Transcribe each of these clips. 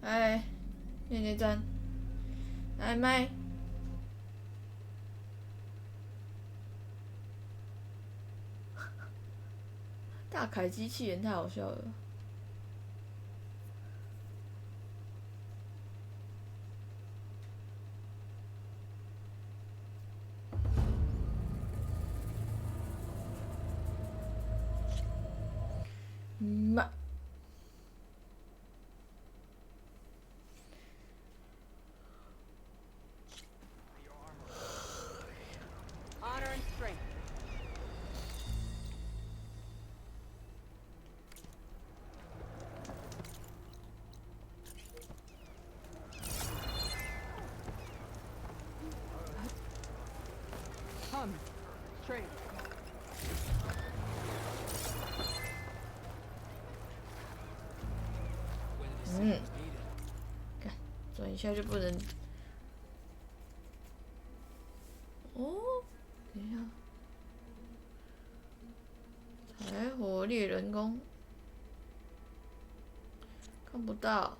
哎，练练站，来麦。大凯机器人太好笑了。麦。看，转一下就不能。哦，等一下，柴火猎人弓，看不到。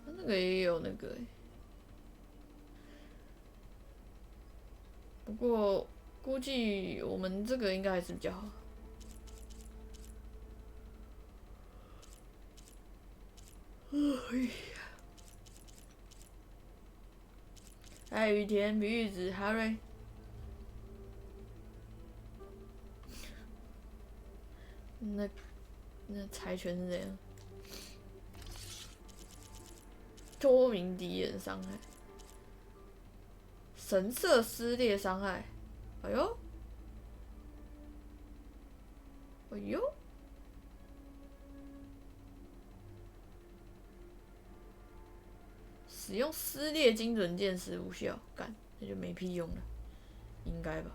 那个也有那个欸，不过估计我们这个应该还是比较好。哎，雨田、比玉子、哈瑞，那柴犬是怎样？多名敌人伤害，神色撕裂伤害。哎呦，哎呦，使用撕裂精准剑时无效，干，那就没屁用了，应该吧？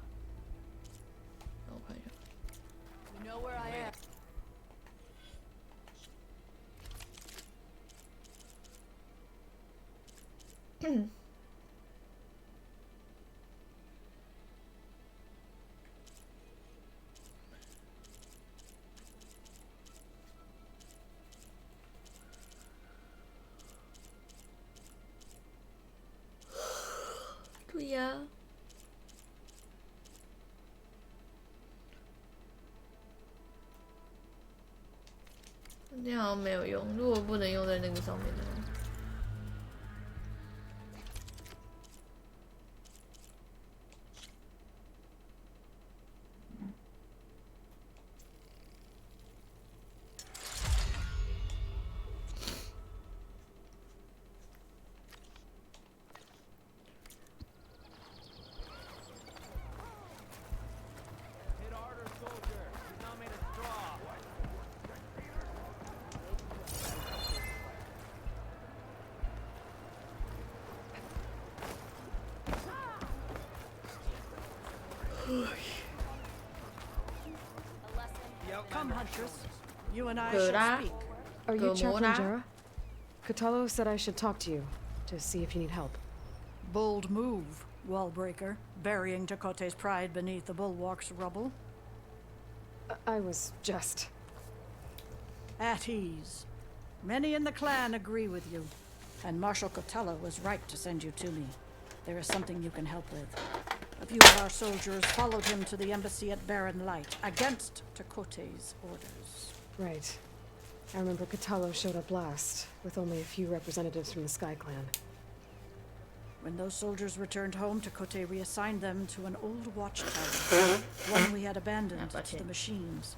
让我看一下。对呀，那好像没有用。如果不能用在那个上面的话。Come, Huntress. You and I should speak. Are you Chaplain Jara? Katalo said I should talk to you, to see if you need help. Bold move, Wallbreaker, burying Takote's pride beneath the bulwark's rubble. I was just... At ease. Many in the clan agree with you. And Marshal Cotello was right to send you to me. There is something you can help with. A few of our soldiers followed him to the embassy at Barren Light, against Tekote's orders. Right. I remember Cotello showed up last, with only a few representatives from the Sky Clan. When those soldiers returned home, Tekote reassigned them to an old watchtower, one we had abandoned to the machines.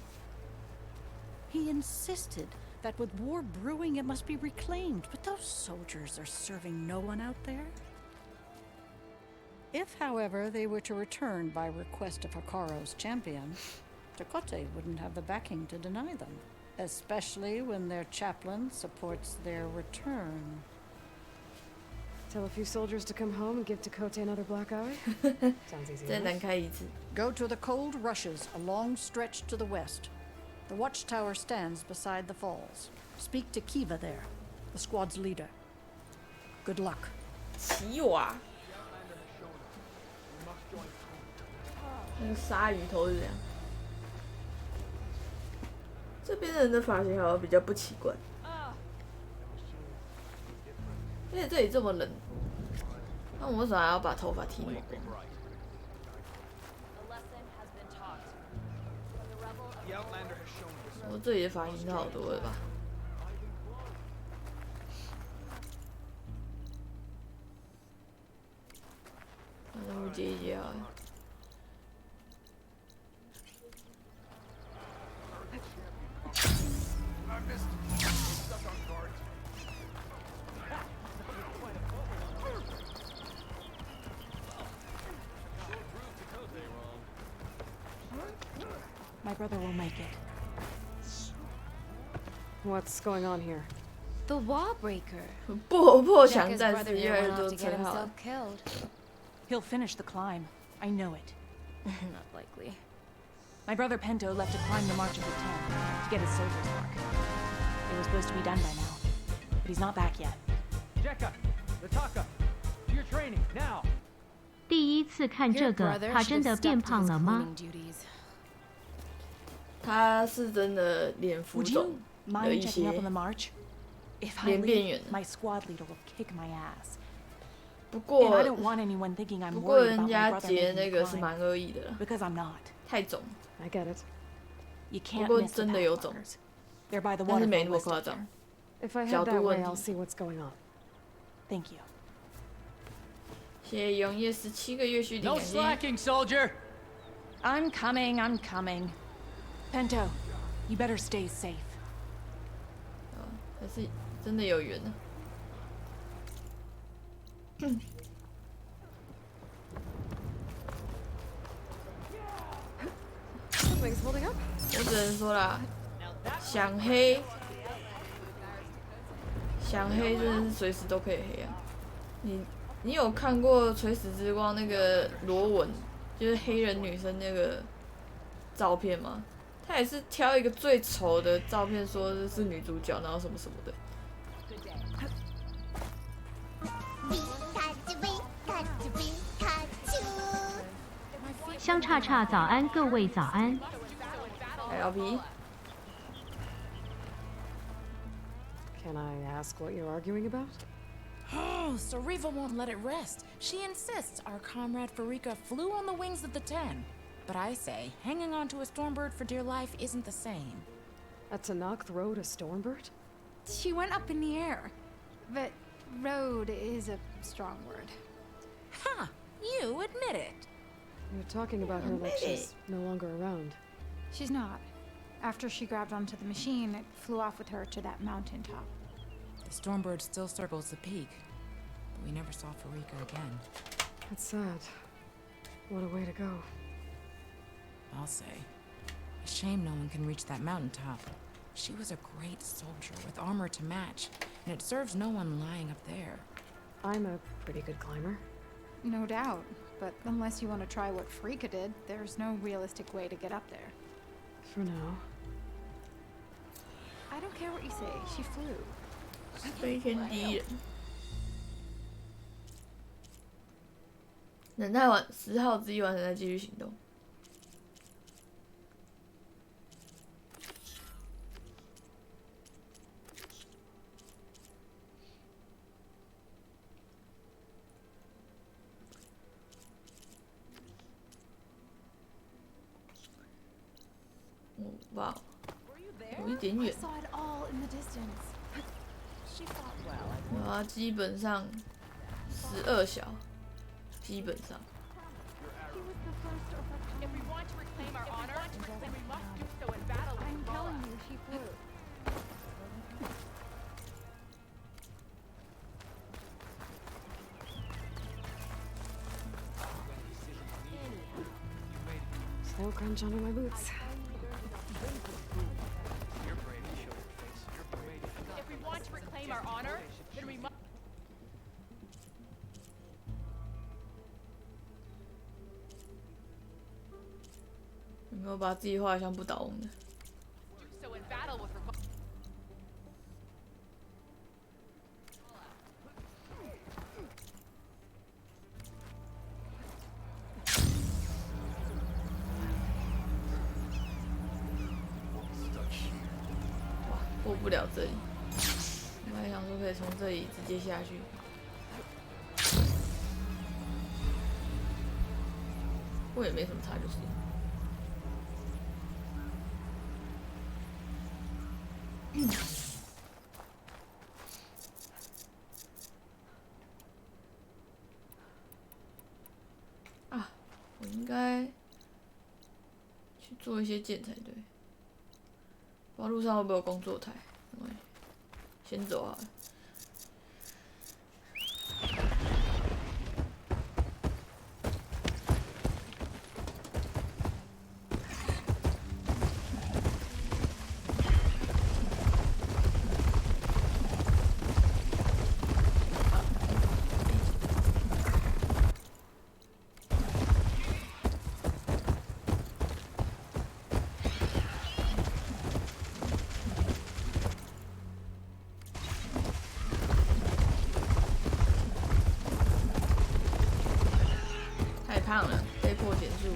He insisted that with war brewing it must be reclaimed, but those soldiers are serving no one out there. If, however, they were to return by request of Hikaro's champion, Tekote wouldn't have the backing to deny them, especially when their chaplain supports their return. Tell a few soldiers to come home and give Tekote another black eye? Sounds easy 再 enough. 难开一次。 Go to the cold rushes, a long stretch to the west. The watchtower stands beside the falls. Speak to Kiva there, the squad's leader. Good luck. 奇瓦。那个鲨鱼头是这样。这边人的发型好像比较不奇怪。而且这里这么冷，那我为什么还要把头发剃那么光？我这里的发型差好多了吧？那我接一接啊。My brother will make it. What's going on here? The wall breaker. 破墙 Jekka's 战 brother 士越 here 来越 went 多 off to 称 get 号 himself 了。 killed. He'll finish the climb. I know it. Not likely. My brother Pento left to climb the March of the Ten to get his soldier's mark. It was supposed to be done by now, but he's not back yet. Jekka, Lataka, to your training now. 第一次看 Your 这个， brother 他 should 真 have 的 stuck 变 to 胖 his 了吗？ cleaning duties. 他是真的脸浮 Would 肿 you 了 mind 一 checking up 些 on the。march? If I 脸变 leave, 圆了。 my squad leader will kick my ass. 不 And 过 I don't want anyone thinking I'm 不过 worried 人 about my 家 brother 截 making 那 the 个是 climb. 蛮恶意的啦， Because I'm not. 太肿， I get it. You can't 不过 miss the 真的有肿， pathmarkers. They're by the 但是 waterfall 没那么 listed 夸 there. 张。 If I 角 head 度 that 问 way, 题。 I'll see what's going on. Thank you. 谢谢永夜17个月续订， No 感谢。 slacking, soldier. I'm coming, I'm coming. Pento, you better stay safe. 还是真的有缘呢。 Something's holding up. 我只能说啦，想黑真的是随时都可以黑啊！你有看过《垂死之光》那个罗文，就是黑人女生那个照片吗？她也是挑一个最丑的照片，说这是女主角，然后什么什么的。香叉叉早安，各位早安。 LP， Can I ask what you're arguing about? Oh, Sariva won't let it rest. She insists our comrade Farika flew on the wings of the Ten. But I say, hanging on to a Stormbird for dear life isn't the same. A Tanakh rode a Stormbird? She went up in the air. But road is a strong word. Ha! You admit it. You're talking about her like she's no longer around. She's not. After she grabbed onto the machine, it flew off with her to that mountaintop. The Stormbird still circles the peak. But we never saw Farika again. That's sad. What a way to go. I'll say. A shame no one can reach that mountaintop. She was a great soldier with armor to match, and it serves no one lying up there. I'm a pretty good climber. No doubt. But unless you want to try what Frika did, there's no realistic way to get up there. For now. I don't care what you say. She flew. 飞天第一人。等待10号之一完成再继续行动。哇，有一点远。 Saw it all in the distance. She fought well. 啊，基本上12小，基本上。 If we want to reclaim our honor, then we must do so in battle with I'm telling you, she flew. Snow crunch under my boots. If we want to reclaim our honor, then we must 有没有把自己画得像不倒翁的？ do so in battle with revolt. 哇，过不了这里。我还想说可以从这里直接下去。不过也没什么差，就是。 啊，我应该去做一些剑才对。不知道路上会不会有工作台？没关系，先走好了。太胖了，被迫减速。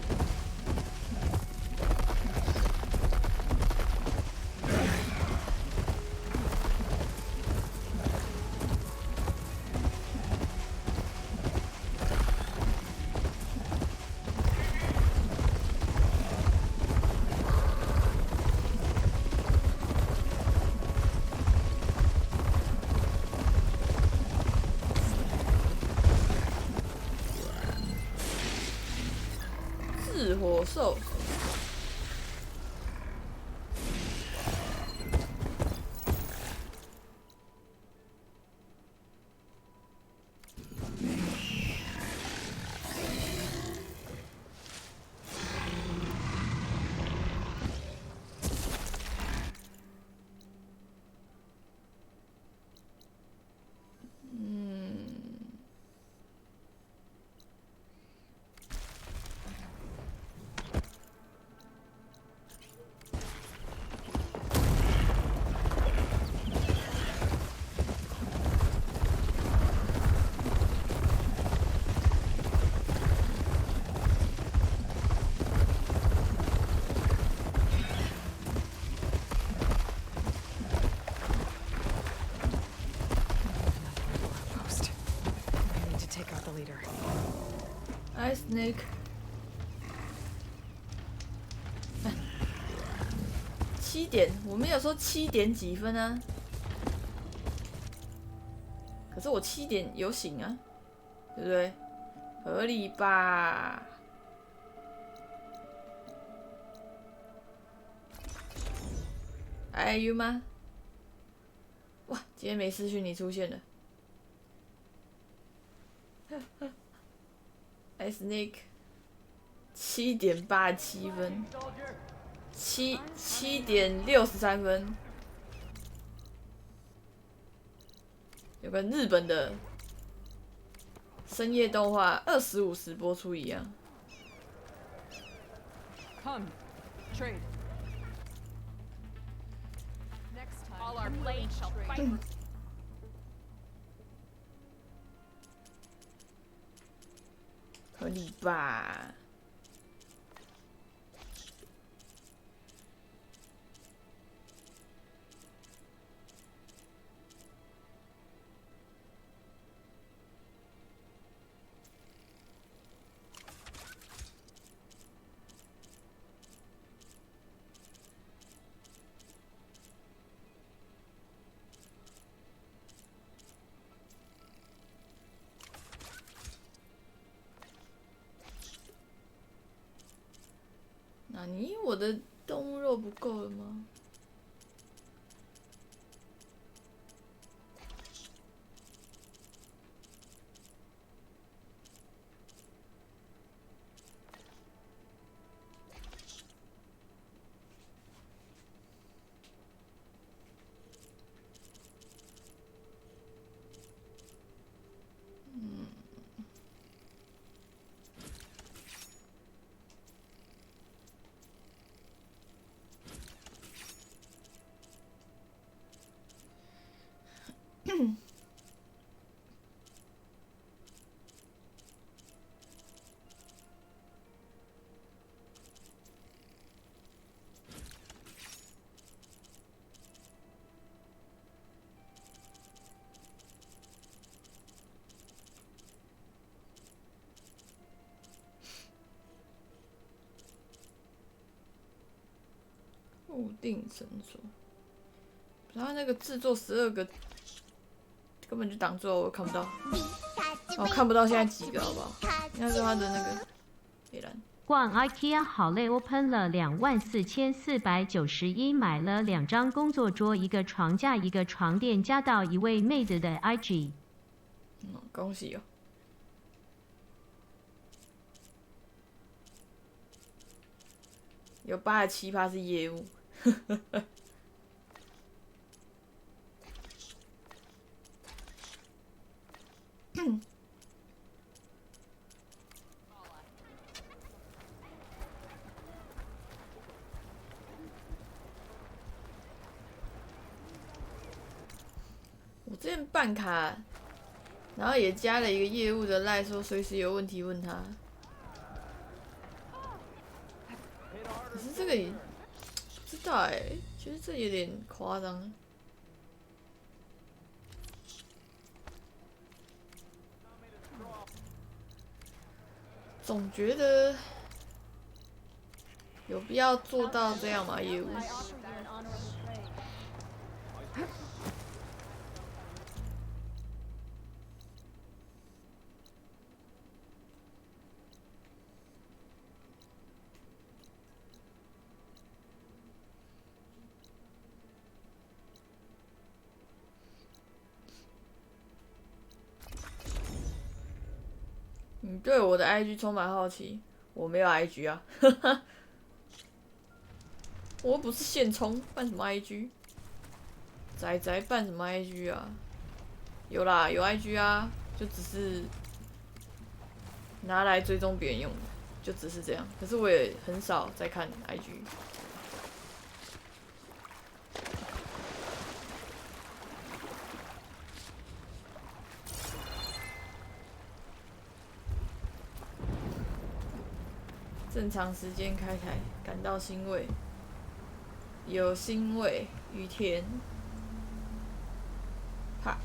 赤火兽。Hi Snake。7点，我没有说7点几分啊。可是我7点有醒啊，对不对？合理吧？哎，you 吗？哇，今天没私讯你出现了。哎 ，Snake， 7点87分，7点63分，有跟日本的深夜动画25时播出一样。Come, trade. All our blades shall fight. 合理吧？哪尼？我的动物肉不够了吗？固定绳索，然后那个制作12个，根本就挡住了，我看不到。我看不到现在几个，好不好？应该是他的那个北蓝。逛 IKEA 好累 ，open 了24491，买了2张工作桌、1个床架、1个床垫，加到一位妹子的 IG。恭喜哦！有87%是业务。我之前办卡，然后也加了一个业务的赖，说随时有问题问他。可是这个也不知道觉得这有点夸张。总觉得有必要做到这样吗？业务？你对我的 IG 充满好奇，我没有 IG 啊，我又不是现充，办什么 IG？ 宅宅办什么 IG 啊？有啦，有 IG 啊，就只是拿来追踪别人用的，就只是这样。可是我也很少在看 IG。正常时间开台，感到欣慰，有欣慰，雨田，啪。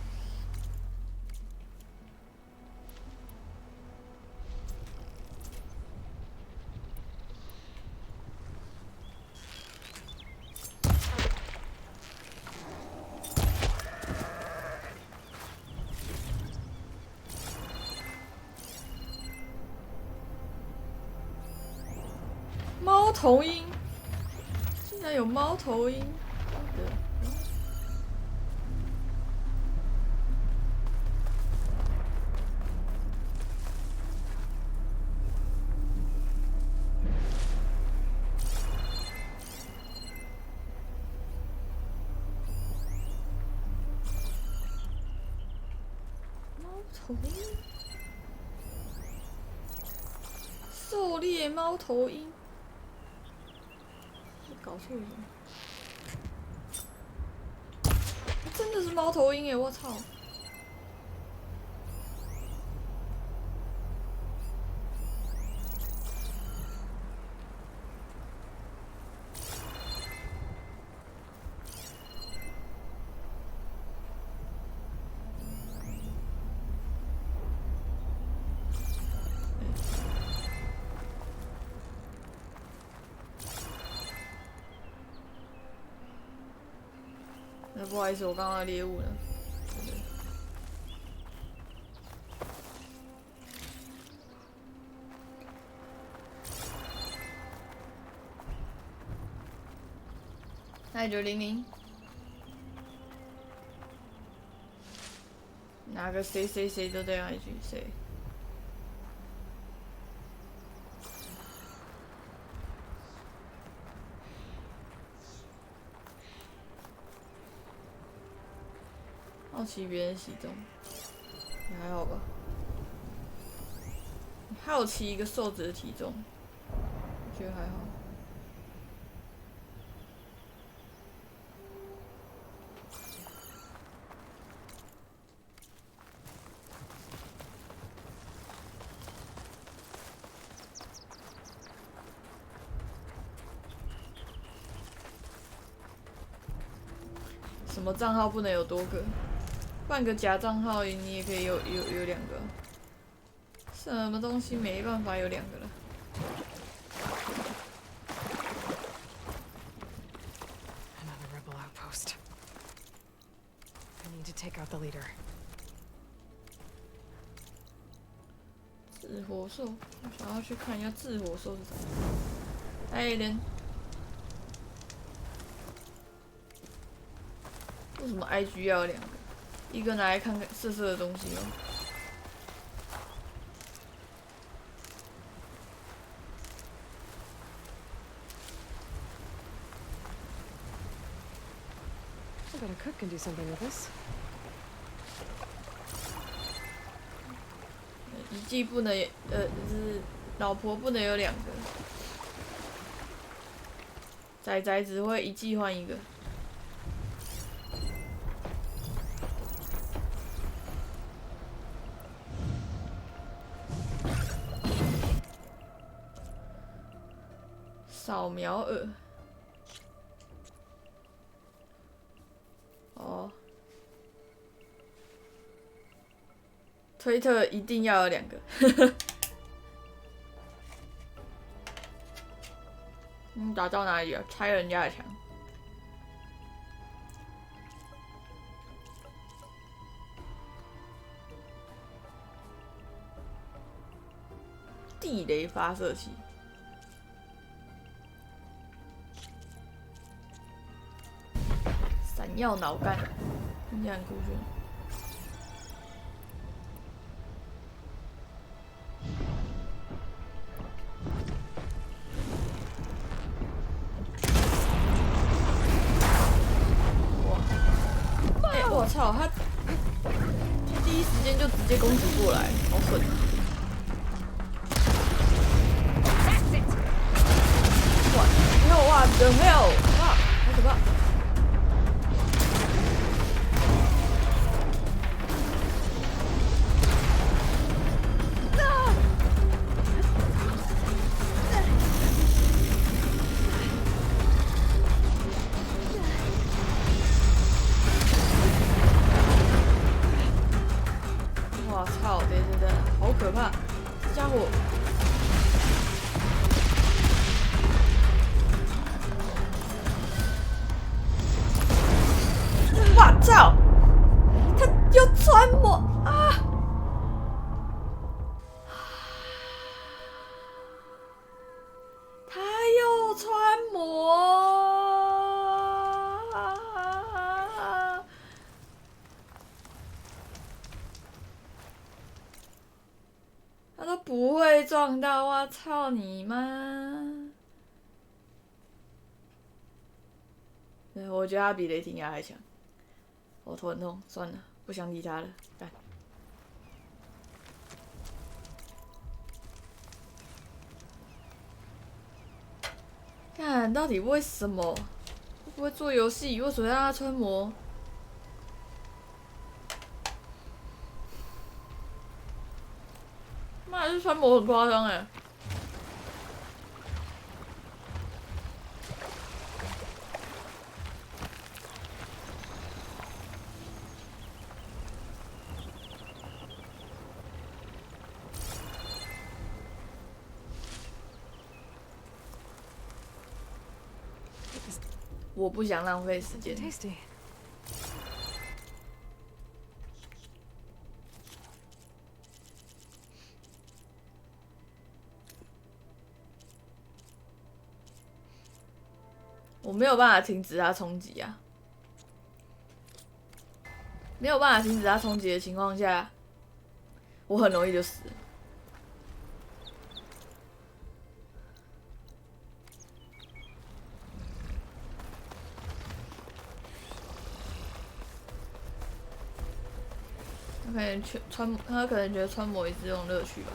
猫头鹰，竟然有猫头鹰！猫头鹰，狩猎猫头鹰。搞错了什么？真的是猫头鹰我操！不好意思，我刚刚的猎物呢？ 990，哪个谁谁谁都这样一句谁？好奇别人体重，也还好吧。好奇一个瘦子的体重，我觉得还好。什么账号不能有多个？换个假账号，你也可以有2个。什么东西没办法有2个了？ Another rebel outpost. I need to take out the leader. 自火兽，我想要去看一下自火兽是什么。哎，人。 为什么 IG 要有2个？一个拿来看看色色的东西吗？I bet a cook can do something with this. 一季不能就是老婆不能有2个，仔仔只会一季换1个。 扫描耳。哦。推特一定要有2个。打到哪里了？拆人家的墙。地雷发射器。 闪耀脑干，听起来很酷炫。哇！哎、我操，他第一时间就直接攻击过来，好狠！哇！没有哇，the hell！ 哇，好可怕！ 我操！对，好可怕！这家伙，我操！他又穿模啊！他又穿模。 他都不会撞到，我操你妈！对，我觉得他比雷霆牙还强。我头很痛，算了，不想理他了，干。看到底为什么？会不会做游戏？为什么让他穿模？ 妈，这穿模很夸张哎！我不想浪费时间。Tasty. 我没有办法停止它冲击啊，没有办法停止它冲击的情况下，我很容易就死了。他可能觉得穿模也是这种乐趣吧。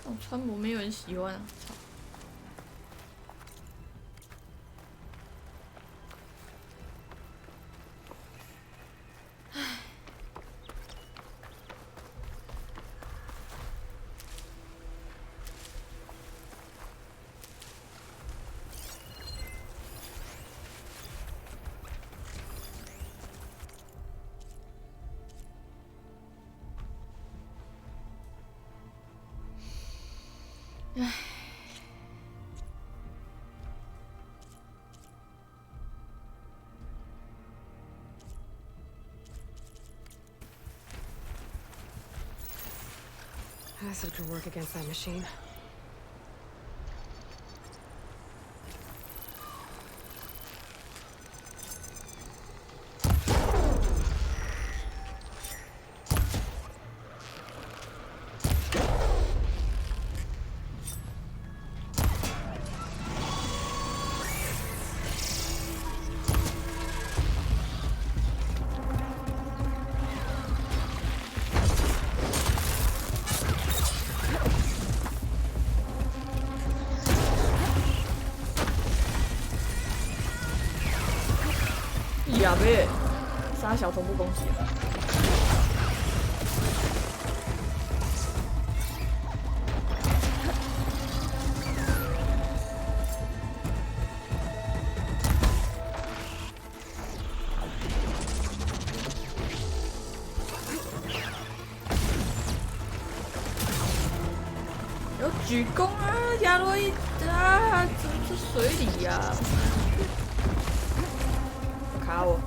这种穿模没有人喜欢啊！操！唉。Acid could work against that machine.呀呗，杀小同步攻击啊！有举弓啊，亚洛伊啊，怎么是水里呀、啊？卡我！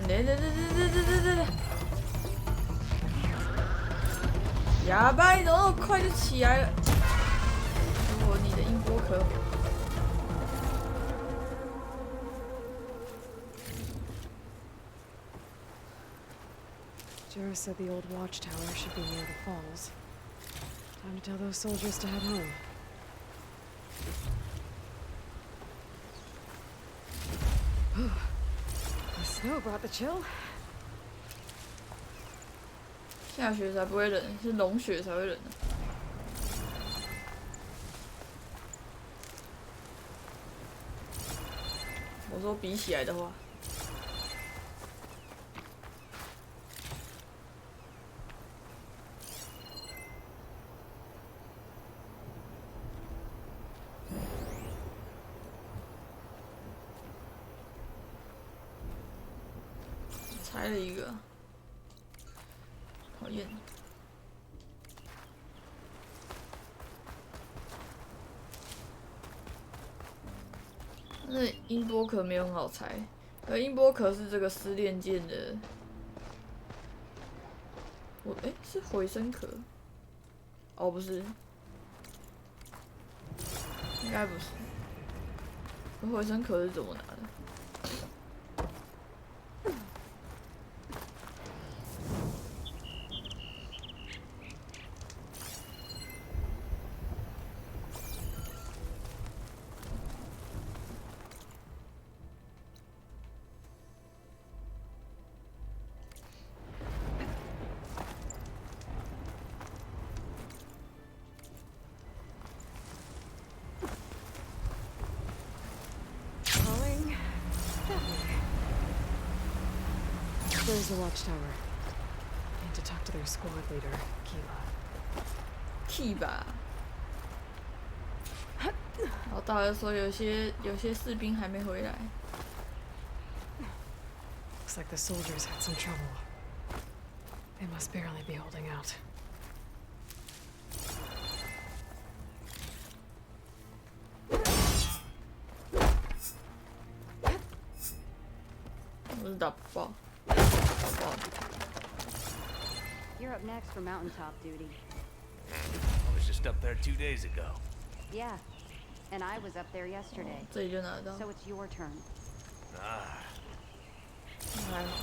对！哑巴，你怎么那么快就起来了？给我你的音波壳！ Jera said the old watchtower should be near the falls. Time to tell those soldiers to head home. The snow brought the chill. 下雪才不会冷，是融雪才会冷的。我说比起来的话。 拆了一个，讨厌。那音波壳没有很好拆，而音波壳是这个失恋剑的。是回声壳？哦，不是，应该不是。回声壳是怎么拿的？ Where's the watchtower? I need to talk to their squad leader, Kiva. Key 吧。然后导游说有些士兵还没回来。Looks like the soldiers had some trouble. They must barely be holding out. 我是打不爆，打不爆。 You're up next for mountaintop duty. I was just up there 2 days ago. Yeah, and I was up there yesterday. 这里就拿得到。 So it's your turn. Ah, 还好。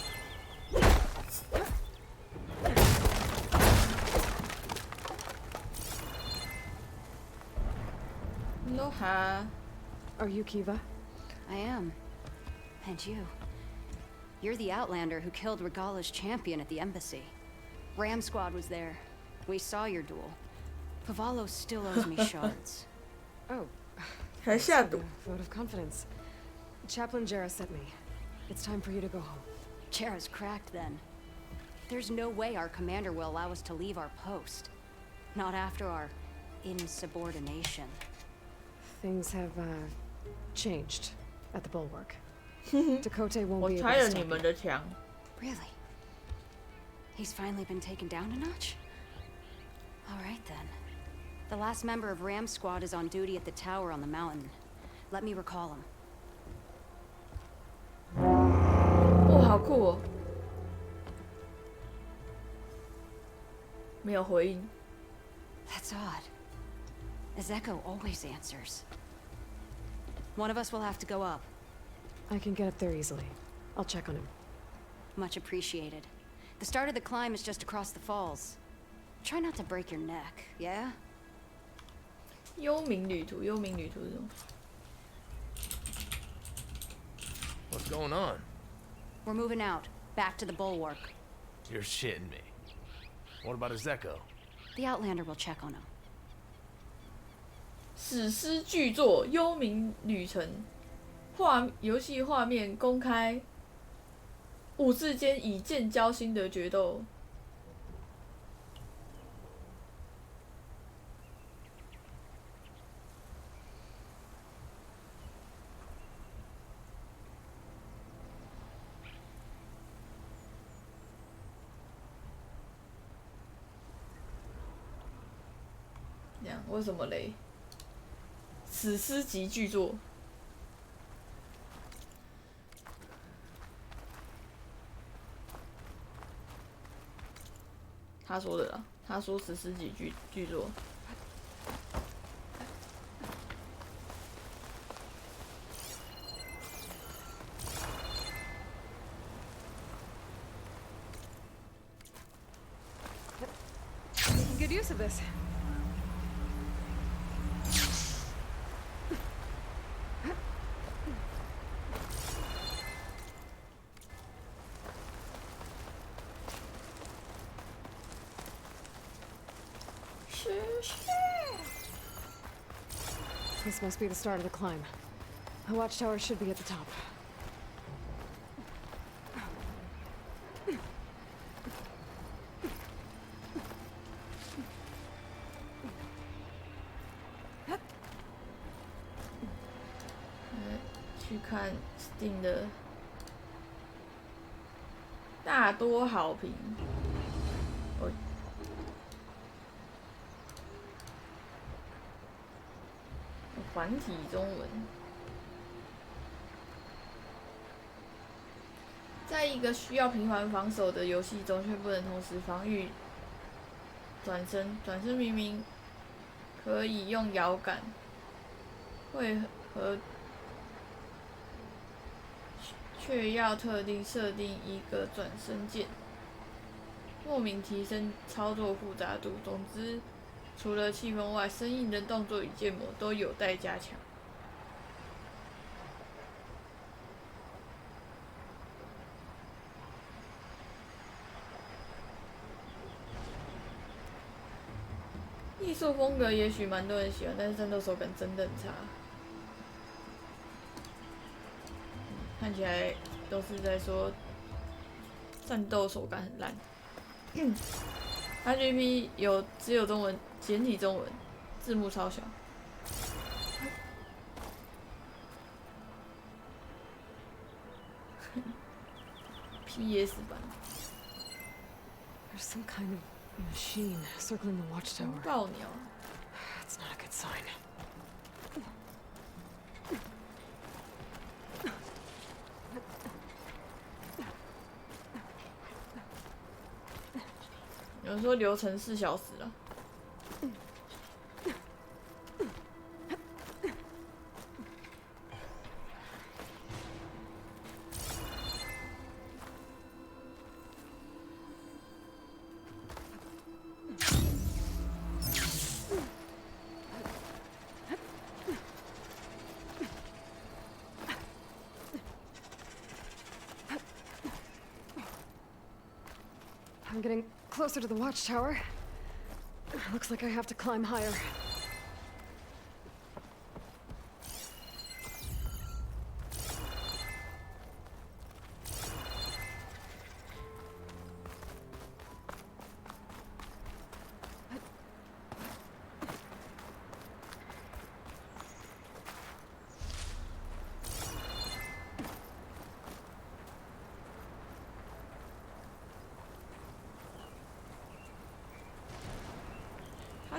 Aloha. Are you Kiva? I am. And you. You're the Outlander who killed Regala's champion at the embassy. Ram Squad was there. We saw your duel. Pavalo still owes me shards. Oh. 还下毒。 Vote of confidence. Chaplain Jera sent me. It's time for you to go home. Jera's cracked then. There's no way our commander will allow us to leave our post. Not after our insubordination. Things have, changed at the bulwark. Dakota won't 我 be able 拆 to 了 stop 你们 you. 的墙。 Really? He's finally been taken down a notch? All right then. The last member of Ram Squad is on duty at the tower on the mountain. Let me recall him. 哇，好酷哦！没有回应。 That's odd. Ezeko always answers. One of us will have to go up. I can get up there easily. I'll check on him. Much appreciated. The start of the climb is just across the falls. Try not to break your neck, yeah? 幽冥旅途，幽冥旅途是什么？ what's going on? We're moving out, back to the bulwark. You're shitting me. What about Ezeko? The Outlander will check on him. 史诗巨作《幽冥旅程》游戏画面公开，武士间以剑交心的决斗。这样为什么嘞？史诗级巨作。他说的啦，他说史诗级巨作。Good use of this. This must be the start of the climb. The watchtower should be at the top.来去看 Steam 的大多好评。哦，繁体中文。在一个需要频繁防守的游戏中，却不能同时防御、转身。转身明明可以用摇杆，会和却要特定设定一个转身键，莫名提升操作复杂度。总之，除了气氛外，生硬的动作与建模都有待加强。艺术风格也许蛮多人喜欢，但是战斗手感真的很差。看起来都是在说战斗手感很烂。RGB 只有中文，简体中文，字幕超小。PS 版。There's some kind of machine circling the watchtower. 爆鸟。That's not a good sign. 有人说流程4小时了。I'm getting closer to the watchtower. Looks like I have to climb higher.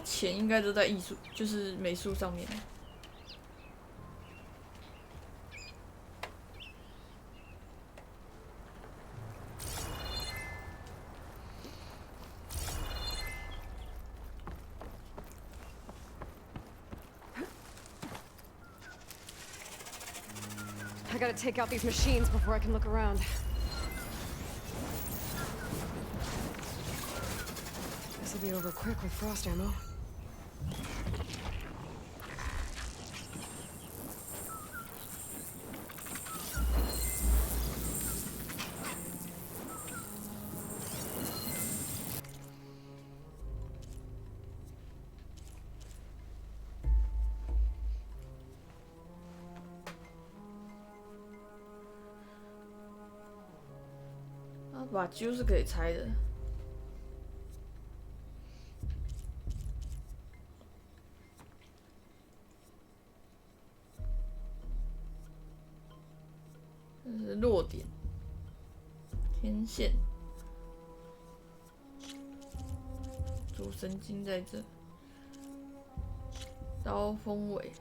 钱应该都在艺术，就是美术上面。I gotta take out these machines before I can look around. This'll be over quick with frost ammo.把揪是可以拆的。这是弱点，天线，主神经在这，刀锋尾。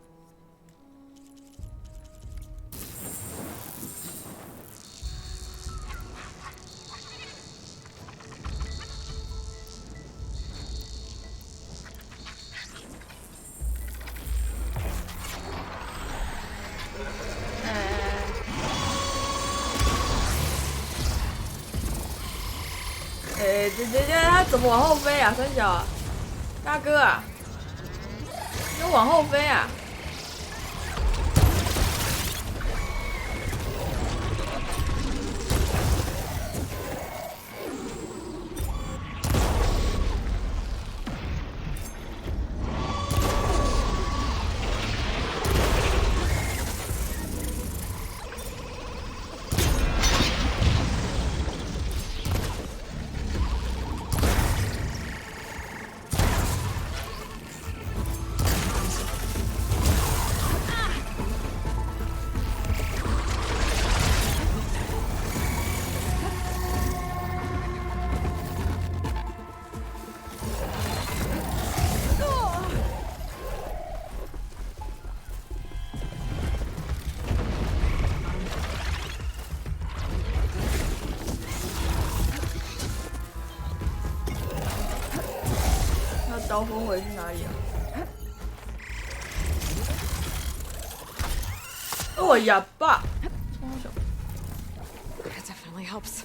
他怎么往后飞啊？三小啊，大哥啊，又往后飞啊！刀锋尾去哪里啊？哦呀，爸！ That definitely helps.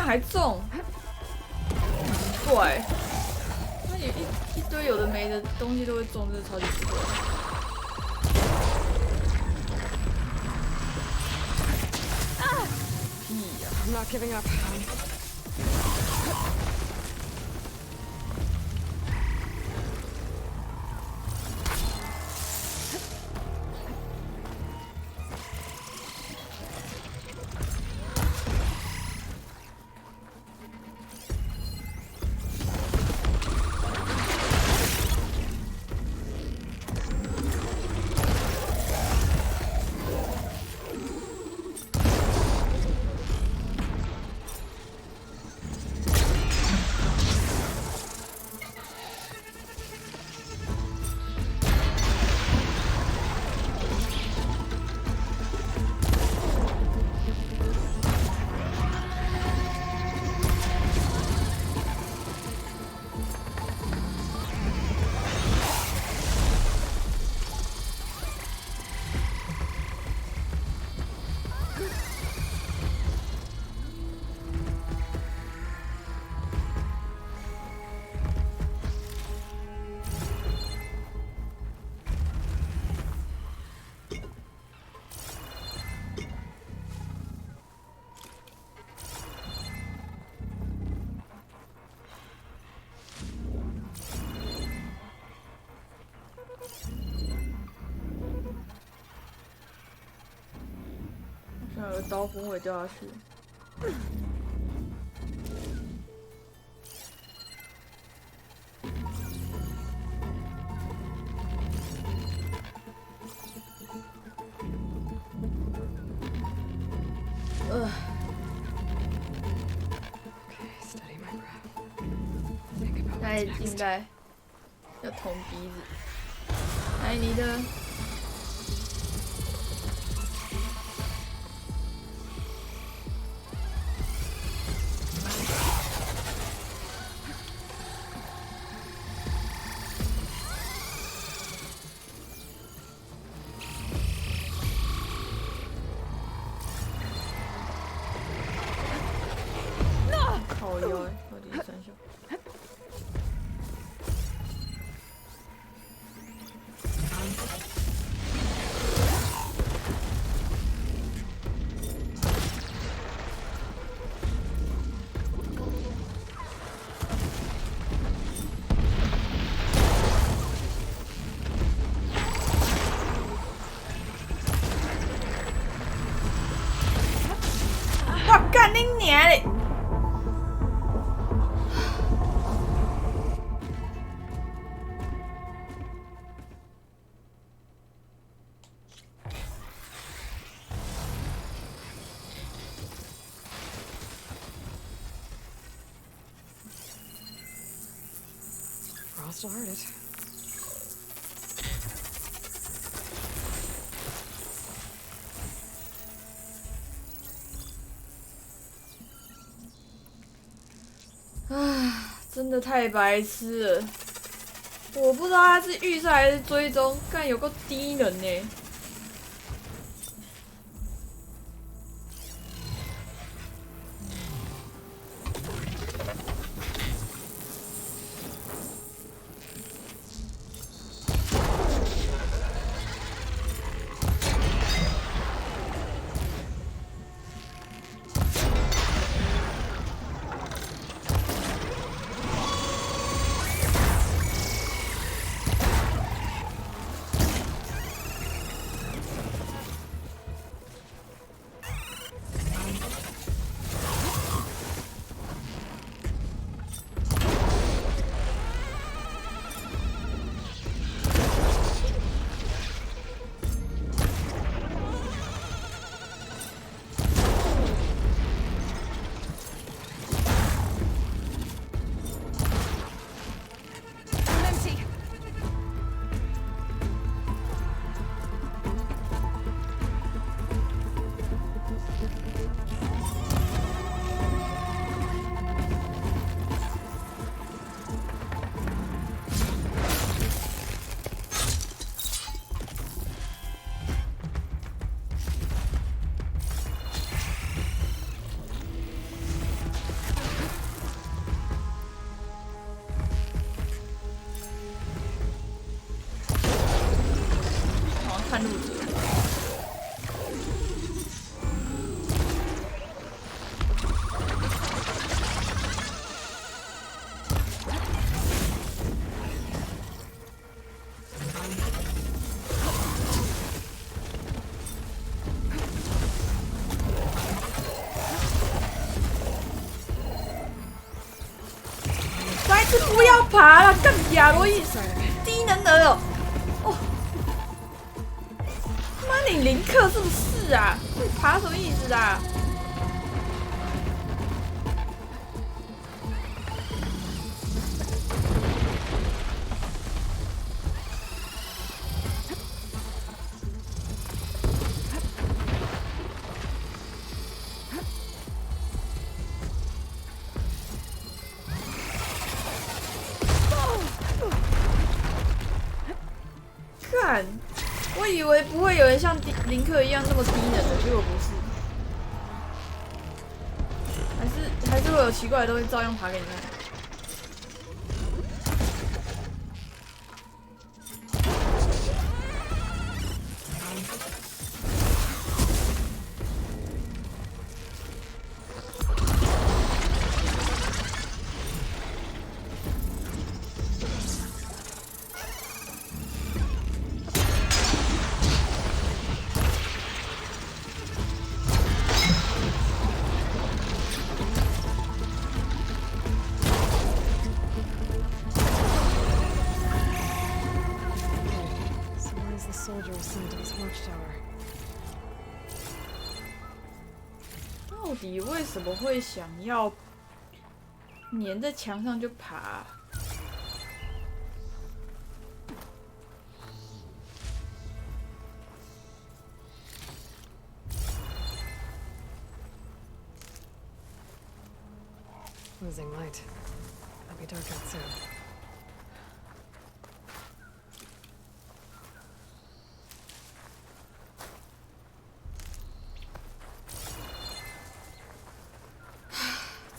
还中，怪，它有一堆有的没的东西都会中，真的超级奇怪。屁呀！ I'm not giving up. 像有刀锋会掉下去。那应该要捅鼻子。来，你的。 靠腰欸，到底是三小。我干你娘嘞！ Frost will hurt it. Ah, 真的太白痴了！我不知道他是预设还是追踪，干有够低能呢！爬了，干亚罗伊低能儿哦！哦，妈你林克是不是啊？会爬什么意思啊？看，我以为不会有人像林克一样那么低能的，结果不是，还是会有奇怪的东西照样爬给你看。到底为什么会想要粘在墙上就爬？ Losing light. It'll be dark out soon.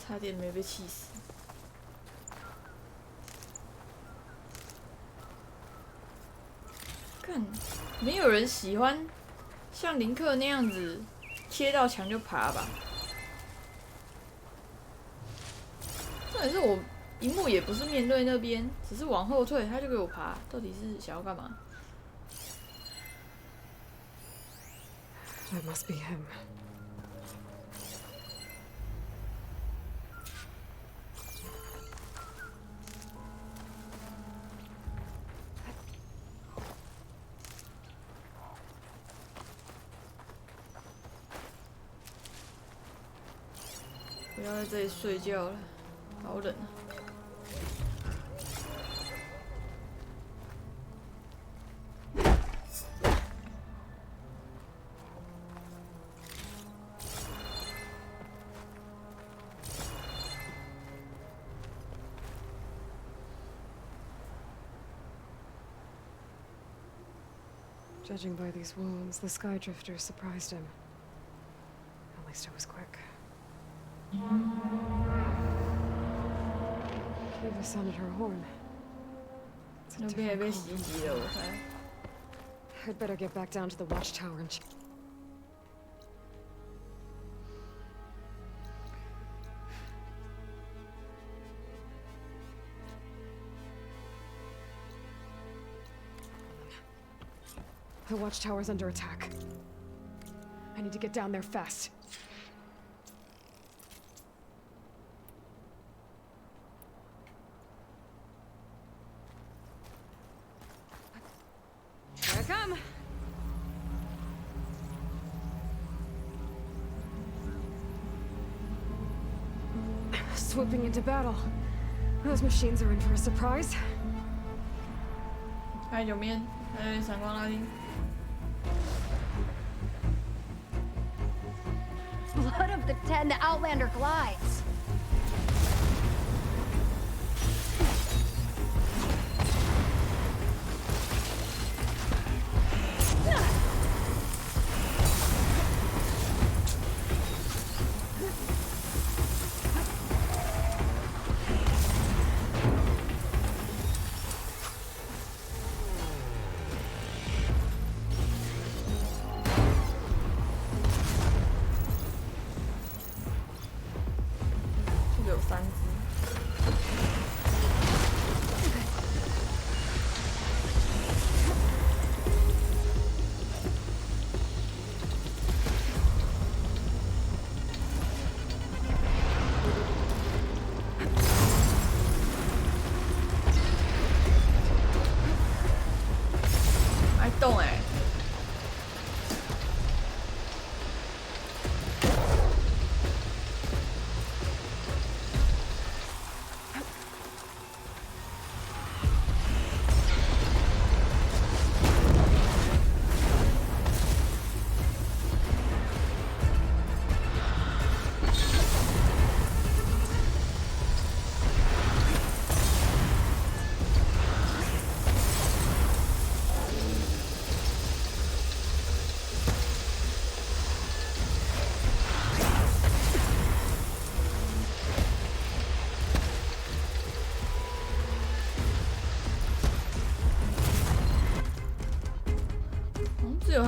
差点没被气死。看，没有人喜欢像林克那样子贴到墙就爬吧？ 重点是我荧幕也不是面对那边，只是往后退，他就给我爬，到底是想要干嘛 ？That must be him. 不要在这里睡觉了。 好冷啊！Judging by these wounds, the Sky Drifter surprised him. At least it was quick. Eva sounded her horn. It's a different call. I'd better get back down to the watchtower and check. The watchtower's under attack. I need to get down there fast. Here I come! Swooping into battle. Those machines are in for a surprise. 看有面，还有闪光拉丁。 Blood of the Ten, the Outlander glides.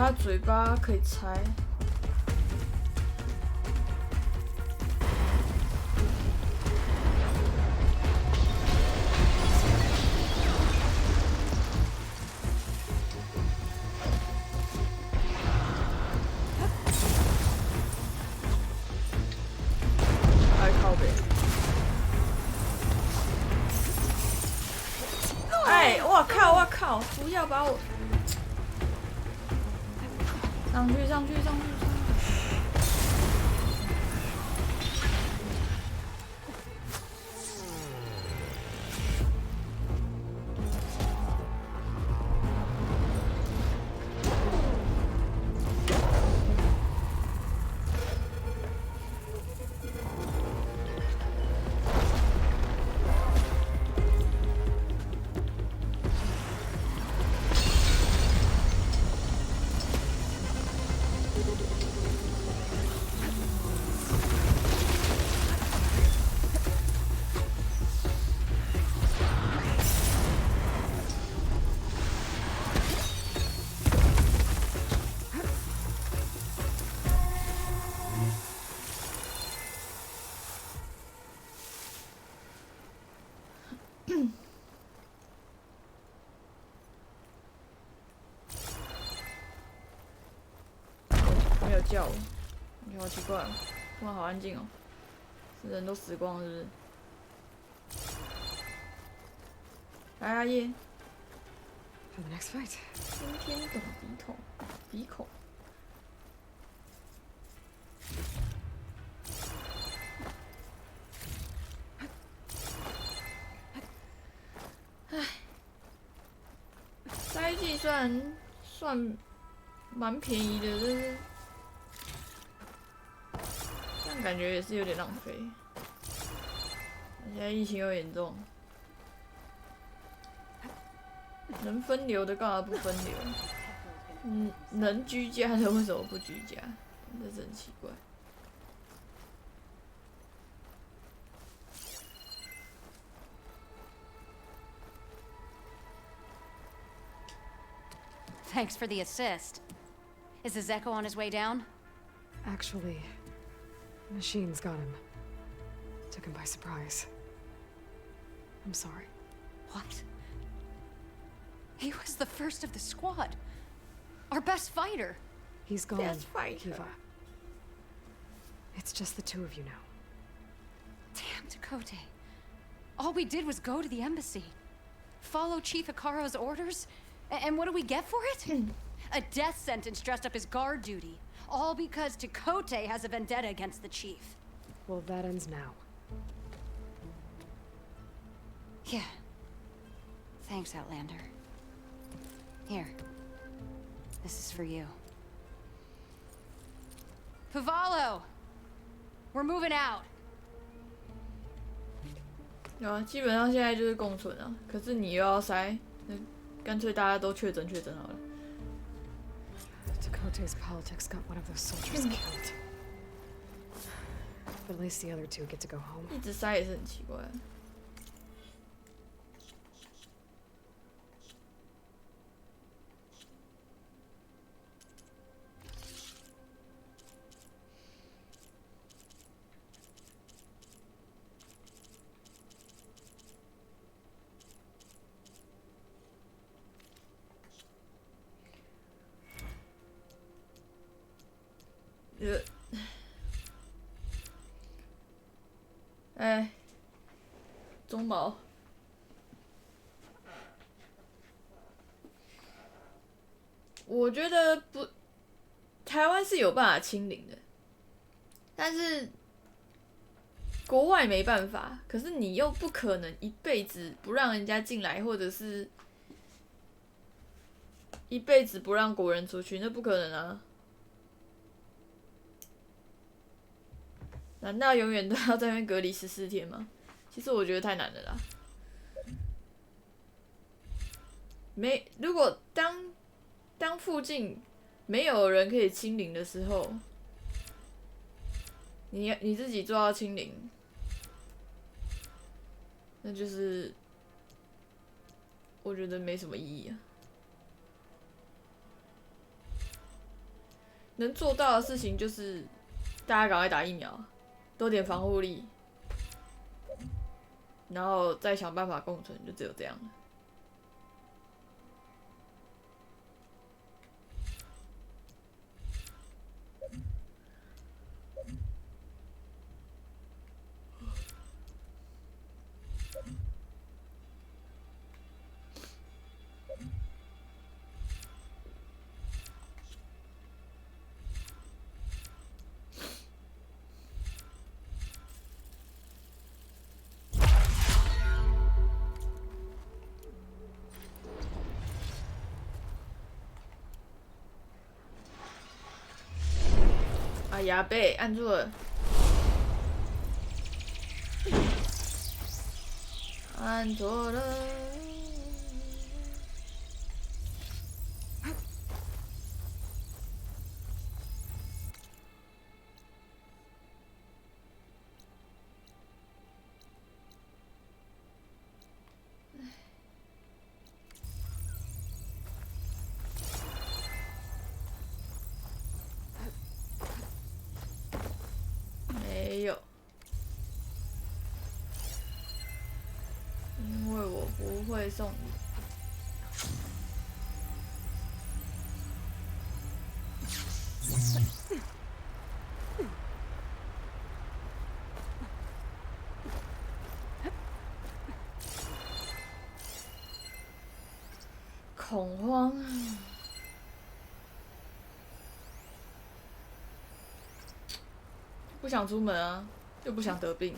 他嘴巴可以拆。哎，靠北！哎，我靠，我靠！不要把我上去，上去，上去！没有叫我，你好奇怪哦，突然好安静哦，是人都死光了是不是？来阿叶， For the next fight. 今天懂鼻孔。唉，塞季算蛮便宜的，但是这样感觉也是有点浪费。现在疫情又严重，能分流的干嘛不分流？能居家的为什么不居家？真是很奇怪。Thanks for the assist. Is the Zeko on his way down? Actually, machines got him. Took him by surprise. I'm sorry. What? He was the first of the squad. Our best fighter. He's gone, Best fighter. Kiva. It's just the two of you now. Damn Dakota. All we did was go to the embassy. Follow Chief Hikaro's orders? And what do we get for it? A death sentence dressed up as guard duty. All because Takote has a vendetta against the chief. Well, that ends now. Yeah. Thanks, Outlander. Here. This is for you. Pavalo! We're moving out. 有啊，基本上现在就是共存啊。可是你又要塞，那干脆大家都确诊好了。Dakota's politics got one of those soldiers killed. But at least the other two get to go home. 一直塞也是很奇怪。哎，中毛，我觉得不，台湾是有办法清零的，但是国外没办法。可是你又不可能一辈子不让人家进来，或者是一辈子不让国人出去，那不可能啊！难道永远都要在那边隔离14天吗？其实我觉得太难了啦。如果当附近没有人可以清零的时候，你自己做到清零，那就是我觉得没什么意义啊。能做到的事情就是大家赶快打疫苗，多点防护力，然后再想办法共存，就只有这样了。哎呀，被按住了，按错了。没有，因为我不会送礼。恐慌。不想出门啊，又不想得病。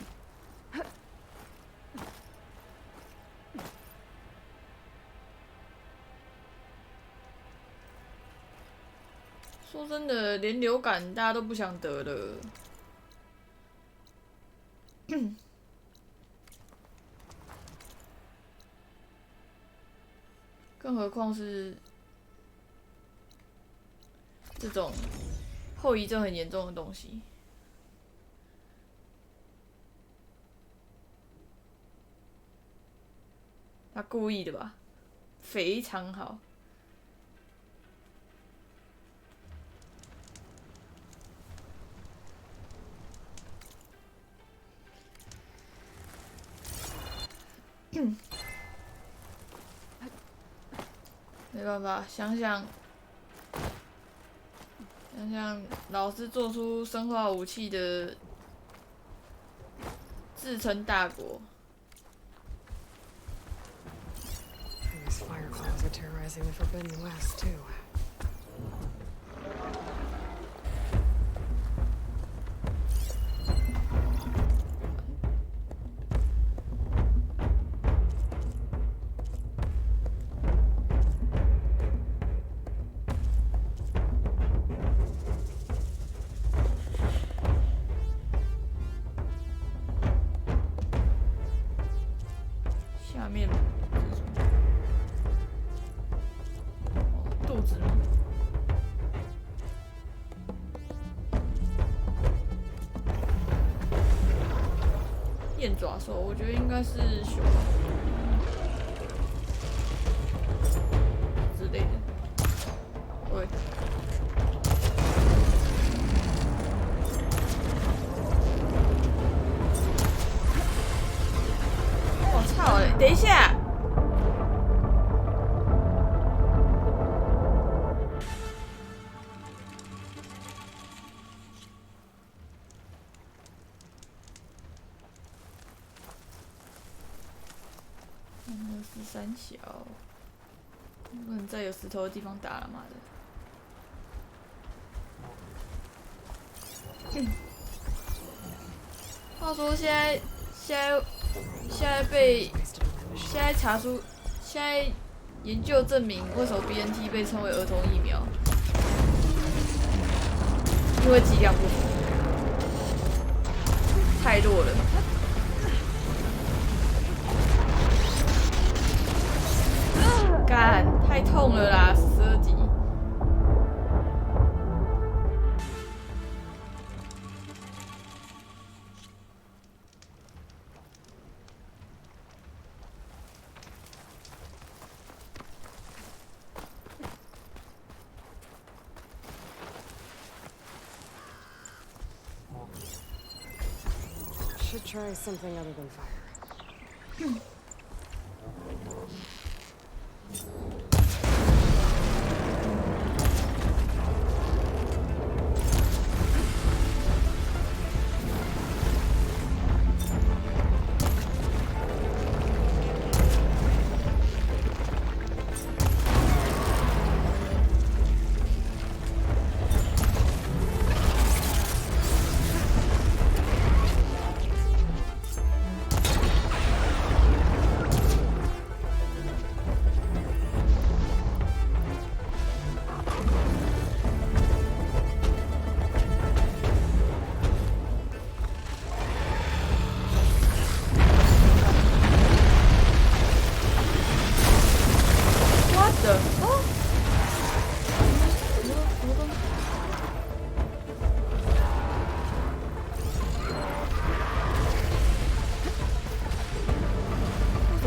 说真的，连流感大家都不想得了，更何况是这种后遗症很严重的东西。他故意的吧？非常好。没办法，想想老师做出生化武器的自称大国。These fireflies are terrorizing the Forbidden West too. 下面这是什么？哦，肚子吗？燕爪兽，我觉得应该是熊之类的。喂，我操！等一下。三小，不能再有石头的地方打了，妈的！话说现在查出，现在研究证明为什么 BNT 被称为儿童疫苗，因为剂量不足，太弱了。干，太痛了啦，12级。try something other than fire.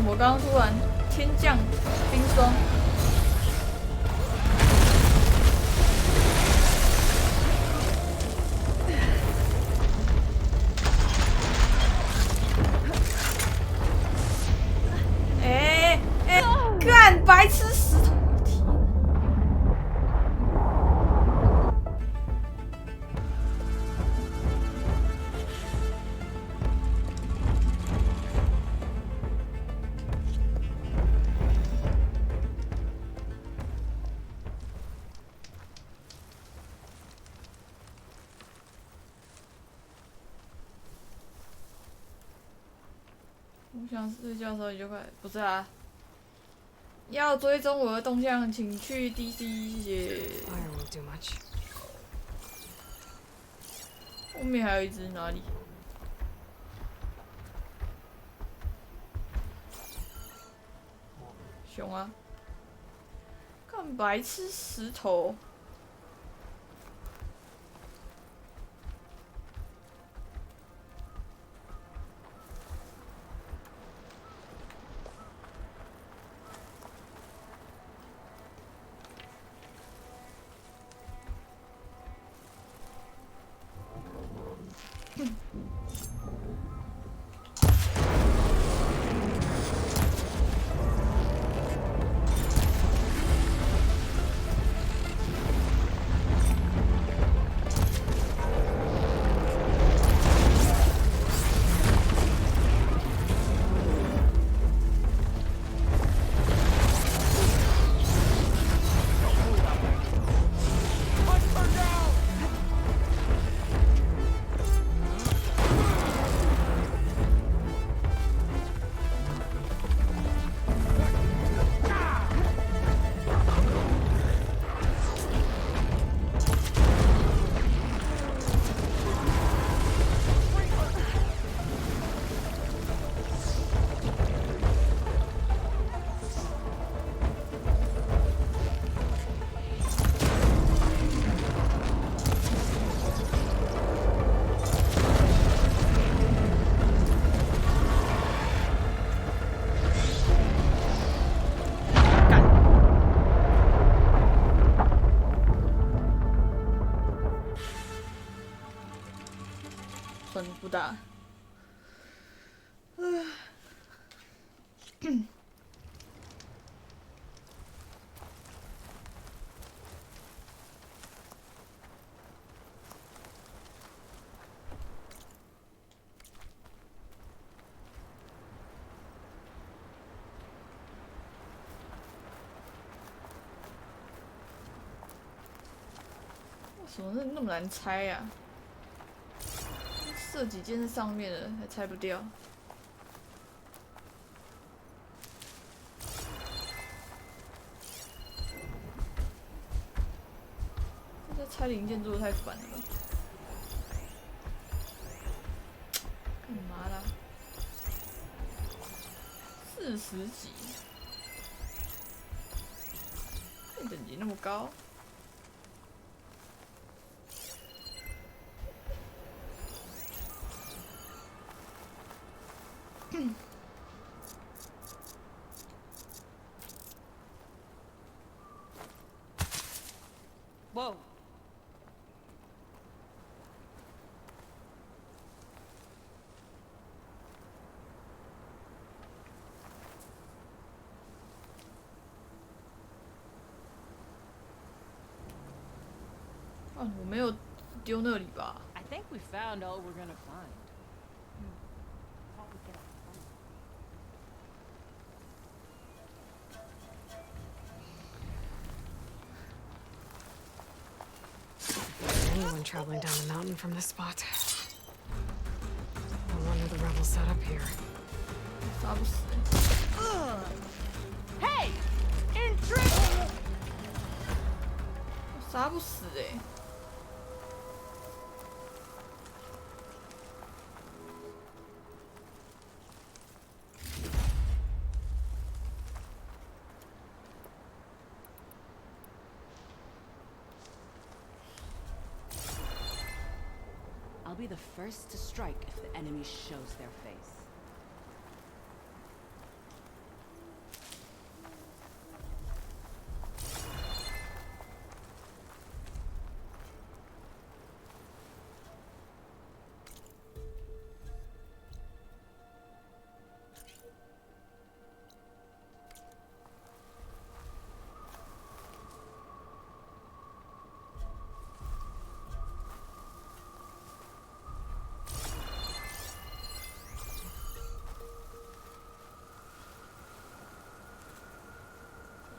我刚刚突然天降冰霜。干白痴石头！我想睡觉的时候你就快，不是啊。要追踪我的动向，请去 DC 谢谢。后面还有一只哪里？熊啊！干白痴石头。不大。为什么那么难拆呀？射几箭在上面了，还拆不掉。这拆零件做的太烦了吧？干嘛啦？40级，等级那么高。Whoa. 啊，我没有丢那里吧？ I think we found all we're gonna find. Anyone traveling down the mountain from this spot? No wonder the rebels set up here. 杀不死。 Hey! Intruder! 杀不死哎、I'll be the first to strike if the enemy shows their face.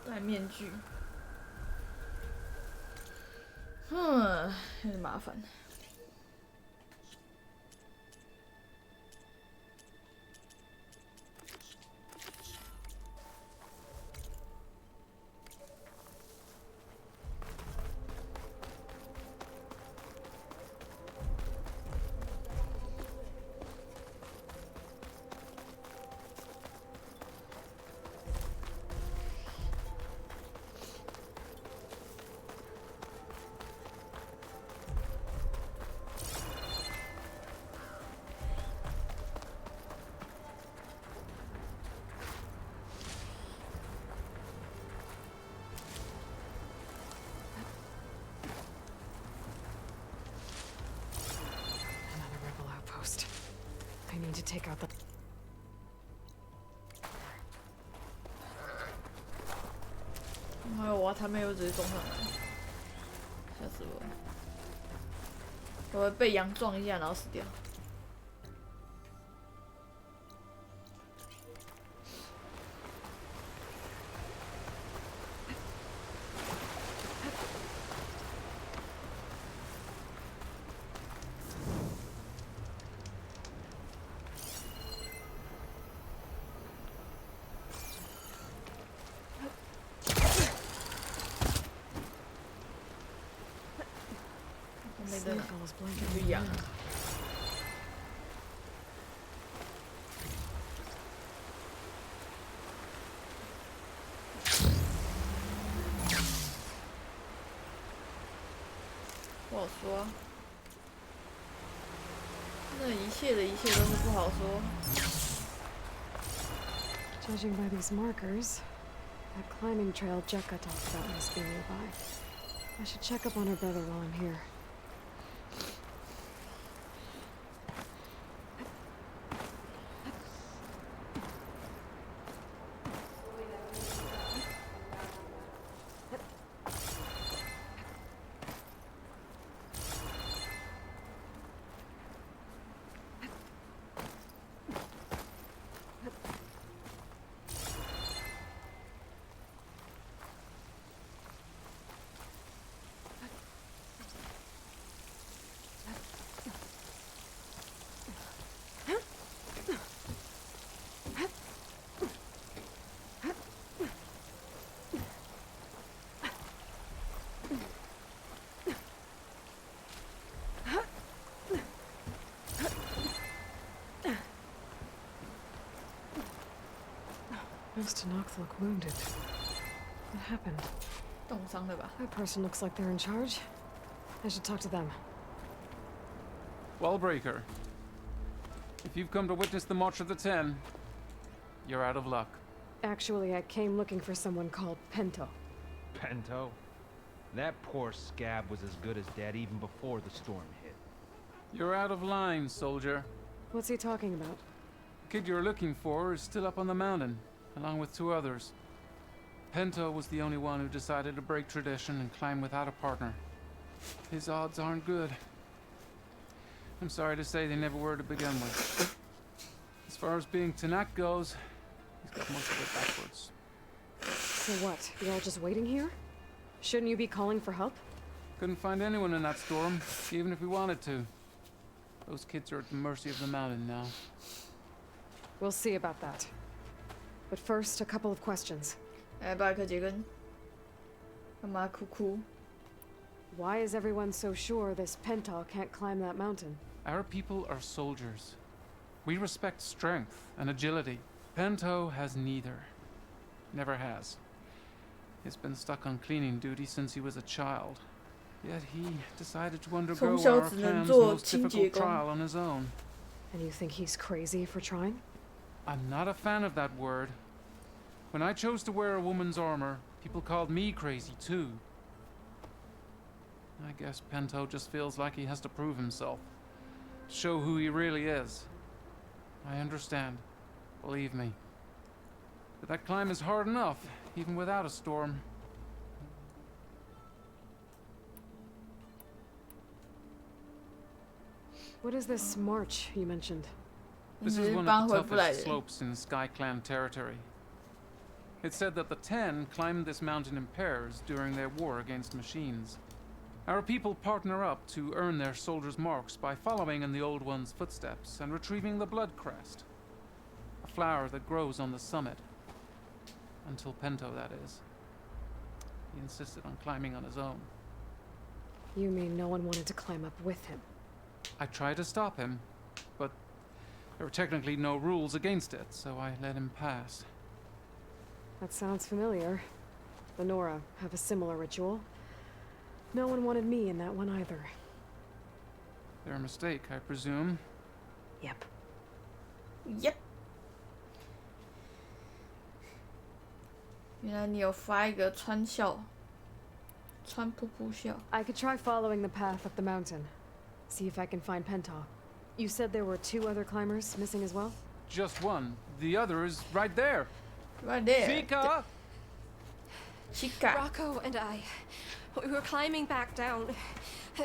Got 戴面具，有点麻烦。I need to take out the... 还有我，他们又直接冲上来，吓死我了！我会被羊撞一下，然后死掉。不痒。不好说。那一切的一切都是不好说。 Judging by these markers, that climbing trail Jekka talked about must be nearby. I should check up on her brother while I'm here. Most Nox look wounded. What happened? 冻伤了吧？ That person looks like they're in charge. I should talk to them. Wallbreaker, if you've come to witness the March of the Ten, you're out of luck. Actually, I came looking for someone called Pento. Pento? That poor scab was as good as dead even before the storm hit. You're out of line, soldier. What's he talking about? The kid you're looking for is still up on the mountain, along with 2 others. Pento was the only one who decided to break tradition and climb without a partner. his odds aren't good. I'm sorry to say they never were to begin with. As far as being Tanak goes, he's got most of it backwards. So what? You're all just waiting here? Shouldn't you be calling for help? Couldn't find anyone in that storm, even if we wanted to. Those kids are at the mercy of the mountain now. We'll see about that. But first, a couple of questions. 巴克杰根，干嘛哭哭？ Why is everyone so sure this Penta can't climb that mountain? Our people are soldiers. We respect strength and agility. Pento has neither. Never has. He's been stuck on cleaning duty since he was a child. Yet he decided to undergo our clan's most difficult trial on his own. And you think he's crazy for trying? I'm not a fan of that word. When I chose to wear a woman's armor, people called me crazy too. I guess Pento just feels like he has to prove himself. Show who he really is. I understand. Believe me. But that climb is hard enough, even without a storm. What is this march you mentioned? This is one of the toughest slopes in Sky Clan territory. It's said that the Ten climbed this mountain in pairs during their war against machines. Our people partner up to earn their soldiers' marks by following in the Old One's footsteps and retrieving the blood crest, a flower that grows on the summit. Until Pento, that is. He insisted on climbing on his own. You mean no one wanted to climb up with him? I tried to stop him, but there were technically no rules against it, so I let him pass. That sounds familiar. The Nora have a similar ritual. No one wanted me in that one either. Their mistake, I presume. Yep. Yep. 原来你有发一个穿笑，穿噗噗笑。I could try following the path up the mountain. See if I can find Penta. You said there were 2 other climbers missing as well? Just one. The other is right there. Right there. Chica! Chica. Rocco and I, we were climbing back down.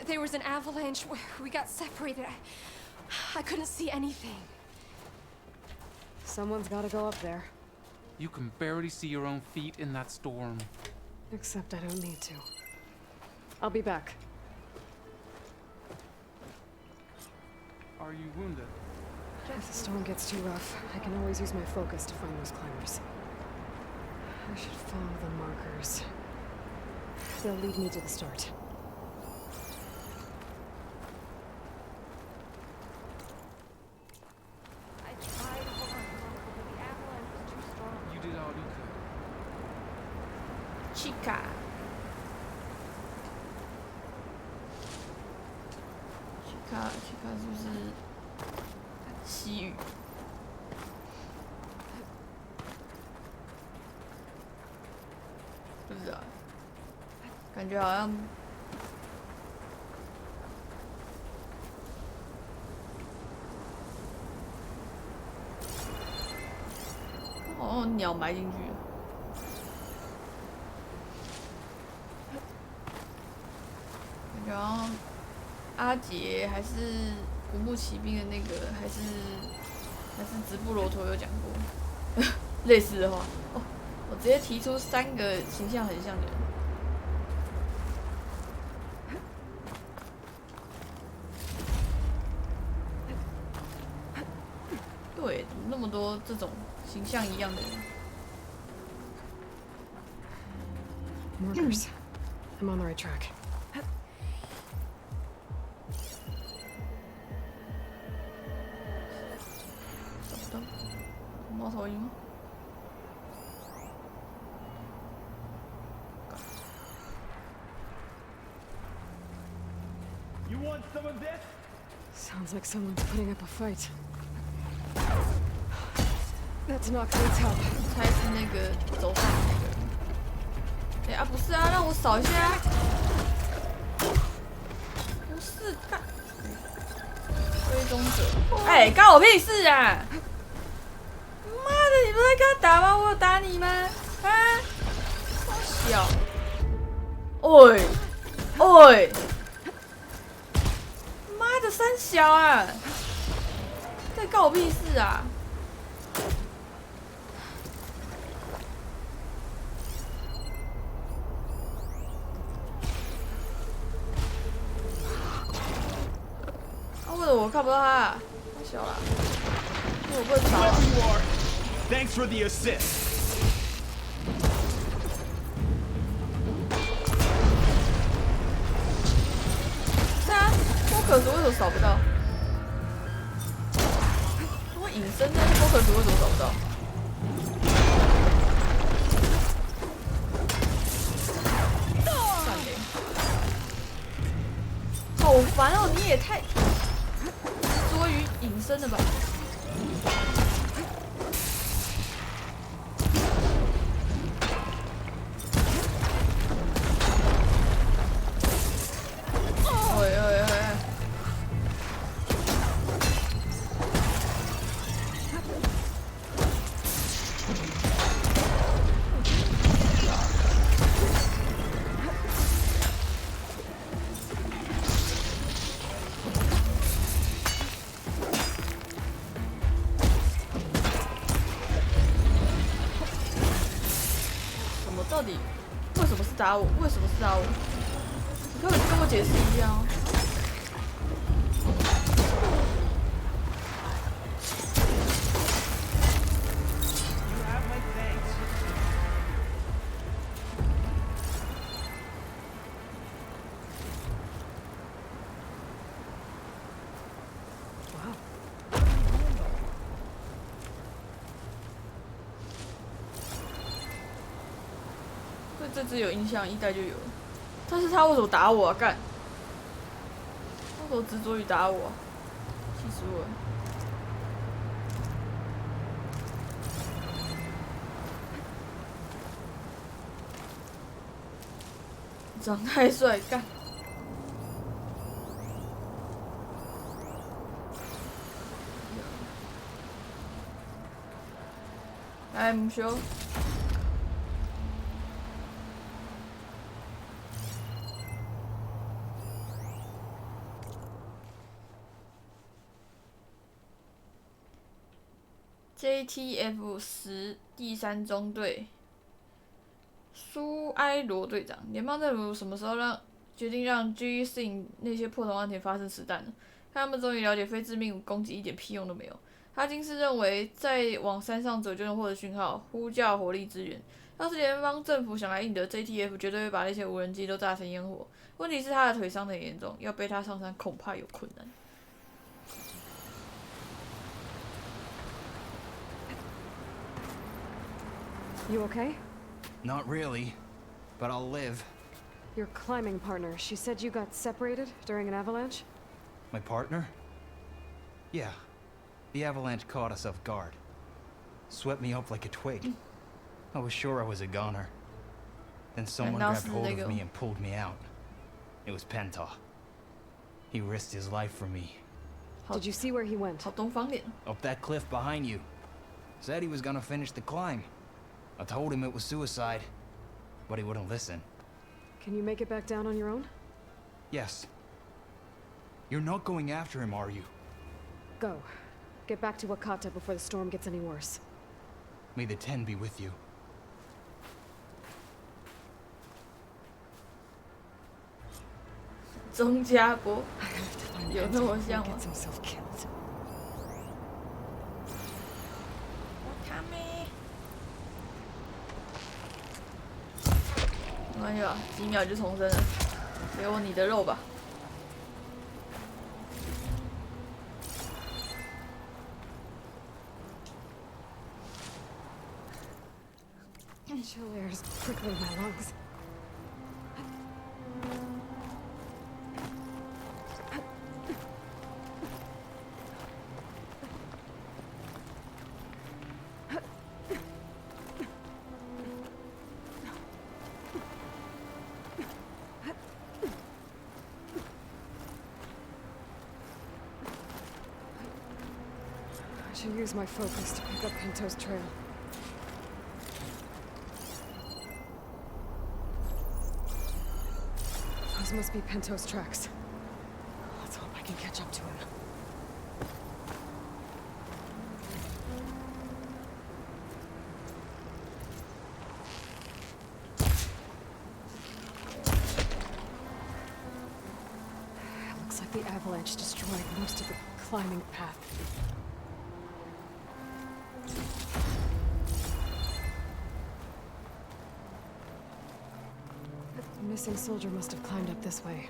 There was an avalanche. We got separated. I couldn't see anything. Someone's gotta go up there. You can barely see your own feet in that storm. Except I don't need to. I'll be back. Are you wounded? If the storm gets too rough, I can always use my focus to find those climbers. I should follow the markers. They'll lead me to the start. I tried hard, but the avalanche was too strong. You did all you could. Chica. Chica 是不是西语？不知道，感觉好像好像鸟埋进去了。感觉好像阿杰还是古墓奇兵的那个，还是直布罗陀有讲过类似的话。哦，我直接提出3个形象很像的人。对，怎么那么多这种形象一样的人？ Markers. I'm on the right track. 找不到猫头鹰吗？ You want some of this? Sounds like someone's putting up a fight. That's not gonna help. 猜是那个走上的那个人。哎啊，不是啊，让我扫一下。不是，看追踪者。哎，干我屁事啊！妈的，你不是在跟他打吗？我有打你吗？啊！好小。喂，喂，三小啊！在告我屁事啊！为什么我看不到他啊？太小了，我不能找啊。Thanks for the assist. 是啊，波可图为什么扫不到？我隐身，但是波可图为什么扫不到？算了，好烦哦！你也太执着于隐身了吧？到底为什么是打我？为什么是打我？你可不可以跟我解释一下哦？对这只有印象，一代就有了。但是他为什么打我啊？干！为什么执着于打我啊？气死我了！长太帅，干！来，母修。JTF-10第3中队，苏埃罗队长，联邦政府什么时候决定让 G-Sing 那些破铜岸田发射实弹呢？他们终于了解非致命攻击一点屁用都没有。哈金斯认为，再往山上走就能获得讯号，呼叫火力支援。要是联邦政府想来应得 ，JTF 绝对会把那些无人机都炸成烟火。问题是他的腿伤得很严重，要背他上山恐怕有困难。You okay? Not really, but I'll live. Your climbing partner, she said you got separated during an avalanche? My partner? Yeah. The avalanche caught us off guard. Swept me up like a twig. I was sure I was a goner. Then someone grabbed hold of me and pulled me out. It was Penta. He risked his life for me. Did you see where he went? Up that cliff behind you. Said he was gonna finish the climb. I told him it was suicide, but he wouldn't listen. Can you make it back down on your own? Yes. You're not going after him, are you? Go. Get back to Wakata before the storm gets any worse. May the 10 be with you. 钟家波有那么像吗？没关系吧，几秒就重生了。给我你的肉吧。Chill air is prickling my lungs. I should use my focus to pick up Pinto's trail. Those must be Pinto's tracks. Let's hope I can catch up to him. The avalanche destroyed most of the climbing path. The missing soldier must have climbed up this way.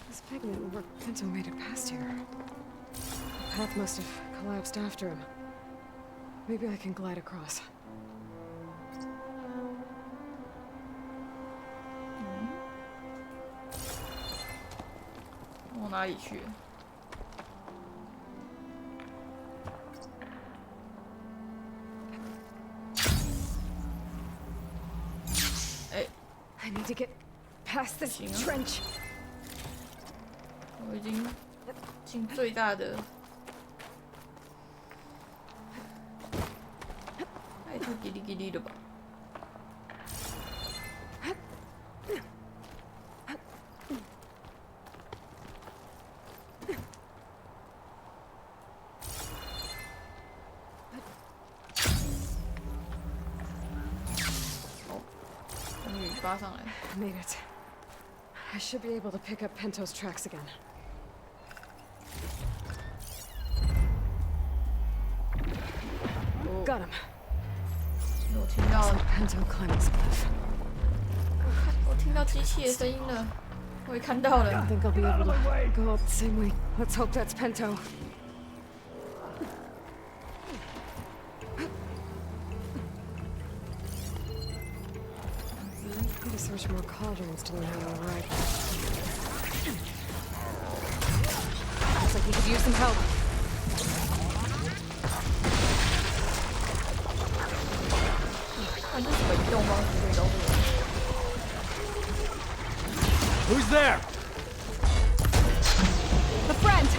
This pigment where Pinto made it past here. The path must have collapsed after him. Maybe I can glide across. 往哪里去？哎 I need to get past this trench. 我已经尽最大的，那也太叽里叽里了吧！从雨扒上来。Made it. I should be able to pick up Pinto's tracks again. Got him. 我听到 Pinto climbing cliff. 我听到机器的声音了，我也看到了。I think I'll be able to go up the same way. Let's hope that's Pinto. Need to search more cauldrons to learn how to ride. Looks like we could use some help. Who's there? The friend!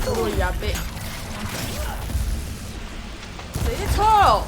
我牙背，谁在抽？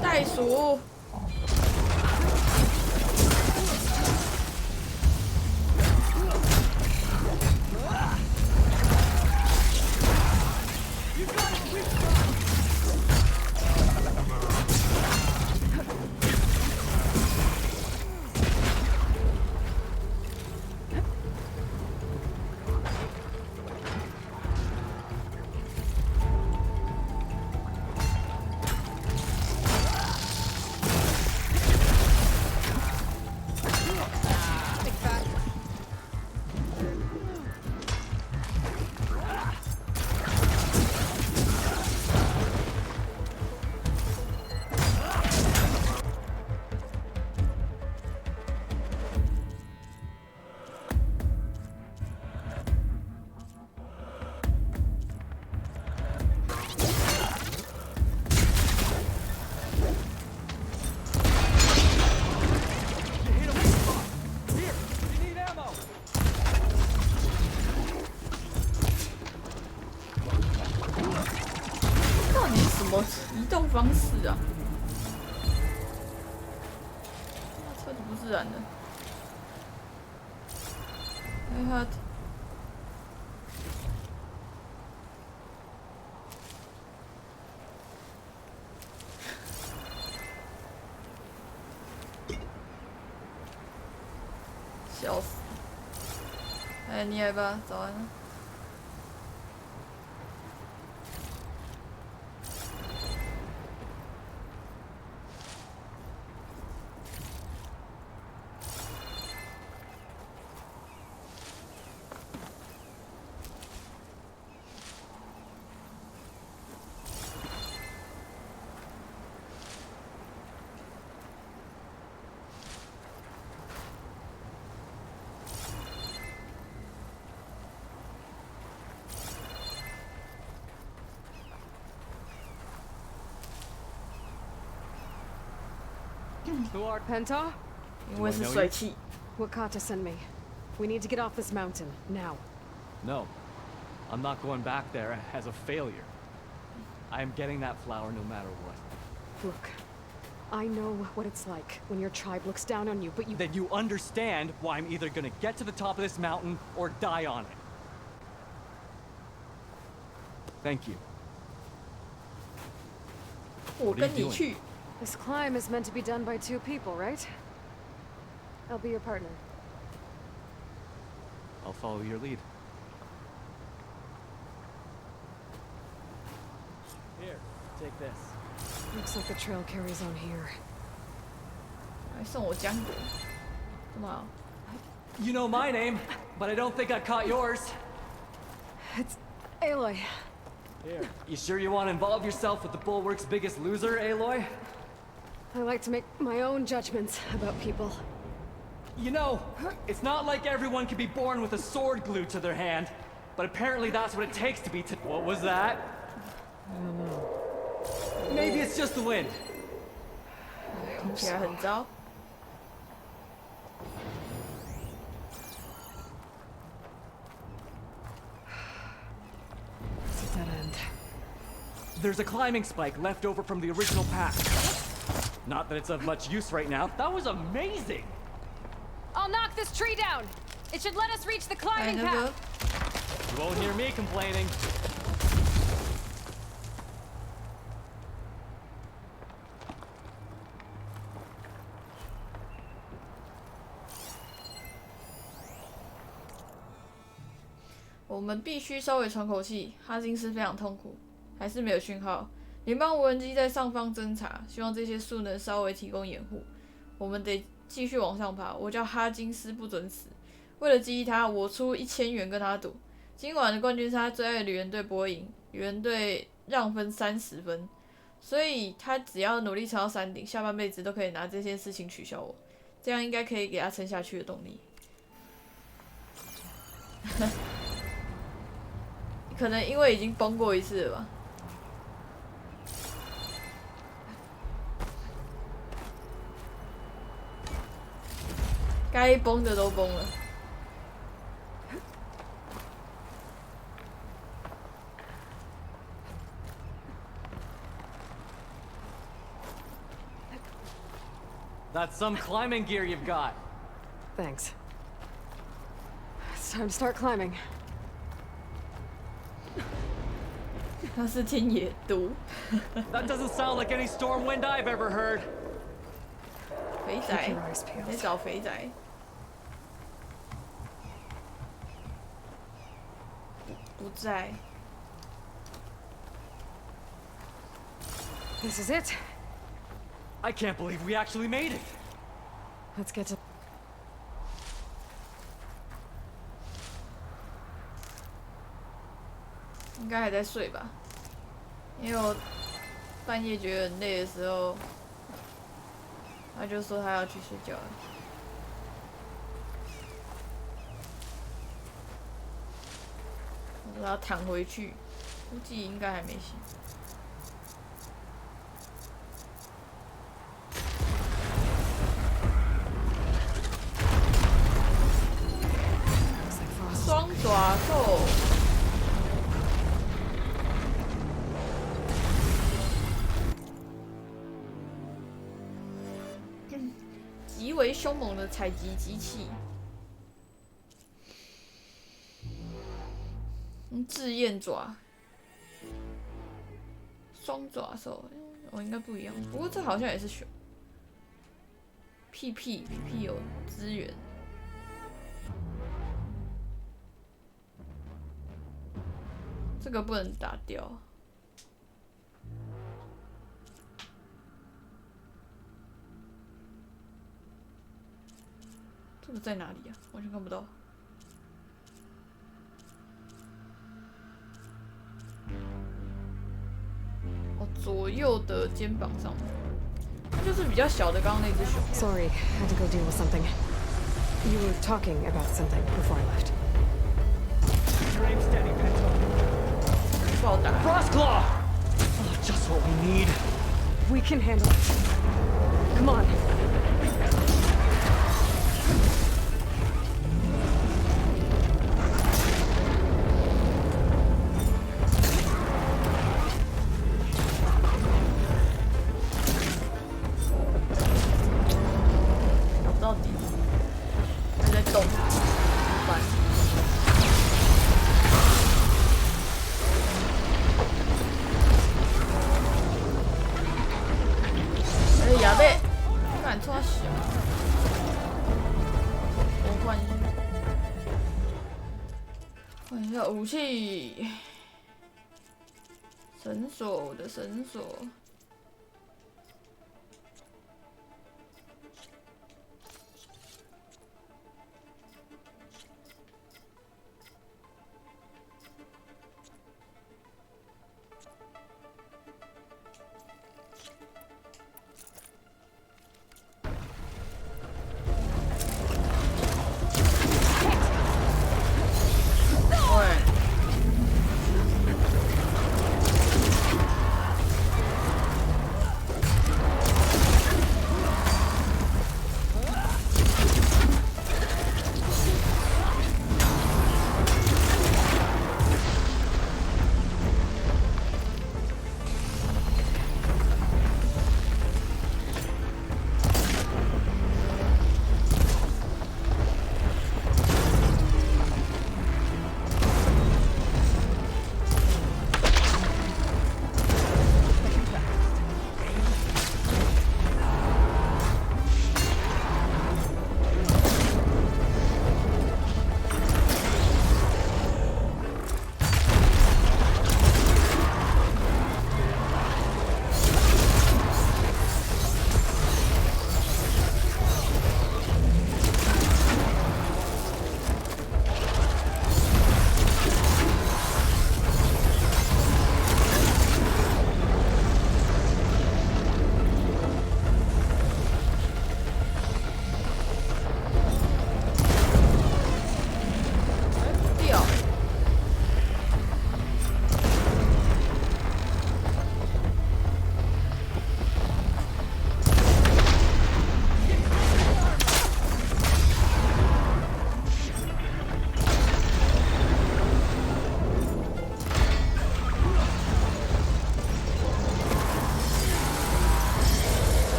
袋鼠。移动方式啊，车子不自然的。哎他，笑死！哎，你来吧，早安。Who are Penta? 因为是水汽。Wakata sent me. We need to get off this mountain now. No, I'm not going back there as a failure. I am getting that flower no matter what. Look, I know what it's like when your tribe looks down on you, but you— Then you understand why I'm either gonna get to the top of this mountain or die on it. Thank you. 我跟你去。This climb is meant to be done by 2 people, right? I'll be your partner. I'll follow your lead. Here, take this. Looks like the trail carries on here. 还送我浆果，这么好。You know my name, but I don't think I caught yours. It's Aloy. Here. You sure you want to involve yourself with the Bulwark's biggest loser, Aloy? I like to make my own judgments about people. You know, it's not like everyone can be born with a sword glued to their hand, but apparently that's what it takes to be What was that? I don't know. Maybe it's just the wind. 听起来很糟。It's a dead end. There's a climbing spike left over from the original path. Not that it's of much use right now. That was amazing! I'll knock this tree down! It should let us reach the climbing path! You won't hear me complaining. "我们必须稍微喘口气。哈金斯非常痛苦，还是没有讯号。联邦无人机在上方侦察，希望这些树能稍微提供掩护。我们得继续往上爬。我叫哈金斯，不准死。为了激励他，我出1000元跟他赌。今晚的冠军是他最爱的旅人队不会赢，旅人队让分30分，所以他只要努力撑到山顶，下半辈子都可以拿这件事情取笑我。这样应该可以给他撑下去的动力。可能因为已经崩过一次了吧。该崩的都崩了。That's some climbing gear you've got. Thanks. It's time to start climbing. 那是天野毒。That doesn't sound like any storm wind I've ever heard. 肥仔，得找肥仔。不在。This is it. I can't believe we actually made it. Let's get to. 应该还在睡吧，因为我半夜觉得很累的时候，他就说他要去睡觉了。我说要躺回去，估计应该还没醒。双爪兽。极为凶猛的采集机器，炙焰爪，双爪兽，应该不一样。不过这好像也是熊。PP 有资源，这个不能打掉。这个在哪里啊？完全看不到。哦，左右的肩膀上面，它就是比较小的刚刚那只熊。Sorry, had to go deal with something. You were talking about something before I left. Aim steady, Penta. 不好打。Frost Claw. Oh, just what we need. We can handle it. Come on. 干错小，我换一下武器，绳索，我的绳索。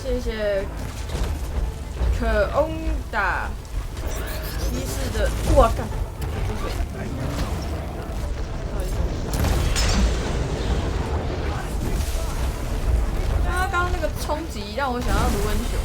谢谢可翁达骑士的，我干，他刚刚那个冲击让我想到卢恩雄。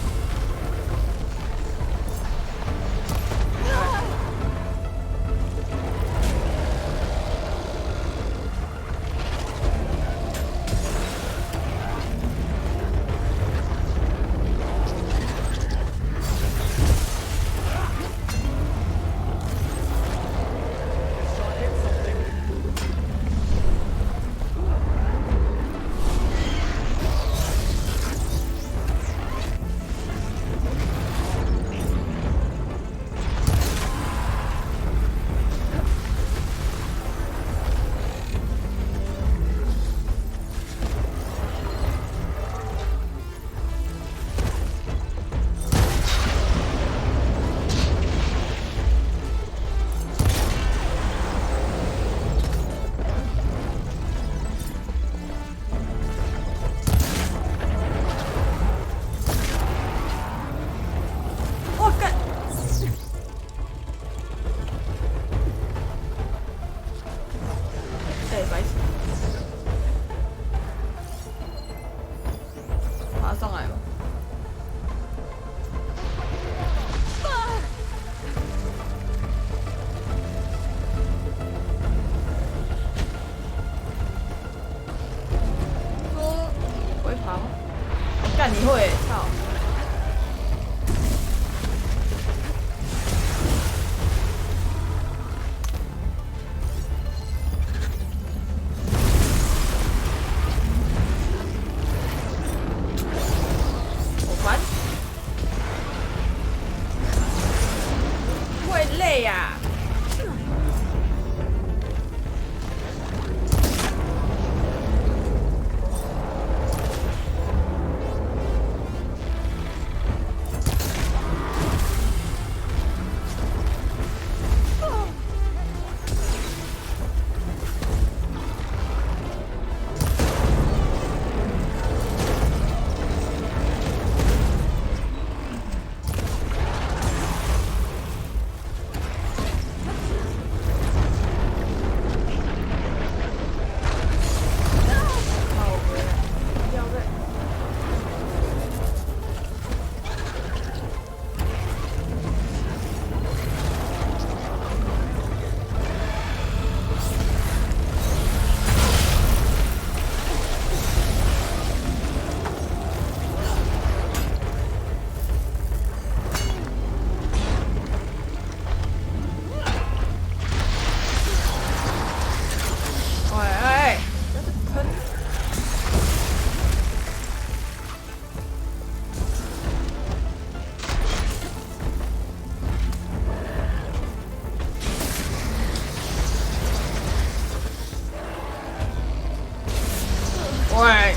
喂，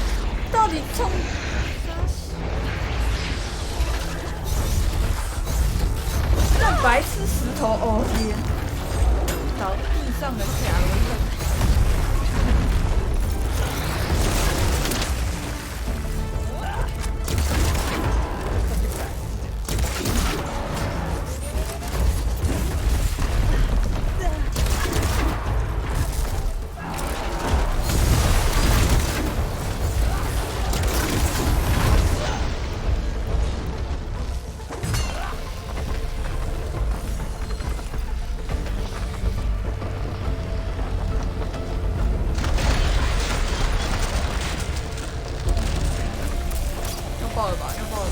到底冲？这白痴石头，哦天！找地上的甲龙。爆了吧，要爆了。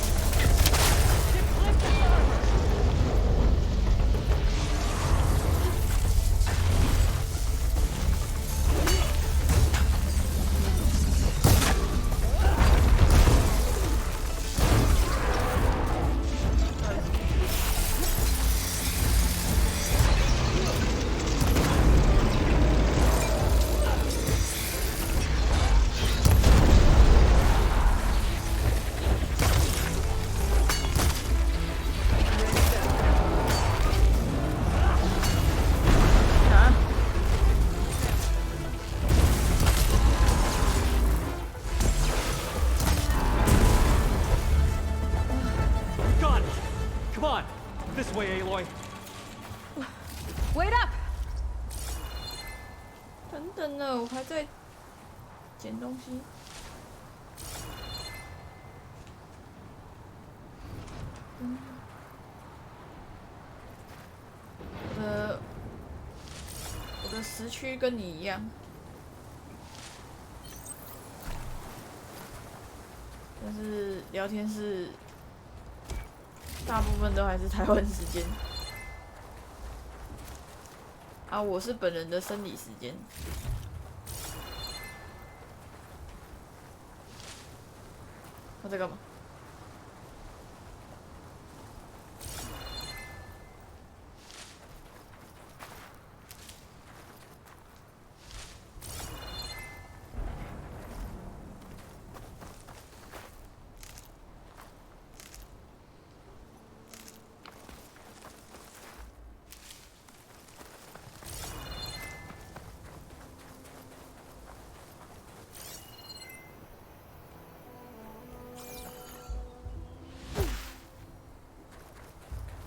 This way, Aloy. Wait up! 等等呢，我还在捡东西。我的时区跟你一样，但是聊天室大部分都还是台湾时间。啊，我是本人的生理时间。我在干嘛？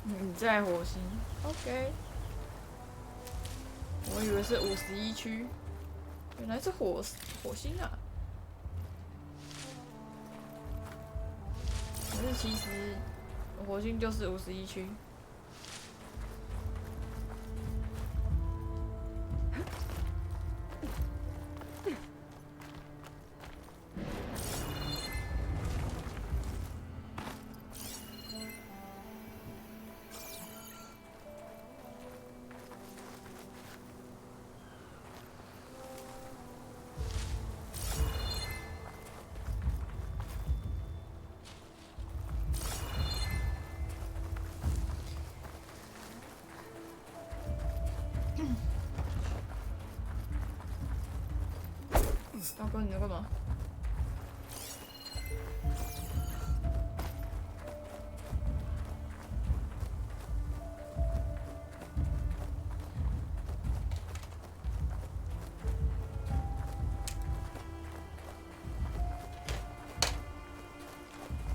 你在火星 ，OK。我以为是51区，原来是火星啊。可是其实火星就是51区。大哥，你在干嘛？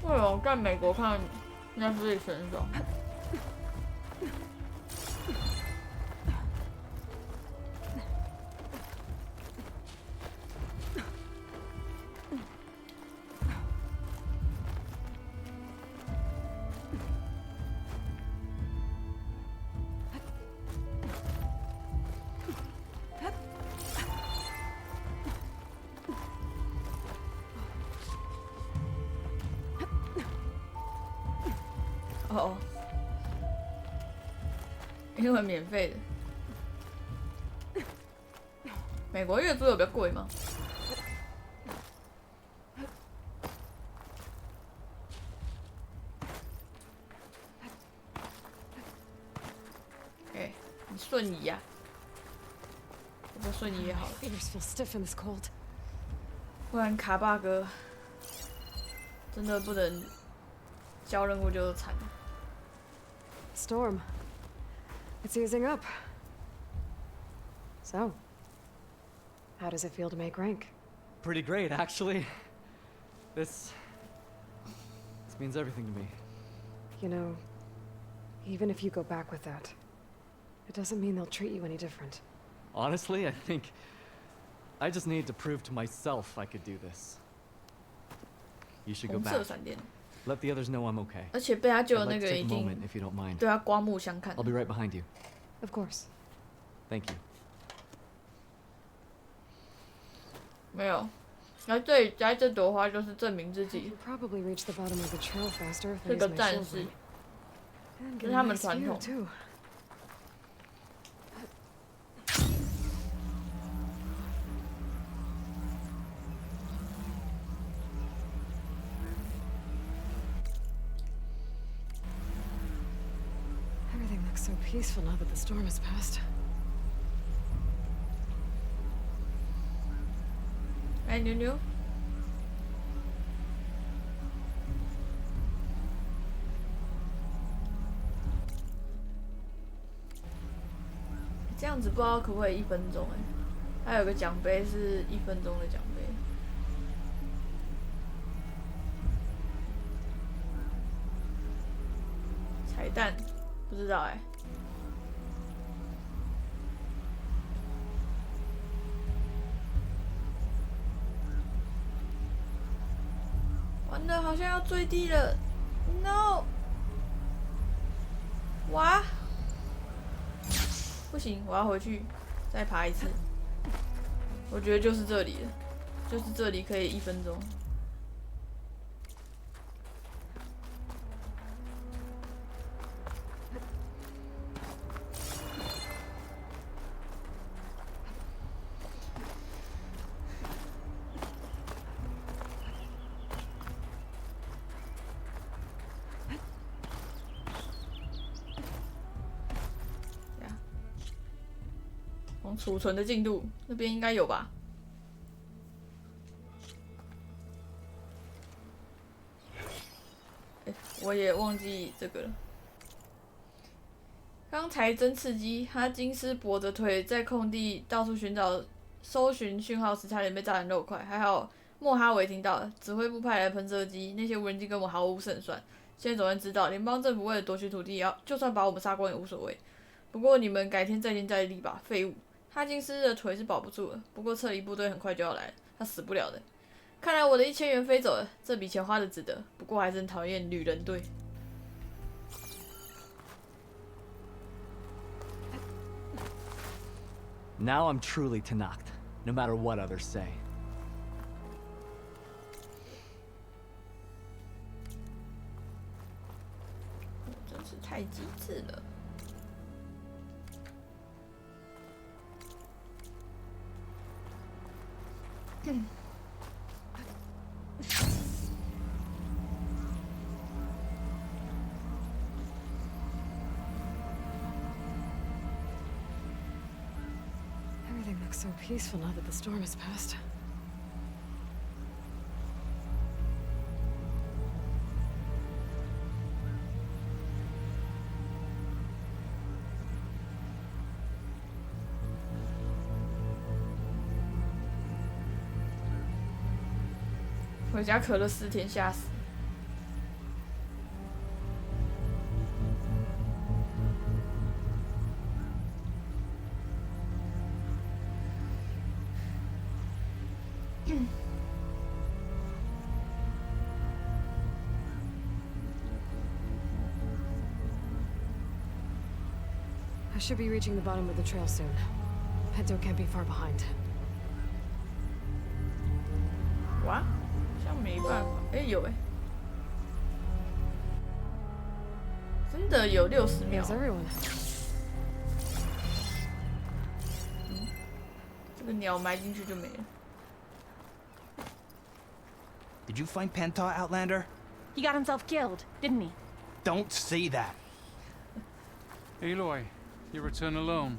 为什么在美国看Netflix很爽？哦，因为免费的。美国月租有比较贵吗？哎，你瞬移呀！我就瞬移也好了。Fingers feel stiff in this cold. 不然卡 bug 真的不能交任务就惨了。Storm. It's easing up. So, how does it feel to make rank? Pretty great, actually. This means everything to me. You know, even if you go back with that, it doesn't mean they'll treat you any different. Honestly, I think I just need to prove to myself I could do this. You should go 红 back. 色闪电， Let the others know I'm okay. 而且被他救的 I'd 那 like 个 to 人 take 一 a 定 moment if you don't mind. 对他刮目相看。 I'll be right behind you. Of course. Thank you. 没有，来这里摘这朵花就是证明自 I 己 could probably reach the bottom of the trail faster if 是 I 个 use my 战 shield 士 ring.，And 这 get 是 a 他们 nice 传 view, 统。 too. Everything looks so peaceful now that the storm has passed. 哎，牛牛，这样子不知道可不可以1分钟哎？还有个奖杯是1分钟的奖杯。彩蛋，不知道哎。完了，好像要坠地了 ，no！ 哇！不行，我要回去再爬一次。我觉得就是这里了，就是这里可以1分钟。储存的进度那边应该有吧？我也忘记这个了。刚才真刺激，他金丝跛着腿在空地到处搜寻讯号时，差点被炸成肉块。还好莫哈维听到了，指挥部派来喷射机，那些无人机根本毫无胜算。现在总算知道，联邦政府为了夺取土地，就算把我们杀光也无所谓。不过你们改天再接再厉吧，废物。哈金斯的腿是保不住了，不过撤离部队很快就要来了，他死不了的。看来我的1000元飞走了，这笔钱花的值得。不过还是很讨厌旅人队。Now I'm truly Tanacht, no matter what others say. 真是太机智了。Everything looks so peaceful now that the storm has passed. "回家咳了4天，吓死！I should be reaching the bottom of the trail soon. Pinto can't be far behind. 哇，好像没办法。有真的有60秒。这个鸟埋进去就没了。Did you find Penta, Outlander? He got himself killed, didn't he? Don't say that. Aloy, you return alone.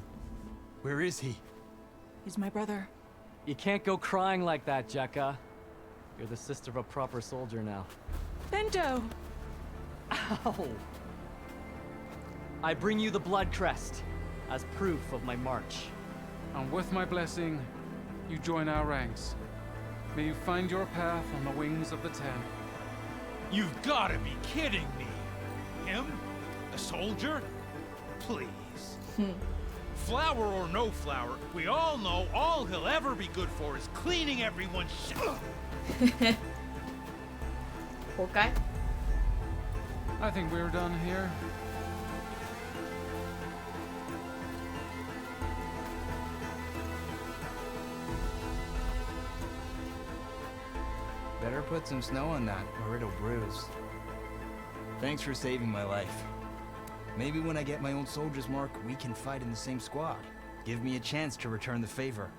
Where is he? He's my brother. You can't go crying like that, Jekka. You're the sister of a proper soldier now. Bento! Ow! I bring you the blood crest as proof of my march. And with my blessing, you join our ranks. May you find your path on the wings of the Ten. You've gotta be kidding me! Him? A soldier? Please. Flower or no flower, we all know all he'll ever be good for is cleaning everyone's shit. 活该。 I think we're done here. Better put some snow on that, or it'll bruise. Thanks for saving my life. Maybe when I get my old soldier's mark, we can fight in the same squad. Give me a chance to return the favor.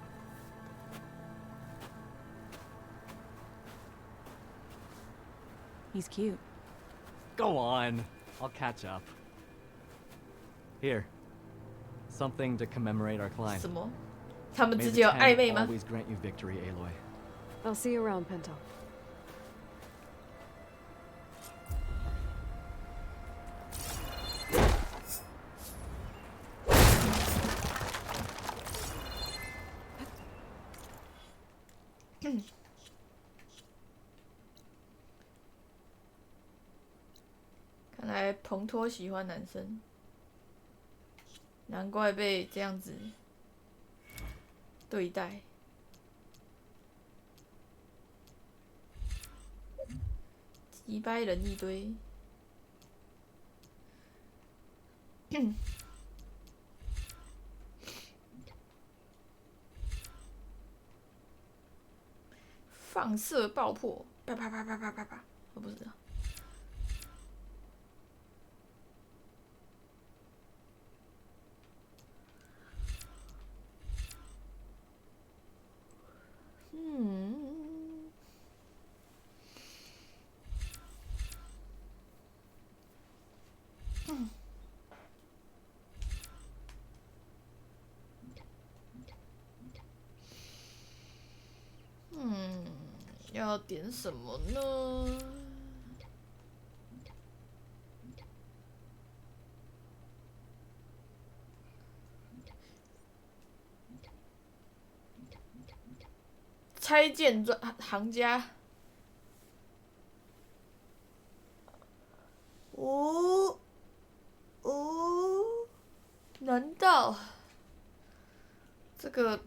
He's cute. Go on. I'll catch up. Here. Something to commemorate our climb. 什么？他们 May 之 the 间有暧昧 Ten 吗？ always grant you victory, Aloy. I'll see you around, Pinto. Hmm. 看来彭托喜欢男生，难怪被这样子对待。击败人一堆。放射爆破，啪啪啪啪啪啪啪，我不知道。要点什么呢？拆建行家。哦，难道这个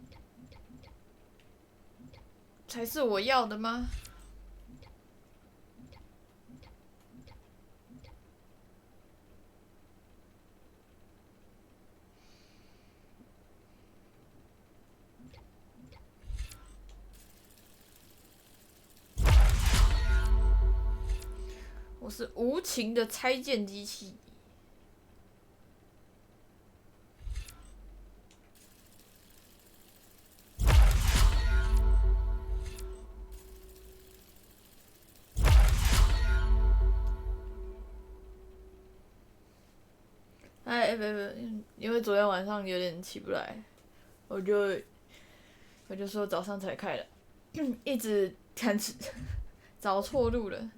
才是我要的吗？我是无情的拆建机器。不，因为昨天晚上有点起不来，我就说早上才开的，一直看找错路了，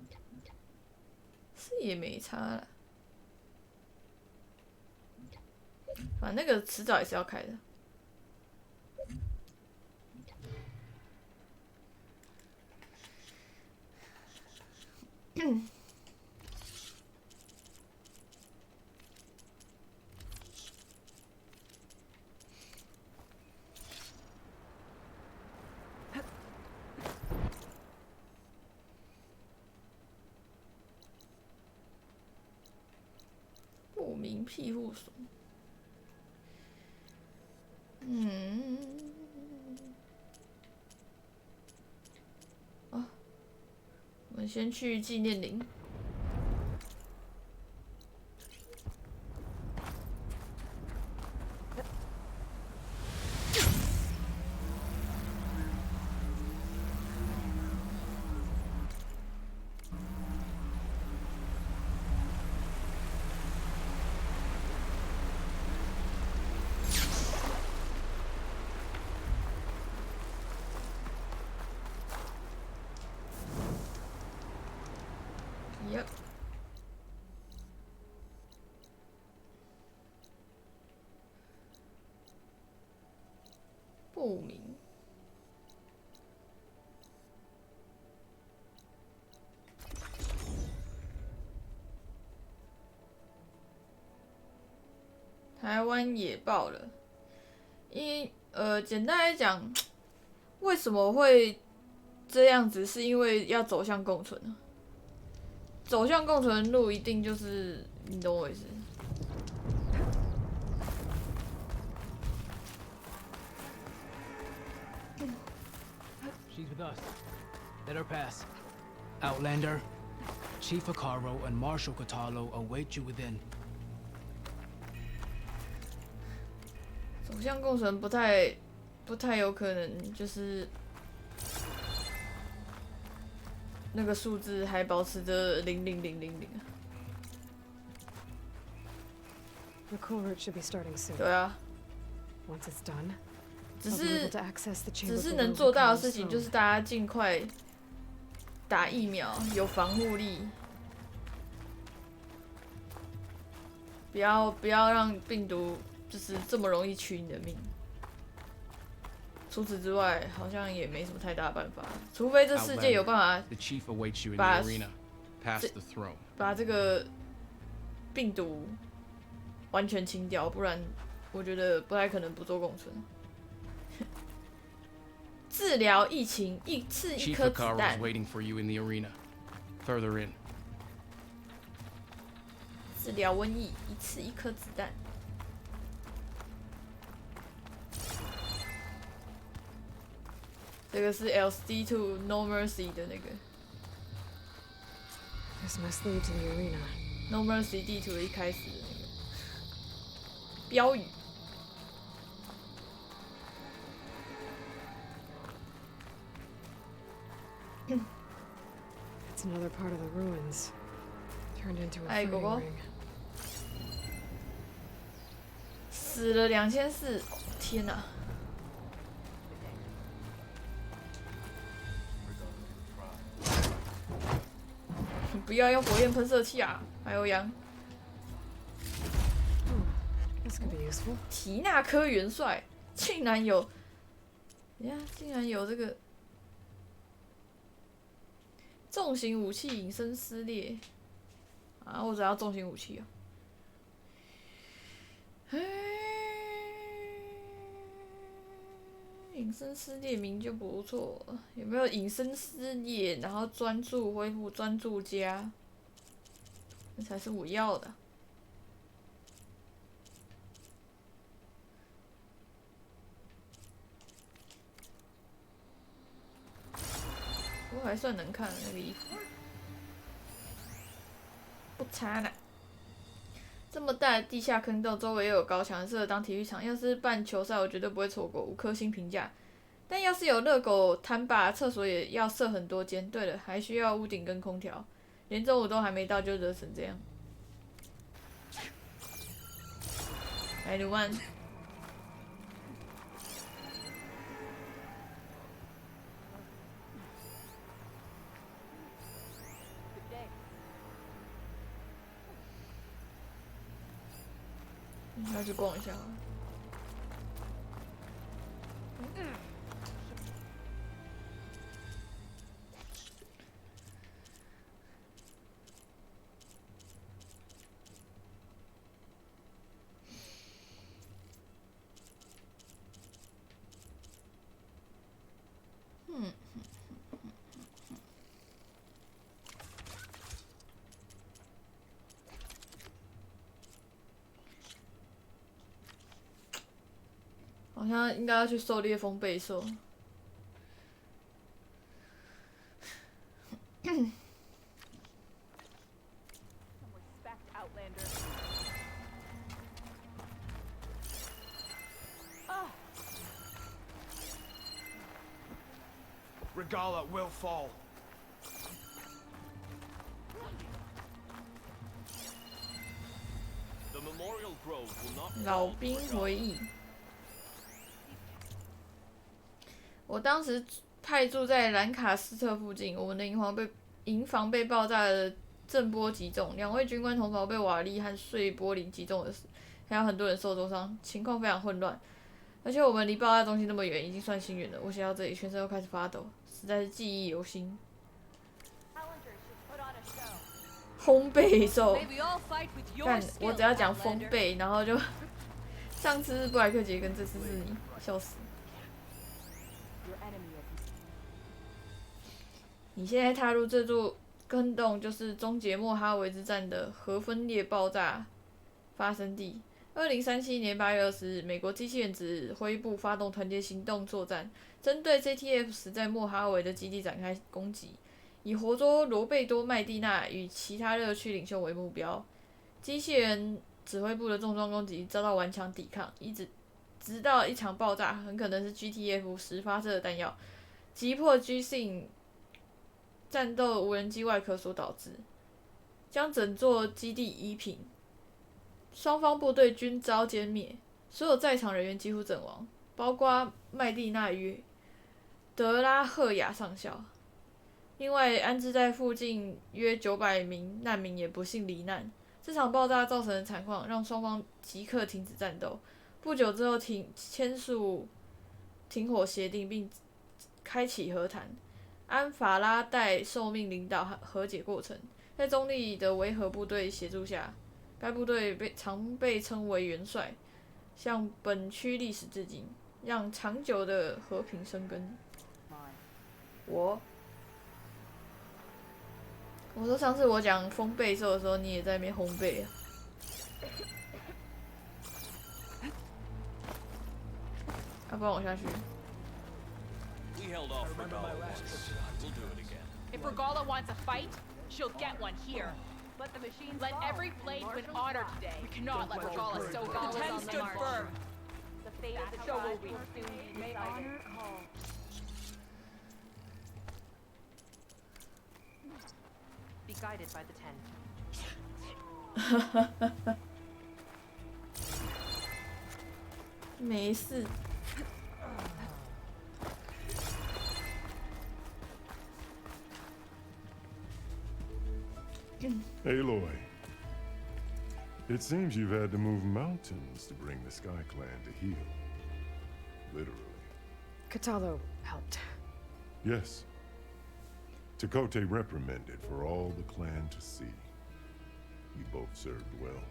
是也没差了，反正那个迟早也是要开的。不明庇护所。哦，我们先去纪念林。不明。台湾也爆了，简单来讲，为什么会这样子？是因为要走向共存啊。走向共存的路一定就是你懂我意思。She's with us. Let her pass. Outlander, Chief Acaro and Marshal Catalo await you within. 走向共存不太有可能，就是那个数字还保持着00000啊。The covert should be starting soon. 对啊。Once it's done, 只 I'll be 是 able to access the chamber 能 below 做到的 Riccardo's 事情 throne. 就是大家尽快打疫苗，有防护力，不要让病毒就是这么容易取你的命。除此之外，好像也没什么太大的办法，除非这世界有办法 The chief awaits you in 把 the arena, past the throne. 把这个病毒完全清掉，不然我觉得不太可能不做共存。治疗疫情，一次一 Chief 颗子 Acaro 弹 is。waiting for you in the arena, further in. 治疗瘟疫，一次一颗子弹。这个是 LCD2 No Mercy 的那个 This must lead to the arena. No Mercy 地图的一开始的那个标语。It's another part of the ruins. Turned into a 哎，狗 fighting 狗 ring. 死了2400，天哪！不要用火焰喷射器啊！还有羊。This could be useful. 提纳科元帅竟然有，呀，竟然有这个重型武器隐身撕裂啊！我只要重型武器啊。隐身撕裂名就不错，有没有隐身撕裂？然后专注恢复专注加，那才是我要的。我还算能看那个衣服，不差呢。这么大的地下坑洞，周围又有高墙，适合当体育场。要是办球赛，我绝对不会错过，5颗星评价。但要是有热狗摊吧，厕所也要设很多间。对了，还需要屋顶跟空调。连中午都还没到，就热成这样。来，卢曼。要去逛一下。好像应该要去狩猎风备兽。Regala will fall. The Memorial Grove will not 老兵回忆。我当时派驻在兰卡斯特附近，我们的营房被爆炸的震波击中，2位军官同袍被瓦砾和碎玻璃击中而死，还有很多人受重伤，情况非常混乱。而且我们离爆炸中心那么远，已经算幸运了。我写到这里，全身都开始发抖，实在是记忆犹新。烘焙兽，看我只要讲烘焙，然后就上次是布莱克杰根，这次是你，笑死！你现在踏入这座坑洞，就是终结莫哈维之战的核分裂爆炸发生地。2037年8月20日，美国机器人指挥部发动团结行动作战，针对 JTF 死在莫哈维的基地展开攻击，以活捉罗贝多·麦蒂娜与其他热区领袖为目标。机器人指挥部的重装攻击遭到顽强抵抗，直到一场爆炸，很可能是 GTF 时发射的弹药击破 G-Sing 战斗无人机外壳所导致，将整座基地夷平。双方部队均遭歼灭，所有在场人员几乎阵亡，包括麦蒂娜与德拉赫亚上校。另外，安置在附近约900名难民也不幸罹难。这场爆炸造成的惨况让双方即刻停止战斗。不久之后签署停火协定，并开启和谈。安法拉代受命领导和解过程，在中立的维和部队协助下，该部队常被称为元帅，向本区历史致敬，让长久的和平生根。我说上次我讲风贝兽的时候，你也在那边烘焙啊。要不然我下去。We held off Regala once. We'll do it again. If Regala wants a fight, she'll get one here. Let every blade win honor today. We cannot let Regala so go. The 10 stood firm. The fate of the tribe will soon be decided. May honor call. Be guided by the 10. 没事。Aloy, it seems you've had to move mountains to bring the Sky Clan to heel. Literally. Katalo helped. Yes. Tekote reprimanded for all the clan to see. You both served well.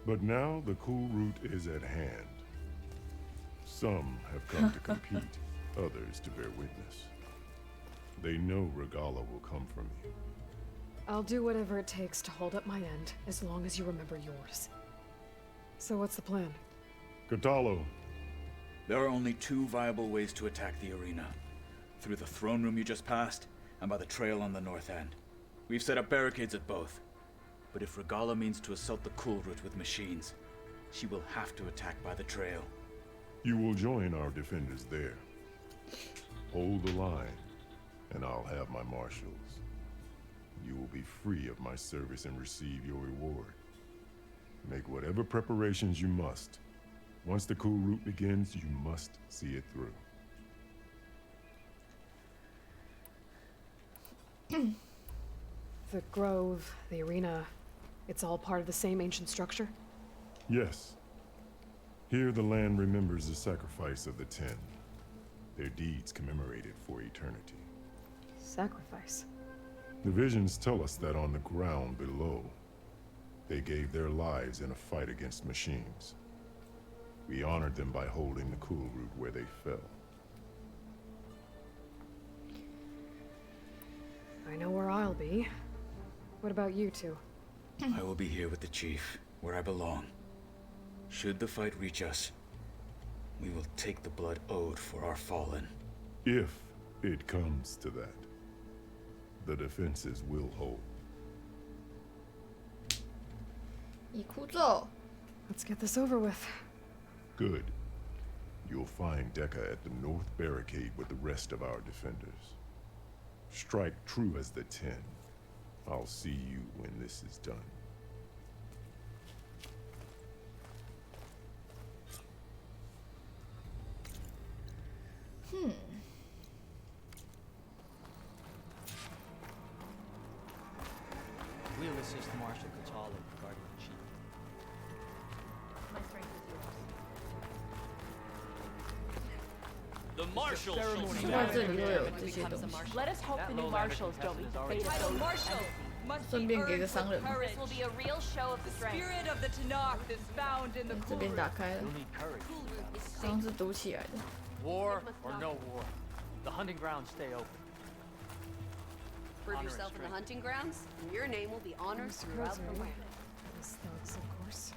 But now the cool route is at hand. Some have come to compete, others to bear witness. They know Regala will come from you. I'll do whatever it takes to hold up my end, as long as you remember yours. So what's the plan? Katalo. There are only two viable ways to attack the arena. Through the throne room you just passed, and by the trail on the north end. We've set up barricades at both. But if Regala means to assault the cool route with machines, she will have to attack by the trail. You will join our defenders there. Hold the line, and I'll have my marshals. You will be free of my service and receive your reward. Make whatever preparations you must. Once the cool route begins, you must see it through. The grove, the arena, it's all part of the same ancient structure? Yes. Here the land remembers the sacrifice of the 10. Their deeds commemorated for eternity. Sacrifice? The visions tell us that on the ground below, they gave their lives in a fight against machines. We honored them by holding the cool route where they fell. I know where I'll be. What about you two? I will be here with the chief, where I belong. Should the fight reach us, we will take the blood owed for our fallen. If it comes to that, the defenses will hold. Let's get this over with. Good. You'll find Dekka at the north barricade with the rest of our defenders. Strike true as the 10. I'll see you when this is done. We'll assist Marshal Katalo regarding the chief. My strength is yours. marshals shall 奇怪，这里会有这些东西。 Let us hope the new marshals don't meet the fate of those marshals must 顺便给个商人。 This will be a real show of The strength. spirit of the Tanakh is found in the 这边打开了， Cool 刚刚是堵起来的。 War or no war, the hunting grounds stay open. Prove Honor yourself and in the strength. hunting grounds, and your name will be honored throughout the land. These thugs, of course.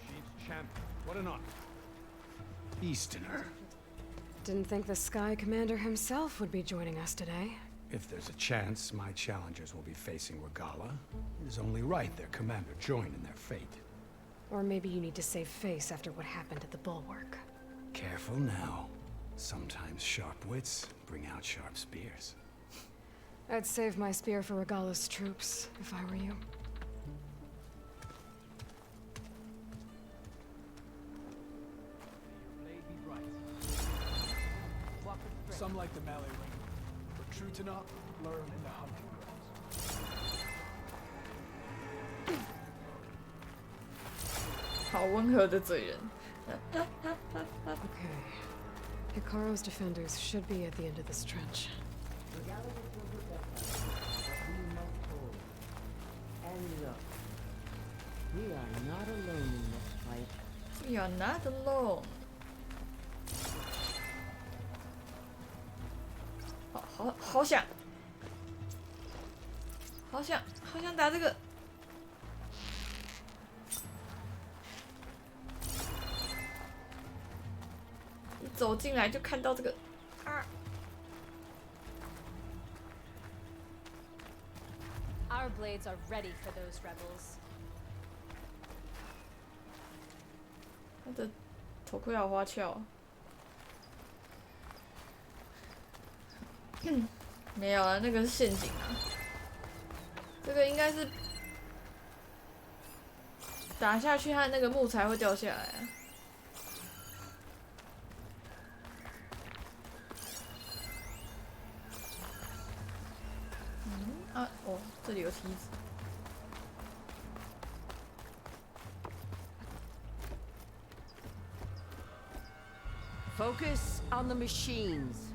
Chief's champion. What an honor. Easterner. Didn't think the Sky Commander himself would be joining us today. If there's a chance my challengers will be facing Regala, it is only right their commander join in their fate. Or maybe you need to save face after what happened at the Bulwark. Careful now. Sometimes sharp wits bring out sharp spears. I'd save my spear for Regala's troops, if I were you. Some like the melee ring, but true to not learn in the hunting grounds. 好温和的嘴人。 Okay. Hikaru's defenders should be at the end of this trench. And look, we are not alone in this fight. We are not alone. 好想打这个。一走进来就看到这个，啊！ Our blades are ready for those rebels. 他的头盔好花俏。没有啊，那个是陷阱啊。这个应该是打下去，它那个木材会掉下来啊。哦，这里有梯子。 Focus on the machines.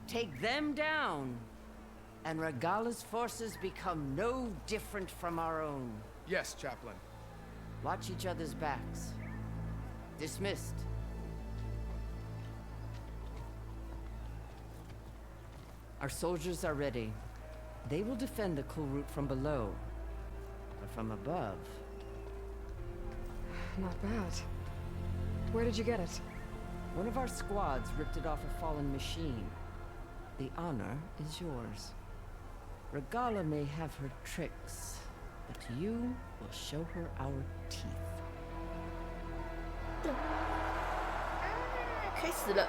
Take them down. And Regala's forces become no different from our own. Yes, Chaplain. Watch each other's backs. Dismissed. Our soldiers are ready. They will defend the cool route from below. But from above... Not bad. Where did you get it? One of our squads ripped it off a fallen machine. The honor is yours. Regala may have her tricks, but you will show her our teeth. 开始了。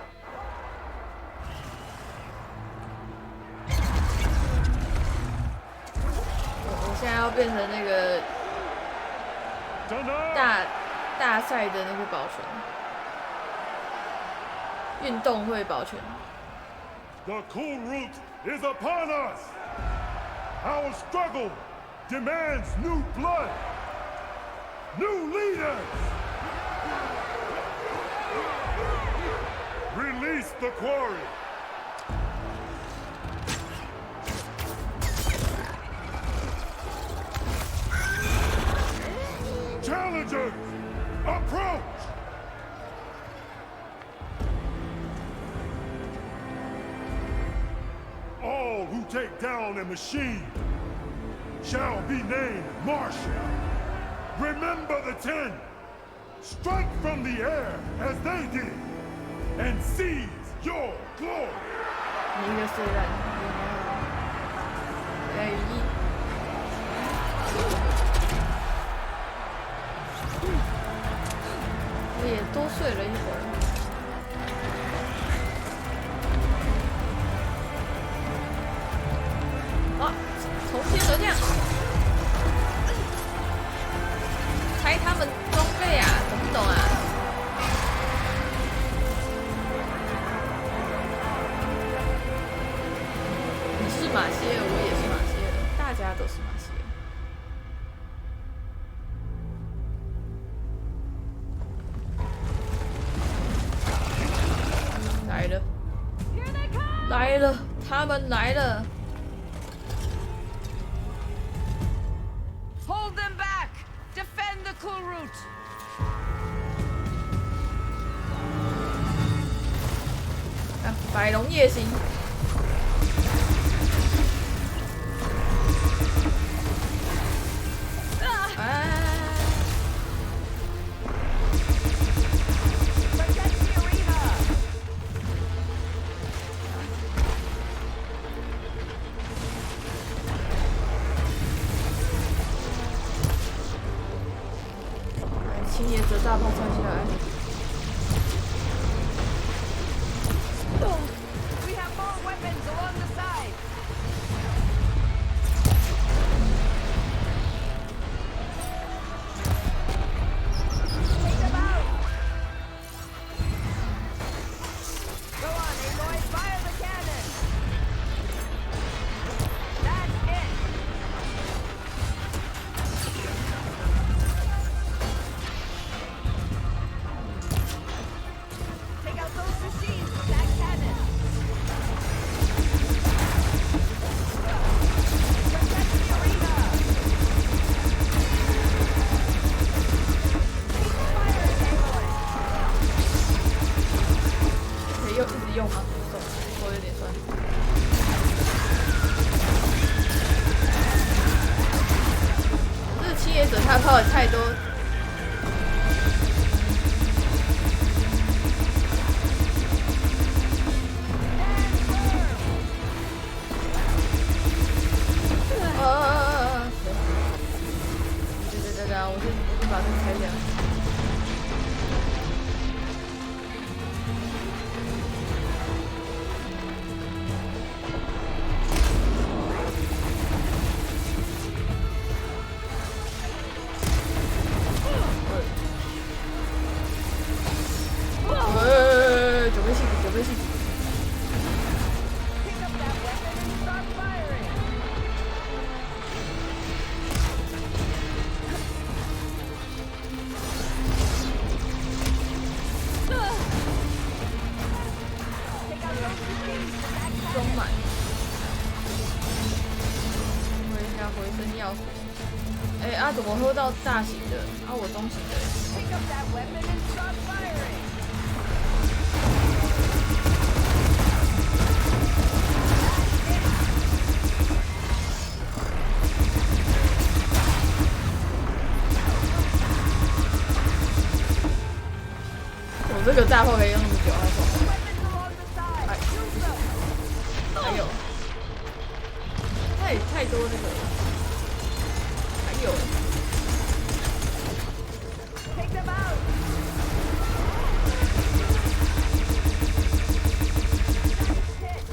我现在要变成那个大赛的那个保全，运动会保全。 The cool route is upon us! Our struggle demands new blood! New leaders! Release the quarry! Challengers, approach! All who take down a machine shall be named marshal. Remember the 10. Strike from the air as they did, and seize your glory. 一个虽然我也多睡了一会儿。 从天而降，拆他们装备啊，懂不懂啊？你是马歇尔，我也是马歇尔，大家都是马歇尔。来了，他们来了。 Hold them back! Defend the cool route! 啊，百龙夜行。青叶者大炮穿下来。 We have more weapons along the side. Take them out. Go on, Aloy, fire the cannon. That's it. Take out those machines with that cannon. Protect the arena. Keep firing, Aloy. 可以一直用吗？手有点酸。这个青叶者他炮也太多。 我先把这个拆掉。准备戏，准备戏。 Pick up that weapon and start firing. Take out those machines with that 装 cannon. 满。喝一下回声药水。哎啊，怎么喝到大型的？啊，我中型的。 Pick up that weapon and start firing. 我这个大炮可以用那么久，还爽。哎，还有，太多那个，还有。 Take them out. Hit.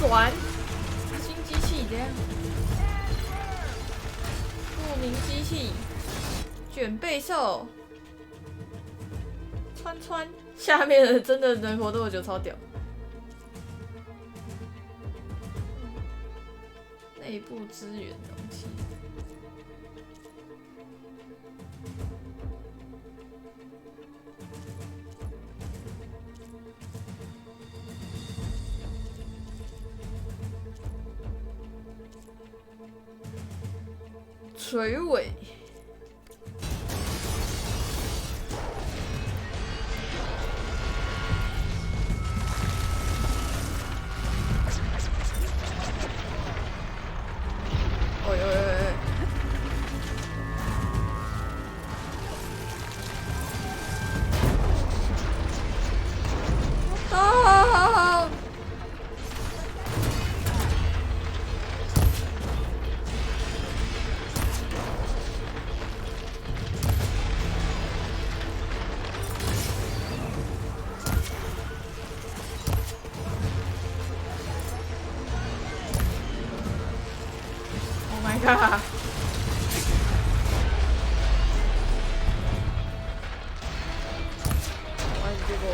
转新机器这样，不明机器，卷背兽，穿，下面的真的能活多久？超屌！内部资源东西。垂尾。哦呦呦呦！啊！ Oh my god！ 完结果。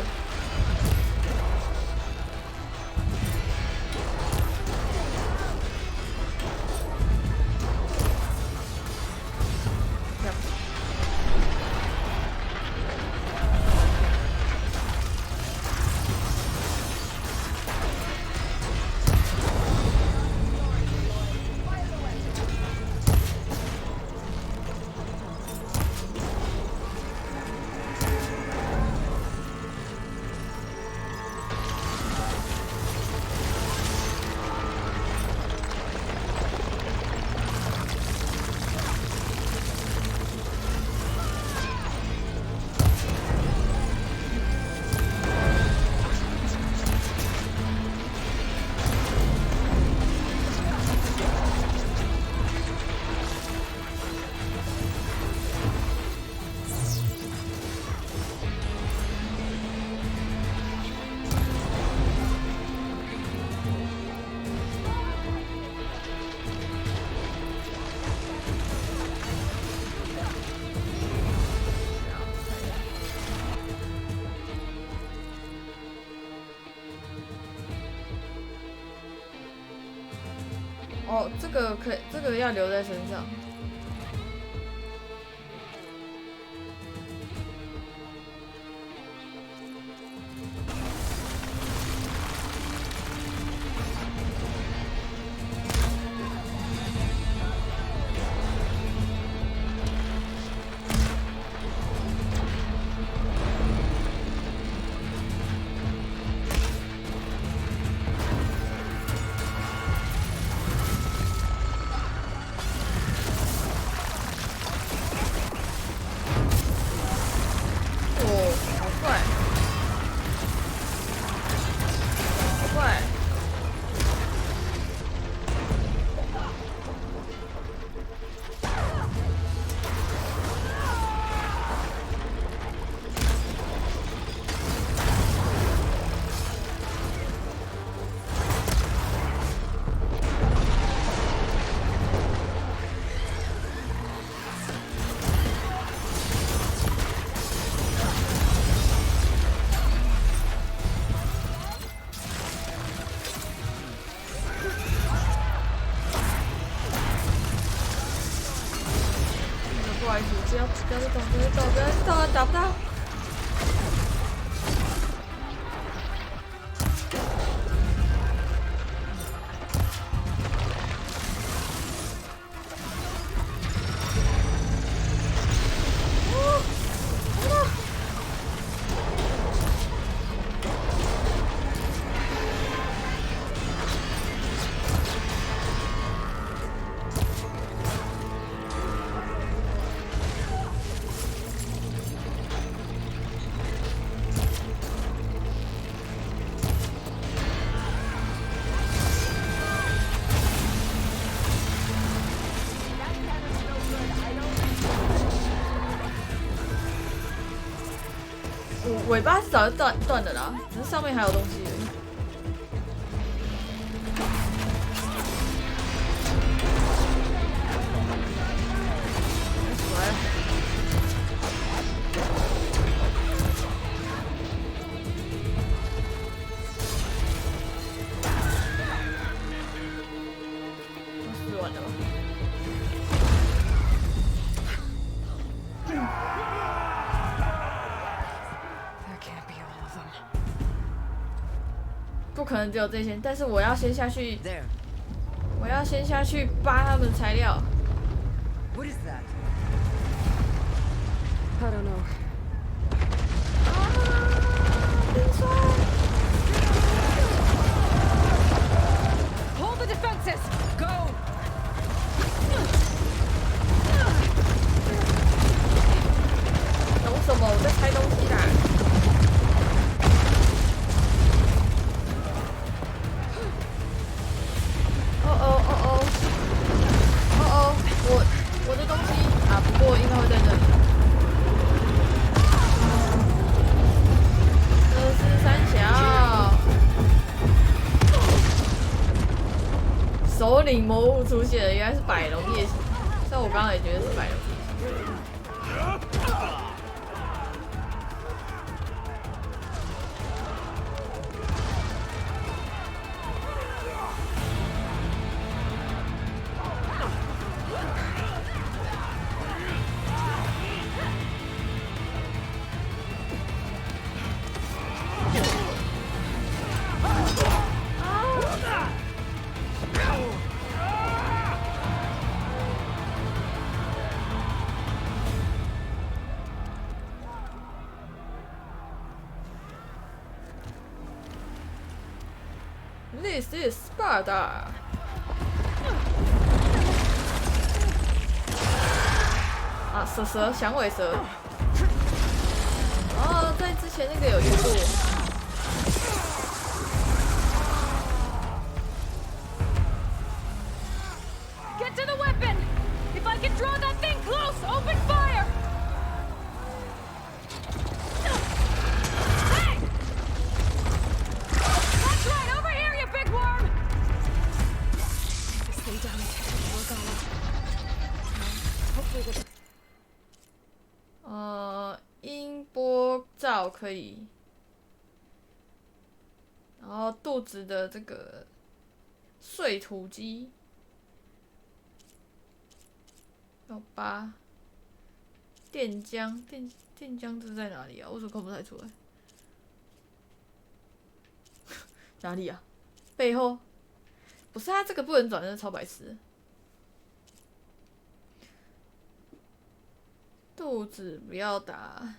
哦，这个可以，这个要留在身上。不好意思，不要再动，不要再动，不要再动，打不到。尾巴是早就断的啦，只是上面还有东西而已。死完了吧？ 不可能只有这些，但是我要先下去，我要先下去扒他们的材料。What is that? I don't know. Hold the defenses! Go! 懂什么？我在拆东西啦。我的东西啊，不过应该会在那里。这是三小。首领魔物出现了，原来是百龙夜行。但我刚刚也觉得是百龙夜行。 This is Sparta. 啊，蛇，响尾蛇。哦，在之前那个有遇过。Get to the weapon! If I can draw that thing close, open fire! Hey! That's right, over here, you big worm! Stay down and catch up to Regala. Hopefully this. 音波罩可以，然后肚子的这个碎土机要8，电浆电浆这是在哪里啊？我怎么看不太出来？哪里啊？背后？不是，它这个不能转，真的超白痴。肚子不要打。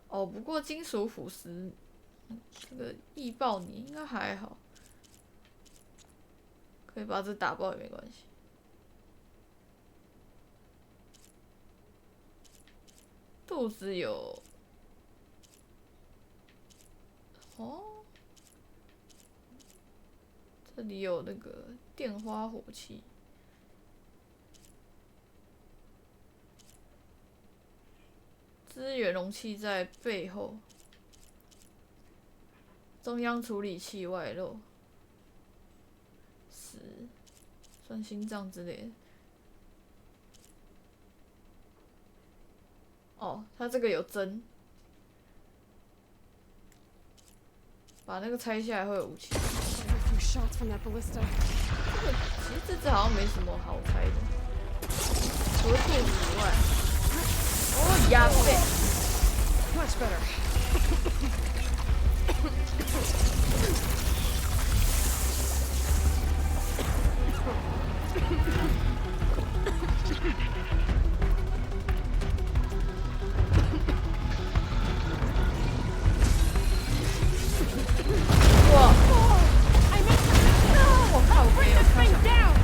哦，不过金属腐蚀，这个易爆你应该还好，可以把这打爆也没关系。肚子有，哦，这里有那个电花火器。 资源容器在背后，中央处理器外露，10，算心脏之类的。哦，它这个有针，把那个拆下来会有武器。其实这只好像没什么好拆的，除了肚子以外。 Oh, yeah, much better. I missed it! No! Bring this thing down!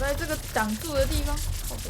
在这个挡住的地方，好的。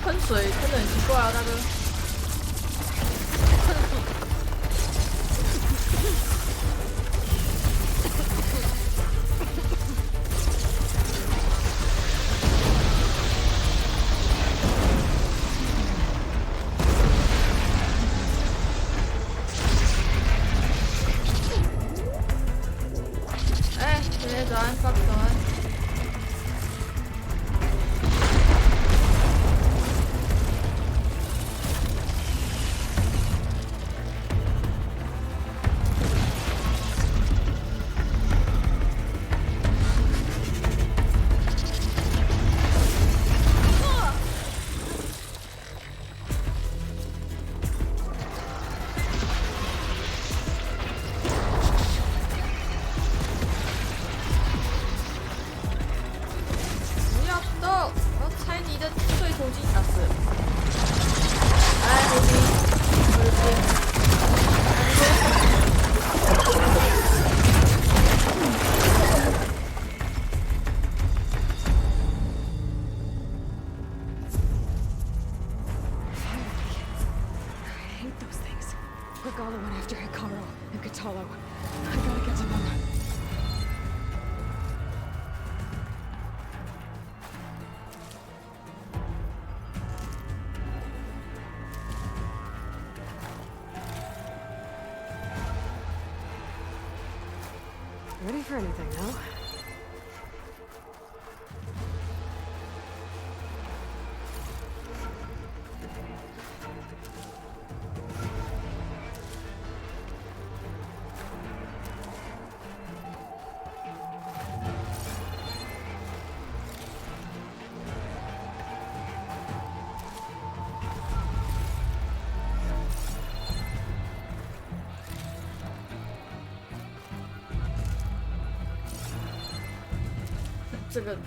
喷水喷得很奇怪啊，大哥。哎，姐姐早安，爸爸早安。 Regala went after Hikaru and Katalo. I gotta get to them. Ready for anything, no?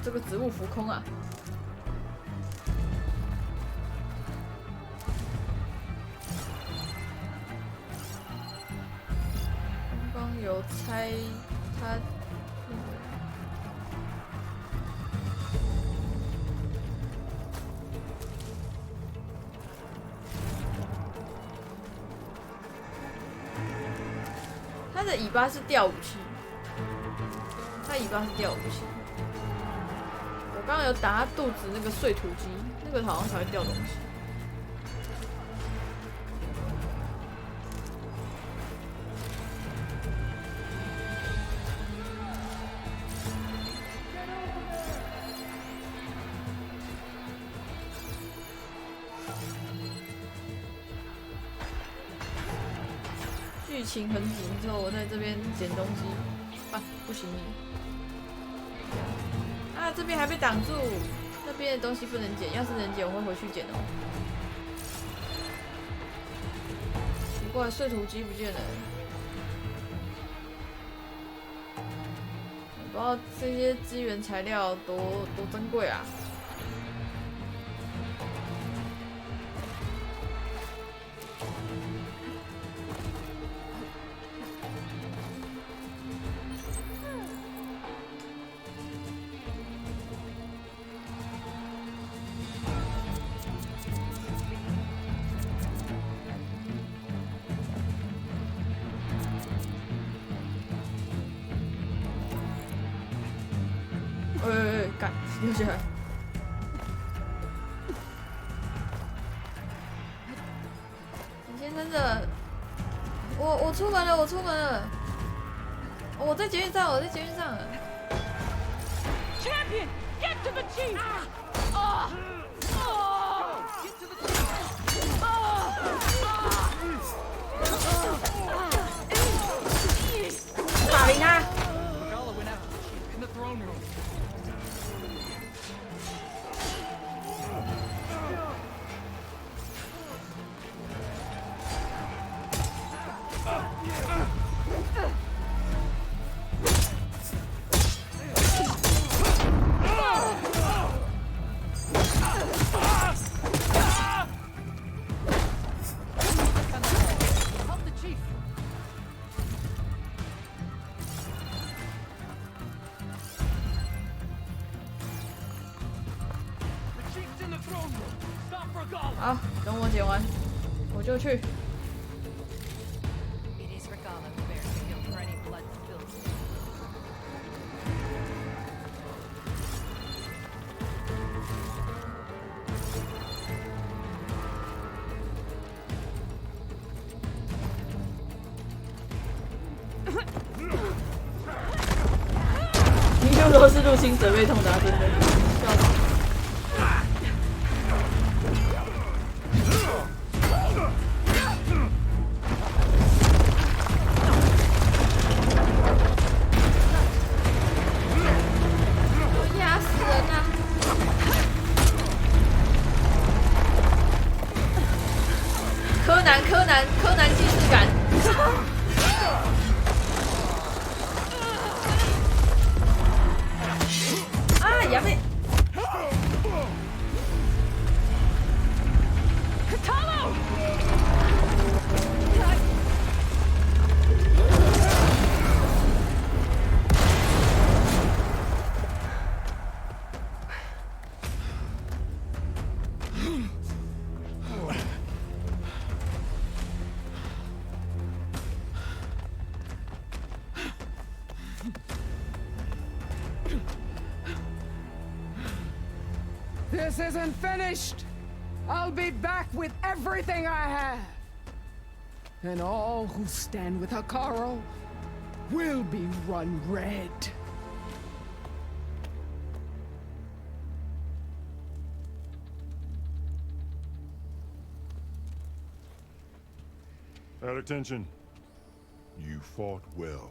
这个植物浮空啊！刚刚有猜他它的尾巴是吊武器，它尾巴是吊武器。 我刚刚有打他肚子那个碎土机，那个好像才会掉东西。剧情很紧之后，我在这边捡东西，啊，不行你。 啊，这边还被挡住，那边的东西不能捡，要是能捡，我会回去捡哦。奇怪，碎土机不见了，不知道这些资源材料多珍贵啊！干，丢下来！你先撑着，我出门了，我出门了，我在捷运上，我在捷运上了。Champion, get to the chief! 打赢他。Regala went after the chief in the throne room. Help the chief. The chief's in the throne room. Stop Regala. 好，等我解完，我就去。 It is Regala who bears the guilt for any blood spilled. 你就都是入侵者被痛打，真的，笑死。压死人啊！柯南既视感。啊，やべ。This isn't finished! I'll be back with everything I have! And all who stand with Hikaru will be run red. At attention. You fought well.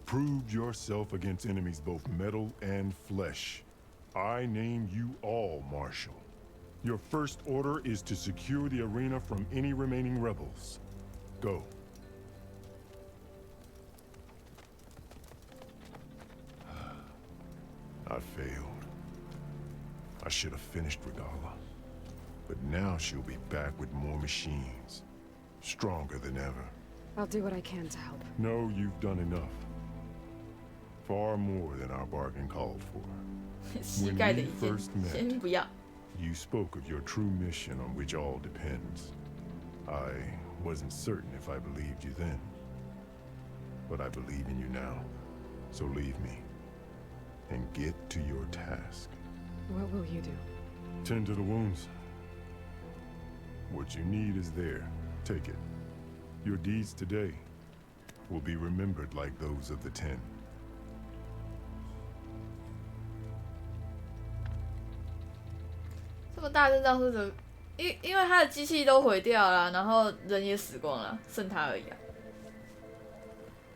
Proved yourself against enemies both metal and flesh. I name you all Marshal. Your first order is to secure the arena from any remaining rebels. Go. I failed. I should have finished Regala. But now she'll be back with more machines. Stronger than ever. I'll do what I can to help. No, you've done enough. Far more than our bargain called for. When we first met, you spoke of your true mission on which all depends. I wasn't certain if I believed you then. But I believe in you now. So leave me. And get to your task. What will you do? Tend to the wounds. What you need is there. Take it. Your deeds today will be remembered like those of the 10. 这么大阵仗是怎么？因为他的机器都毁掉了，然后人也死光了，剩他而已啊。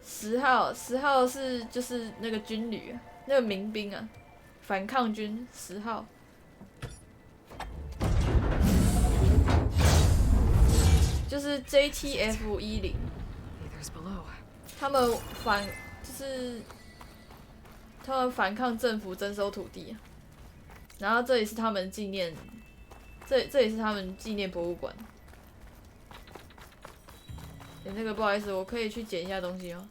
10号是就是那个军旅啊，那个民兵啊，反抗军10号。就是 JTF10，他们反抗政府征收土地啊，然后这里是他们纪念，这里是他们纪念博物馆。那个不好意思，我可以去捡一下东西吗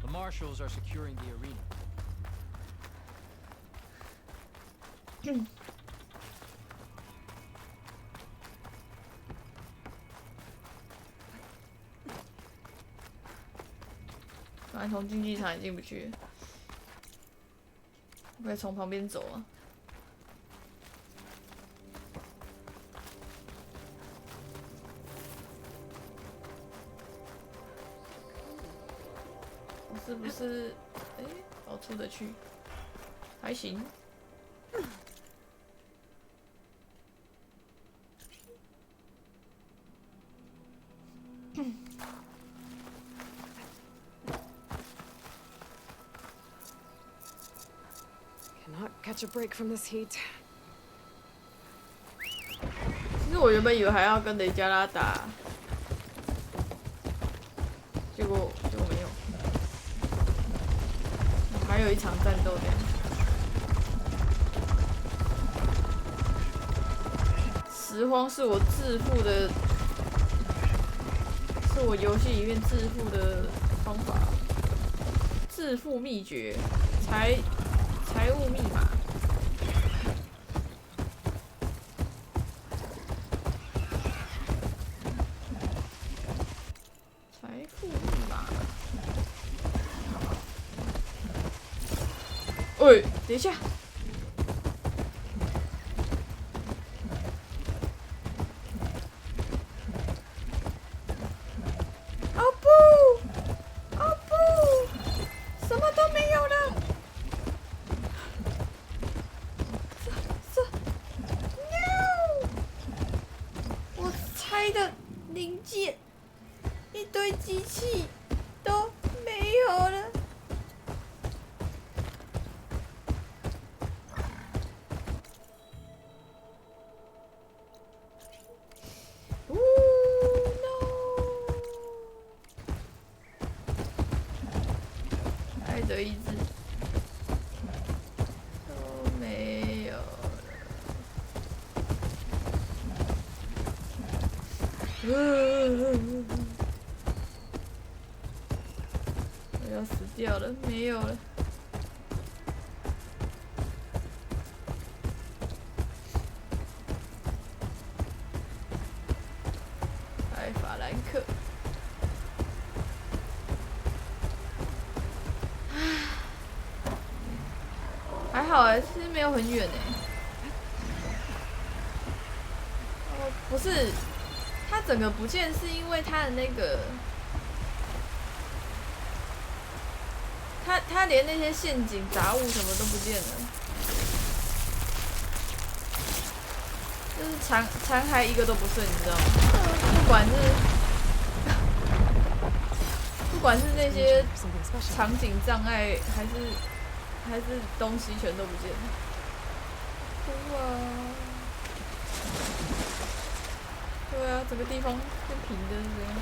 ？The marshals are securing the arena. 反正从竞技场也进不去，我可以从旁边走啊。是，哎，我出得去，还行。Cannot catch a break from this heat. 其实我原本以为还要跟雷加拉打，结果没有，还有一场战斗这样。拾荒是我致富的，是我游戏里面致富的方法，致富秘诀，财务密码。财富密码。喂，等一下。哦不，哦不，什么都没有了。No！ 我拆的零件，一堆机器都没有了。爱的意志都没有了，我要死掉了，没有了。爱法兰克。还好哎，其实没有很远哎。哦，不是，它整个不见是因为它的那个，它连那些陷阱、杂物什么都不见了，就是残骸一个都不剩，你知道吗？不管是那些场景障碍还是东西全都不见了。哭啊！对啊，整个地方跟平的是这样。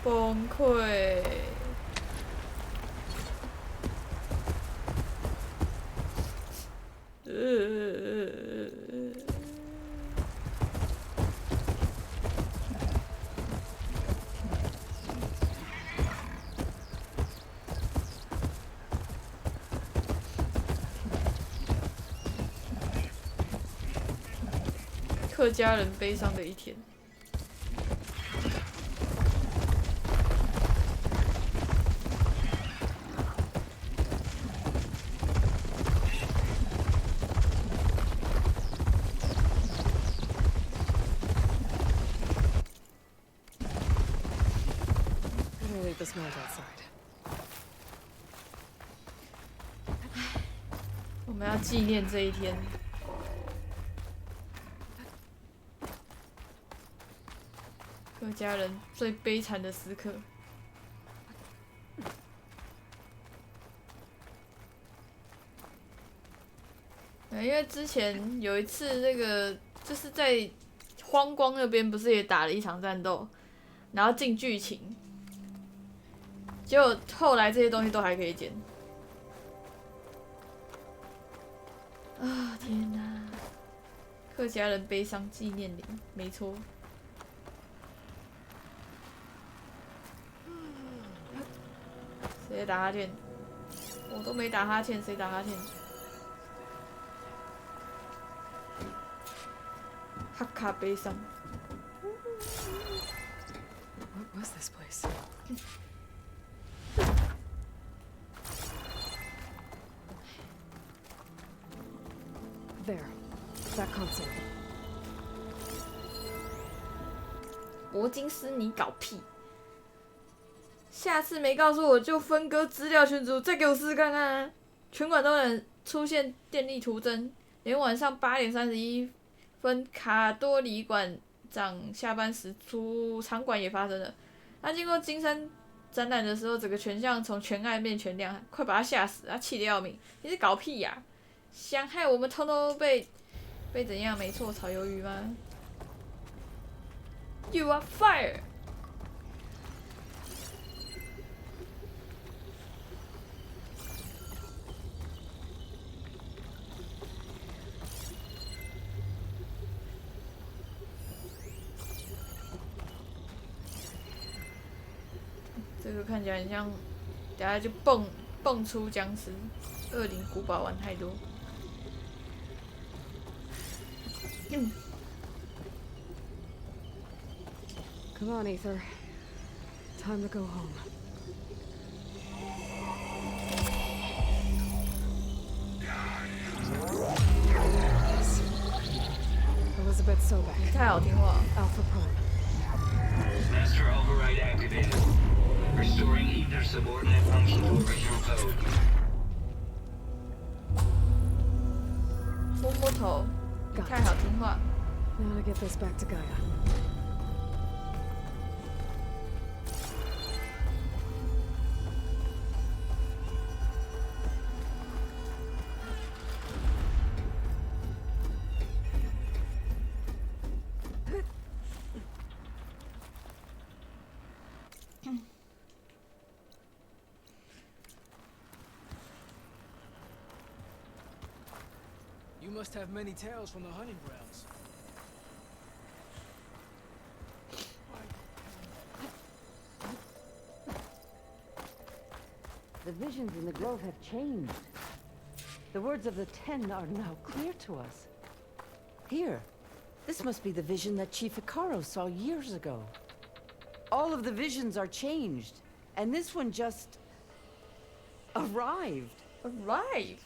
崩溃。客家人悲伤的一天。This man's outside. 我们要纪念这一天。客家人最悲惨的时刻。因为之前有一次那个就是在荒光那边不是也打了一场战斗，然后进剧情。结果后来这些东西都还可以捡。啊天哪！客家人悲伤纪念铃，没错。谁在打哈欠？我都没打哈欠，谁打哈欠？哈卡悲伤。What was this place? that console. 魔晶师，你搞屁！下次没告诉我就分割资料群组，再给我试试看看啊！全馆都能出现电力图征，连晚上8:31卡多里馆长下班时出场馆也发生了。他经过金山展览的时候，整个全巷从全暗变全亮，快把他吓死！他气得要命。你是搞屁呀、想害我们通通被怎样？没错，炒鱿鱼吗 ？You are fired！ 这个看起来很像，等下就蹦出僵尸。恶灵古堡玩太多。Come on, Ether. Time to go home. Elizabeth Sobek. 你太好听话。Alpha Prime. Master override activated. Restoring Ether subordinate function to original code. 摸摸头，你太好听话。 Now to get this back to Gaia. You must have many tales from the hunting grounds. The visions in the grove have changed. The words of the Ten are now clear to us. Here, this must be the vision that Chief Hikaru saw years ago. All of the visions are changed, and this one just arrived. Arrived?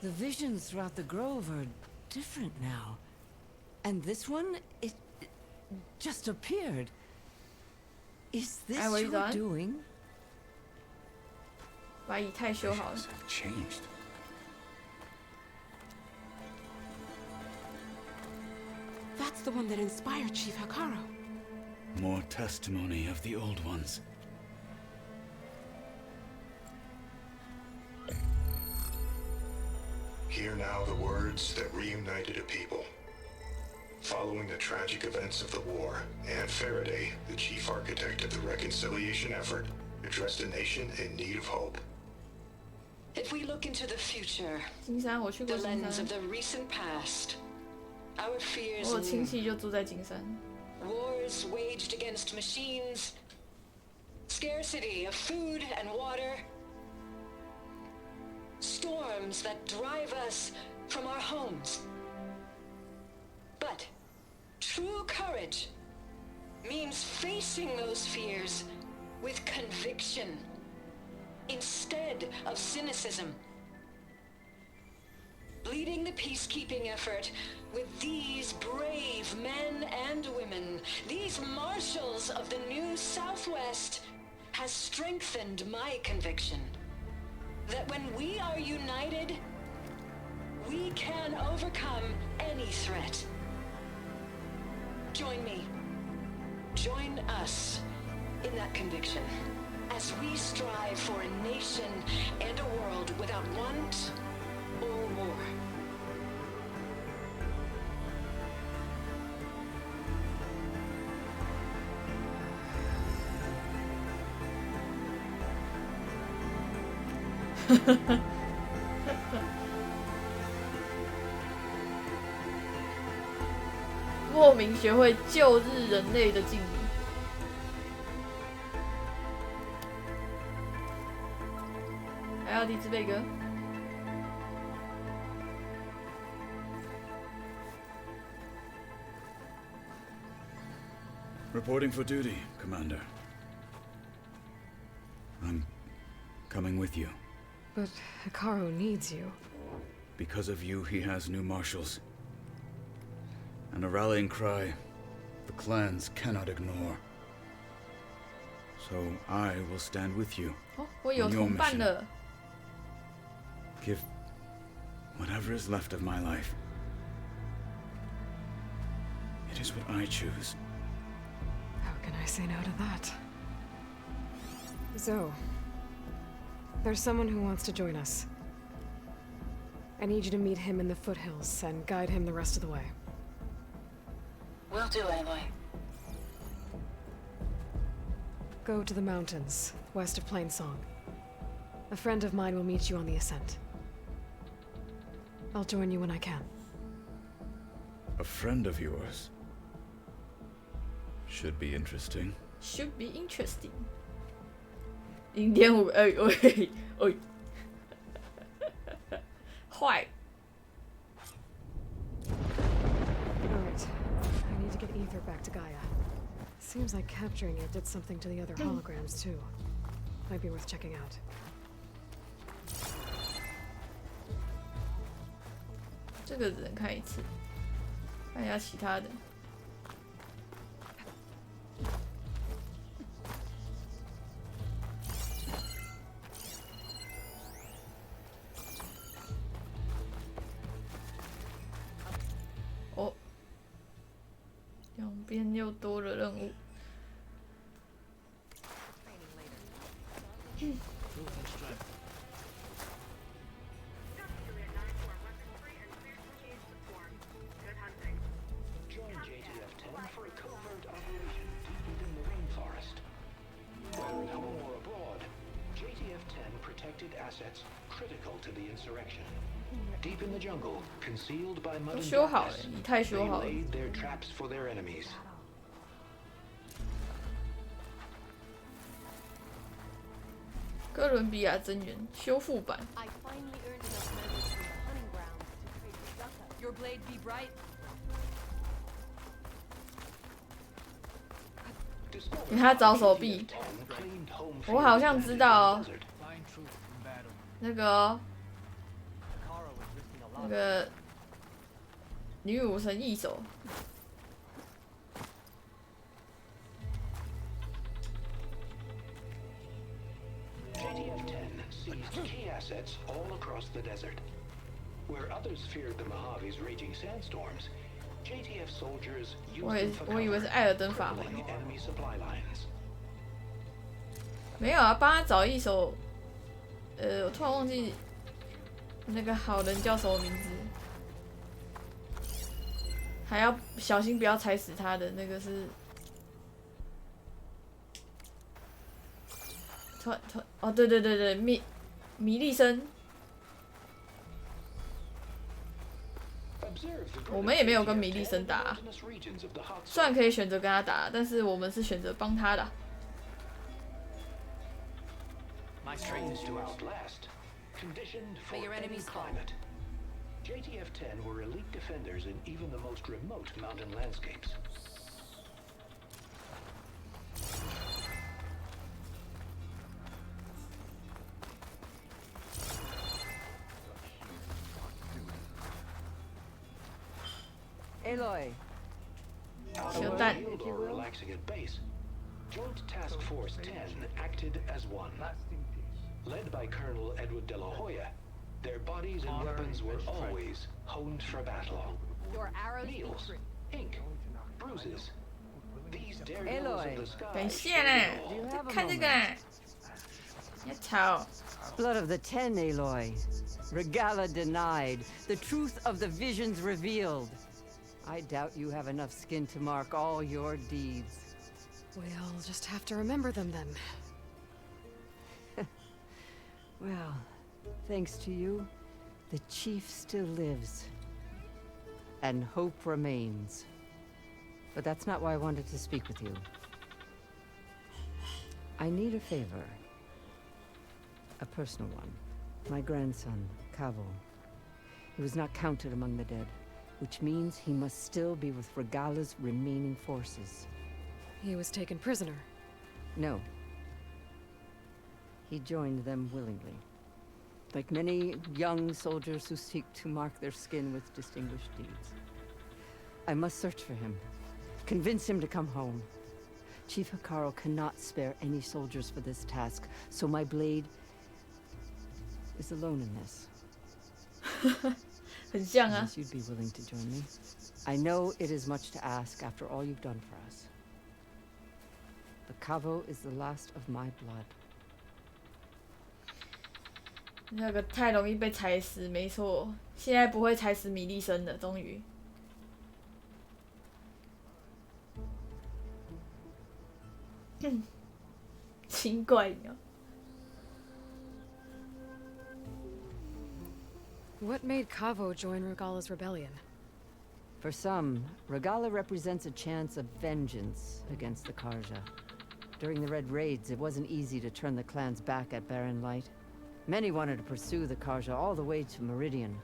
The visions throughout the grove are different now. And this one, it just appeared. Is this your doing? 把以太修好了。 Changed. That's the one that inspired Chief Hikaru. More testimony of the old ones. Hear now the words that reunited a people. Following the tragic events of the war, Anne Faraday, the chief architect of the reconciliation effort, addressed a nation in need of hope. If we look into the future, 金山，我去过 the 金 lens 山 of。the recent past, our fears 我有亲 loom. 戚就住在金山。 Wars waged against machines, scarcity of food and water, storms that drive us from our homes. But true courage means facing those fears with conviction instead of cynicism. Leading the peacekeeping effort with these brave men and women, these marshals of the new Southwest, has strengthened my conviction that when we are united, we can overcome any threat. Join me. Join us in that conviction as we strive for a nation and a world without want or war. Ha 莫名学会旧日人类的敬礼。还要弟子贝格。 Reporting for duty, Commander. I'm coming with you. But Hikaru needs you. Because of you, he has new marshals. And a rallying cry the clans cannot ignore. So I will stand with you 哦，我有 on your 同伴 mission. 了。 Give whatever is left of my life. It is what I choose. How can I say no to that? Zoe, there's someone who wants to join us. I need you to meet him in the foothills and guide him the rest of the way. Will do, Aloy. Go to the mountains, west of Plainsong. A friend of mine will meet you on the ascent. I'll join you when I can. A friend of yours? Should be interesting. Should be interesting. 0.5，哎，坏。 Alright, I need to get Ether back to Gaia. Seems like capturing it did something to the other holograms too. Might be worth checking out. 这个只能看一次，看一下其他的。哦，两边又多了任务。Join JTF-10 for a covert operation deep within the rainforest. Whether at home or abroad, JTF-10 protected assets critical to the insurrection. Deep in the jungle, concealed by mud 都 and 修好了， darkness, 你太 they 修好了。 laid their traps for their enemies. 哥伦比亚增援修复版。 I finally earned enough medals from the hunting grounds to trade for Ducka. Your blade be bright. 给他找手臂，我好像知道哦，那个哦那个女武神一手。 JTF-10 seized key assets all across the desert. Where others feared the Mojave's raging sandstorms, JTF soldiers used them for 我以为是艾尔登法环。 crippling enemy supply lines. 没有啊，帮他找一手。我突然忘记那个好人叫什么名字，还要小心不要踩死他的那个是。 哦，对对对对，米利森，我们也没有跟米利森打，虽然可以选择跟他打，但是我们是选择帮他的。 Trains to outlast, conditioned for May your any enemies fall. climate. JTF-10 were elite defenders in even the most remote mountain landscapes. Aloy. If you will, relaxing at base, Joint Task Force 10 acted as one. Led by Colonel Edward de la Hoya, their bodies and weapons were always honed for battle. Your arrows Needles, ink, bruises. These Aloy. daredevils of the sky 等一下啦，看这个啦，你吵。 Blood of the Ten, Aloy. Regala denied. The truth of the visions revealed. I doubt you have enough skin to mark all your deeds. We'll just have to remember them then. Well, thanks to you, the chief still lives. And hope remains. But that's not why I wanted to speak with you. I need a favor. A personal one. My grandson, Cavo. He was not counted among the dead, which means he must still be with Regala's remaining forces. He was taken prisoner. No. He joined them willingly. like many young soldiers who seek to mark their skin with distinguished deeds. I must search for him, convince him to come home. Chief Hikaru cannot spare any soldiers for this task, so my blade is alone in this. 很像啊。 Unless you'd be willing to join me. I know it is much to ask after all you've done for us. But Kavo is the last of my blood. 那个太容易被踩死，没错。现在不会踩死米利森了，终于。奇怪鸟。 What made Kavo join Regala's rebellion? For some, Regala represents a chance of vengeance against the Karja. During the Red Raids, it wasn't easy to turn the clans back at Barren Light. Many wanted to pursue the Karja all the way to Meridian.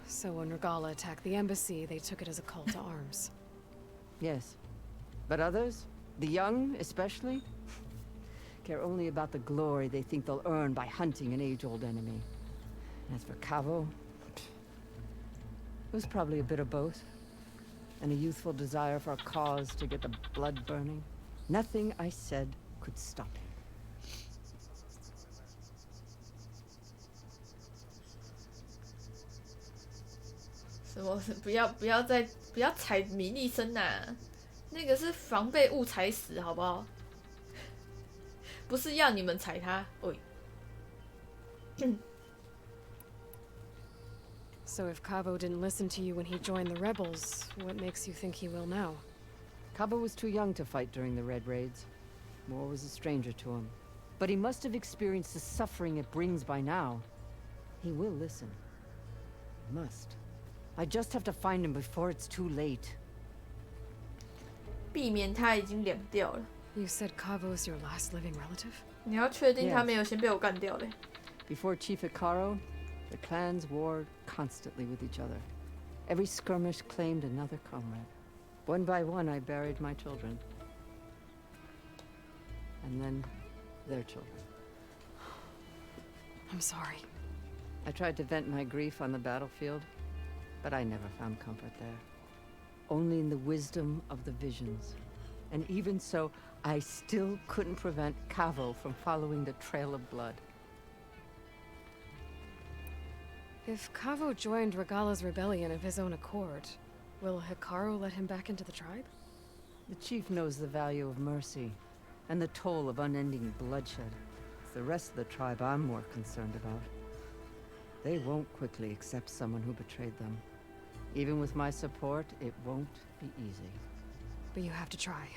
So when Regala attacked the embassy, they took it as a call to arms. Yes. But others, the young especially, care only about the glory they think they'll earn by hunting an age-old enemy. As for Kavo, it was probably a bit of both. And a youthful desire for a cause to get the blood burning. Nothing I said could stop him. 什么？不要踩米利森呐、那个是防备误踩死，好不好？不是要你们踩他，喂。So if Kavo didn't listen to you when he joined the rebels, what makes you think he will now? Kavo was too young to fight during the Red Raids. War was a stranger to him. But he must have experienced the suffering it brings by now. He will listen. He must. I just have to find him before it's too late. 避免他已经凉掉了。 You said Kavo's your last living relative? 你要确定他没有先被我干掉嘞。 Before Chief Hikaru, the clans warred constantly with each other. Every skirmish claimed another comrade. One by one, I buried my children. And then their children. I'm sorry. I tried to vent my grief on the battlefield, but I never found comfort there. Only in the wisdom of the visions. And even so, I still couldn't prevent Kavo from following the trail of blood. If Kavo joined Regala's rebellion of his own accord, will Hikaru let him back into the tribe? The chief knows the value of mercy, and the toll of unending bloodshed. It's the rest of the tribe I'm more concerned about. They won't quickly accept someone who betrayed them. Even with my support, it won't be easy. But you have to try.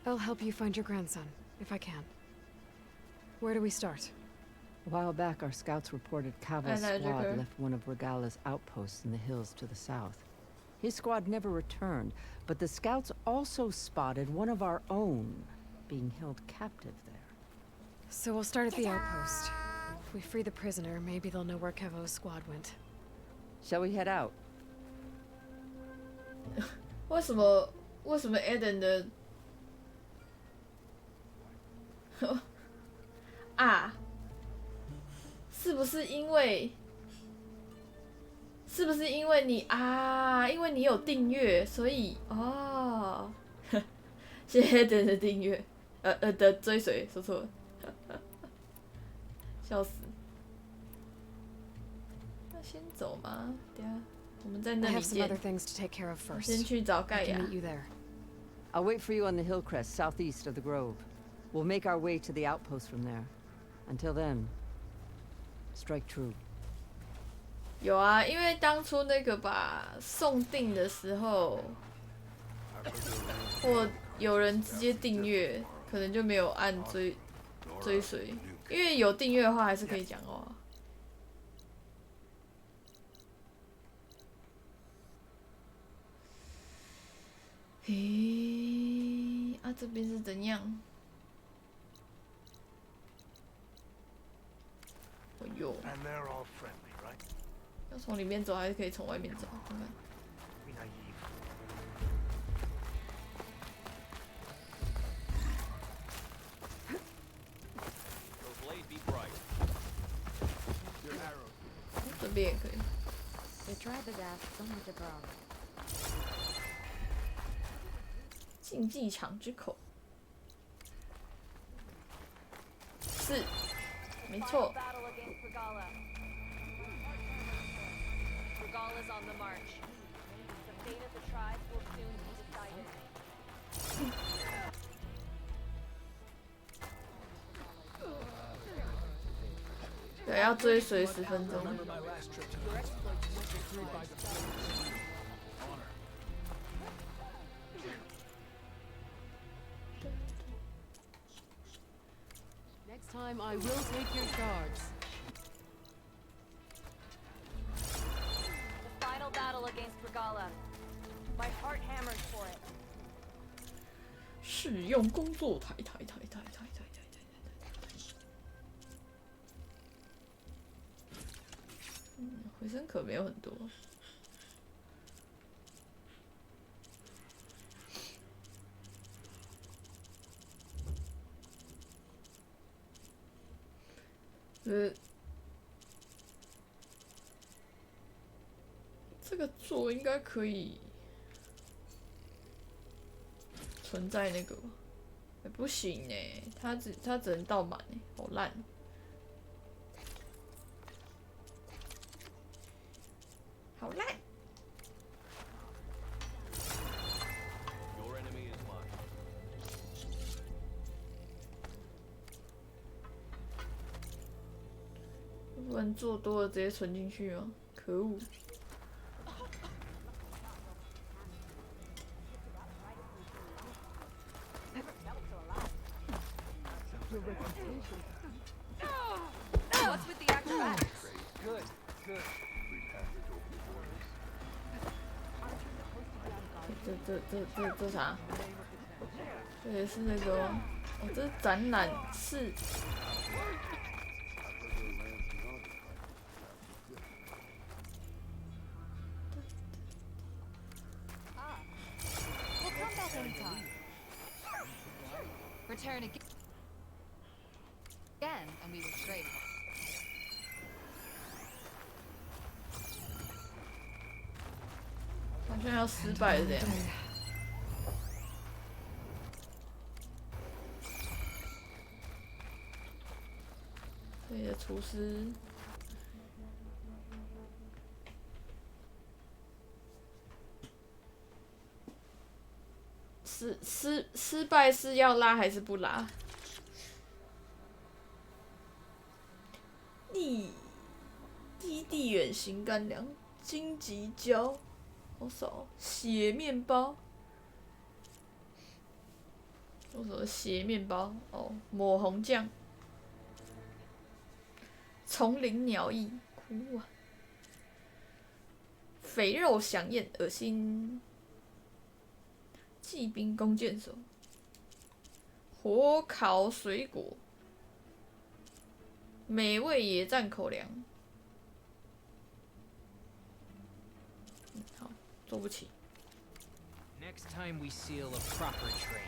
I'll help you find your grandson, if I can. Where do we start? A while back, our scouts reported Kavo's squad left one of Regala's outposts in the hills to the south. His squad never returned, but the scouts also spotted one of our own being held captive there. So we'll start at the outpost. If we free the prisoner, maybe they'll know where Kavo's squad went. Shall we head out? 为什么 Eden 的啊？是不是因为你啊？因为你有订阅，所以哦，谢谢 Eden 的订阅，的追随，说错了，笑死。那先走吗？等下我们在那 I 里 have some 见。 other things to take care of first. 先去找盖 I 亚 can。meet you there. I'll wait for you on the hill crest southeast of the grove. We'll make our way to the outpost from there. Until then, strike true. 有啊，因为当初那个吧送订的时候，或有人直接订阅，可能就没有按追随，因为有订阅的话还是可以讲话。嘿，啊这边是怎样？哎呦，要从里面走还是可以从外面走？看看。Those blades 边也可以。 The tribe has asked so much of us. 竞技场之口。是，没错。 Battle against Regala. Regala's on the march. The fate of the tribes will soon be decided. 对，要追随10分钟。 Next time I will take your shards. The final battle against Regala. My heart hammers for it. 使用工作台。回声可没有很多。这个座应该可以存在那个吧？不行哎，它只能倒满哎，好烂。 好烂！ Your enemy is mine. 不然做多了直接存进去吗？可恶！What's with the acrobatics? Good, good. 这啥？这也是那个吗？哦，这是展览室。We'll come back anytime. Return again, and we will trade. 好像要失败了这样。这里的厨师，失败是要拉还是不拉？低地远型干粮，荆棘椒。 多少血面包？多少血面包？哦，抹红酱。丛林鸟翼，哭啊！肥肉响艳，恶心。骑兵弓箭手。火烤水果。美味野战口粮。好。 做不起。 Next time we seal a proper trade.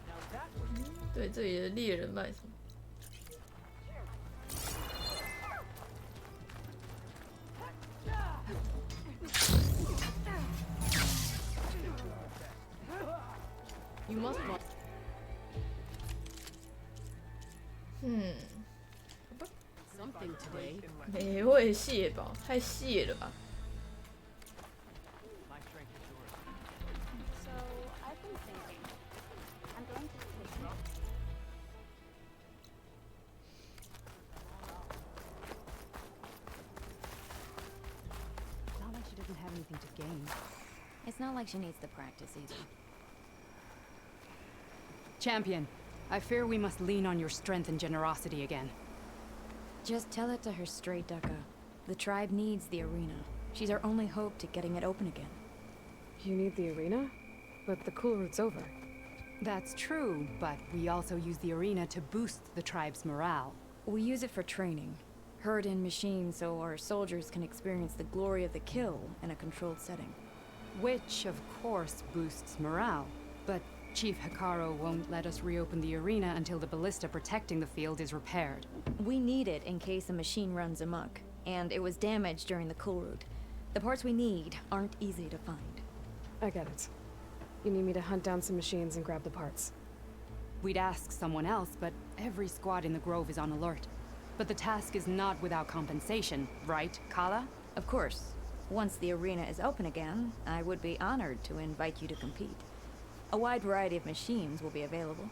Now that was 对，这里的猎人卖什么？ You must want. 好吧。 Something today. 美味蟹堡，太蟹了吧！ my strength is yours. So I've been thinking. I'm going to take it. It's not like she doesn't have anything to gain. It's not like she needs the practice either. Champion, I fear we must lean on your strength and generosity again. Just tell it to her straight, Ducka. The tribe needs the arena. She's our only hope to getting it open again. You need the arena? But the cool route's over. That's true, but we also use the arena to boost the tribe's morale. We use it for training. Herd in machines so our soldiers can experience the glory of the kill in a controlled setting. which of course boosts morale. But Chief Hikaru won't let us reopen the arena until the ballista protecting the field is repaired. We need it in case a machine runs amok, and it was damaged during the cool route. The parts we need aren't easy to find. I get it. You need me to hunt down some machines and grab the parts. We'd ask someone else, but every squad in the Grove is on alert. But the task is not without compensation, right, Kala? Of course. Once the arena is open again, I would be honored to invite you to compete. A wide variety of machines will be available.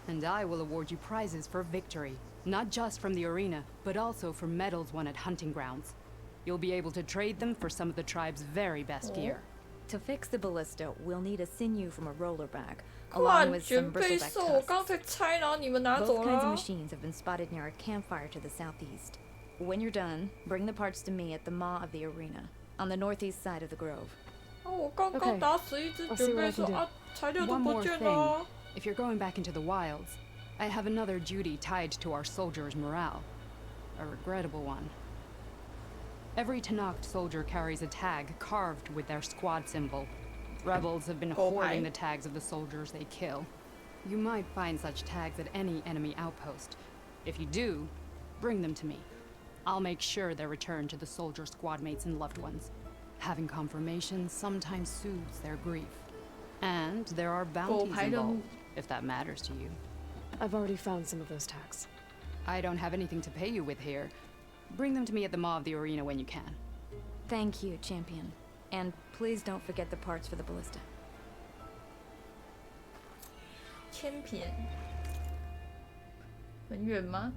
And I will award you prizes for victory. Not just from the arena, but also for medals won at hunting grounds. You'll be able to trade them for some of the tribe's very best gear. To fix the ballista, we'll need a sinew from a rollerback, along with some bristleback tusks. Both kinds of machines have been spotted near a campfire to the southeast. When you're done, bring the parts to me at the maw of the arena, on the northeast side of the grove. Okay. I'll see what I can do. One more thing. If you're going back into the wilds, I have another duty tied to our soldiers' morale. A regrettable one. Every Tenakth soldier carries a tag carved with their squad symbol. Rebels have been hoarding the tags of the soldiers they kill. You might find such tags at any enemy outpost. If you do, bring them to me. I'll make sure they're returned to the soldier squad mates and loved ones. Having confirmation sometimes soothes their grief. And there are bounties involved, if that matters to you. I've already found some of those tags. I don't have anything to pay you with here. Bring them to me at the maw of the arena when you can. Thank you, champion. And please don't forget the parts for the ballista. Champion. 很远吗？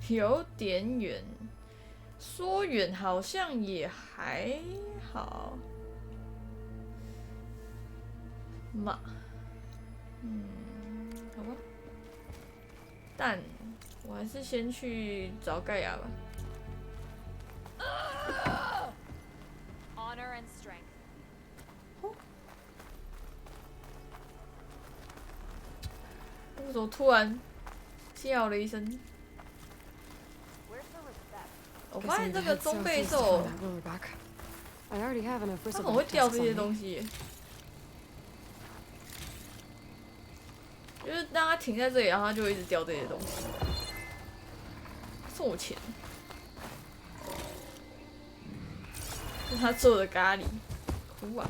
有点远。说远好像也还好。嘛，好吧。但我还是先去找盖亚吧。Honor and strength. 为什么突然叫了一声？ 我发现这个中背兽，它很会掉这些东西，就是让它停在这里，然后它就会一直掉这些东西。送我钱，这是他做的咖喱，哭啊！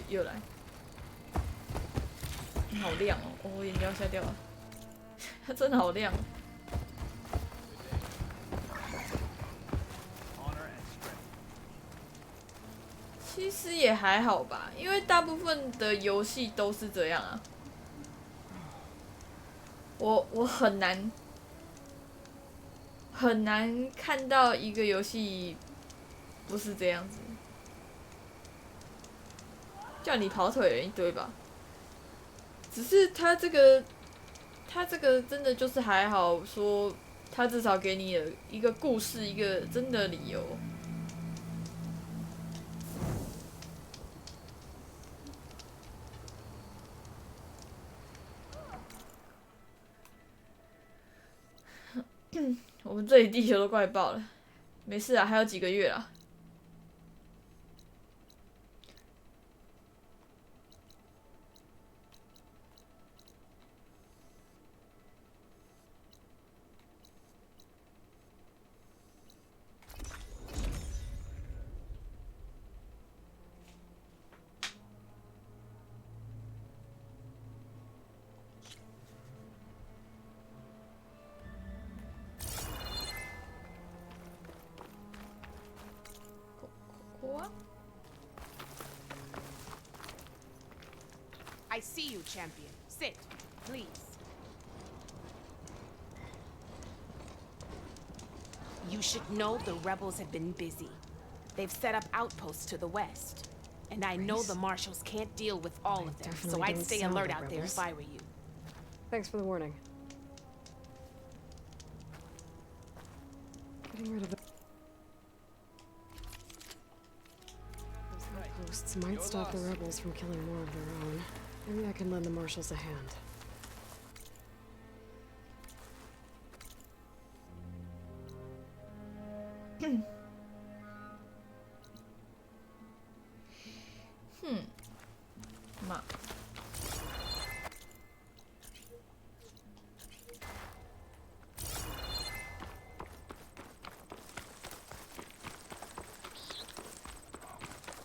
又来，好亮哦！我眼睛要瞎掉了，它真的好亮。其实也还好吧，因为大部分的游戏都是这样啊。我很难看到一个游戏不是这样子。 叫你跑腿的人一堆吧，只是他这个真的就是还好，说他至少给你了一个故事，一个真的理由。我们这里地球都快爆了，没事啊，还有几个月啦。 I see you, champion. Sit, please. You should know the rebels have been busy. They've set up outposts to the west. And I know the marshals can't deal with all of them, so I'd stay alert out there if I were you. Thanks for the warning. Getting rid of the... Hosts might stop the rebels from killing more of their own. Maybe I can lend the marshals a hand.嘛，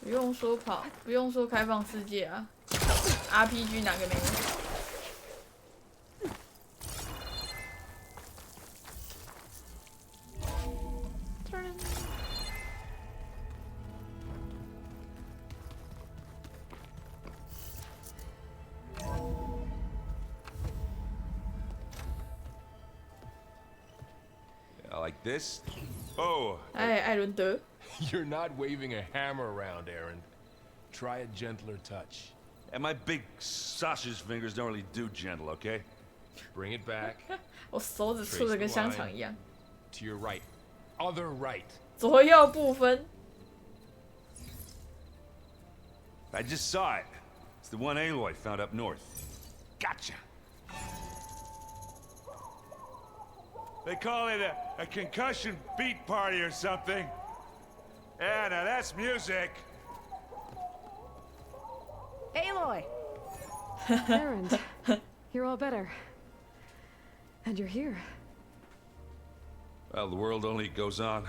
不用说跑，不用说开放世界啊 ，RPG 哪个没有？ Like this? Oh. 哎，艾伦德。You're not waving a hammer around, Aaron. Try a gentler touch. And my big sausage fingers don't really do gentle, okay? Bring it back. 我手指粗的跟香肠一样。To your right. Other right. 左右不分。 I just saw it. It's the one Aloy found up north. Gotcha. They call it a concussion beat party or something. Yeah, now that's music. Aloy! Aaron, you're all better. And you're here. Well, the world only goes on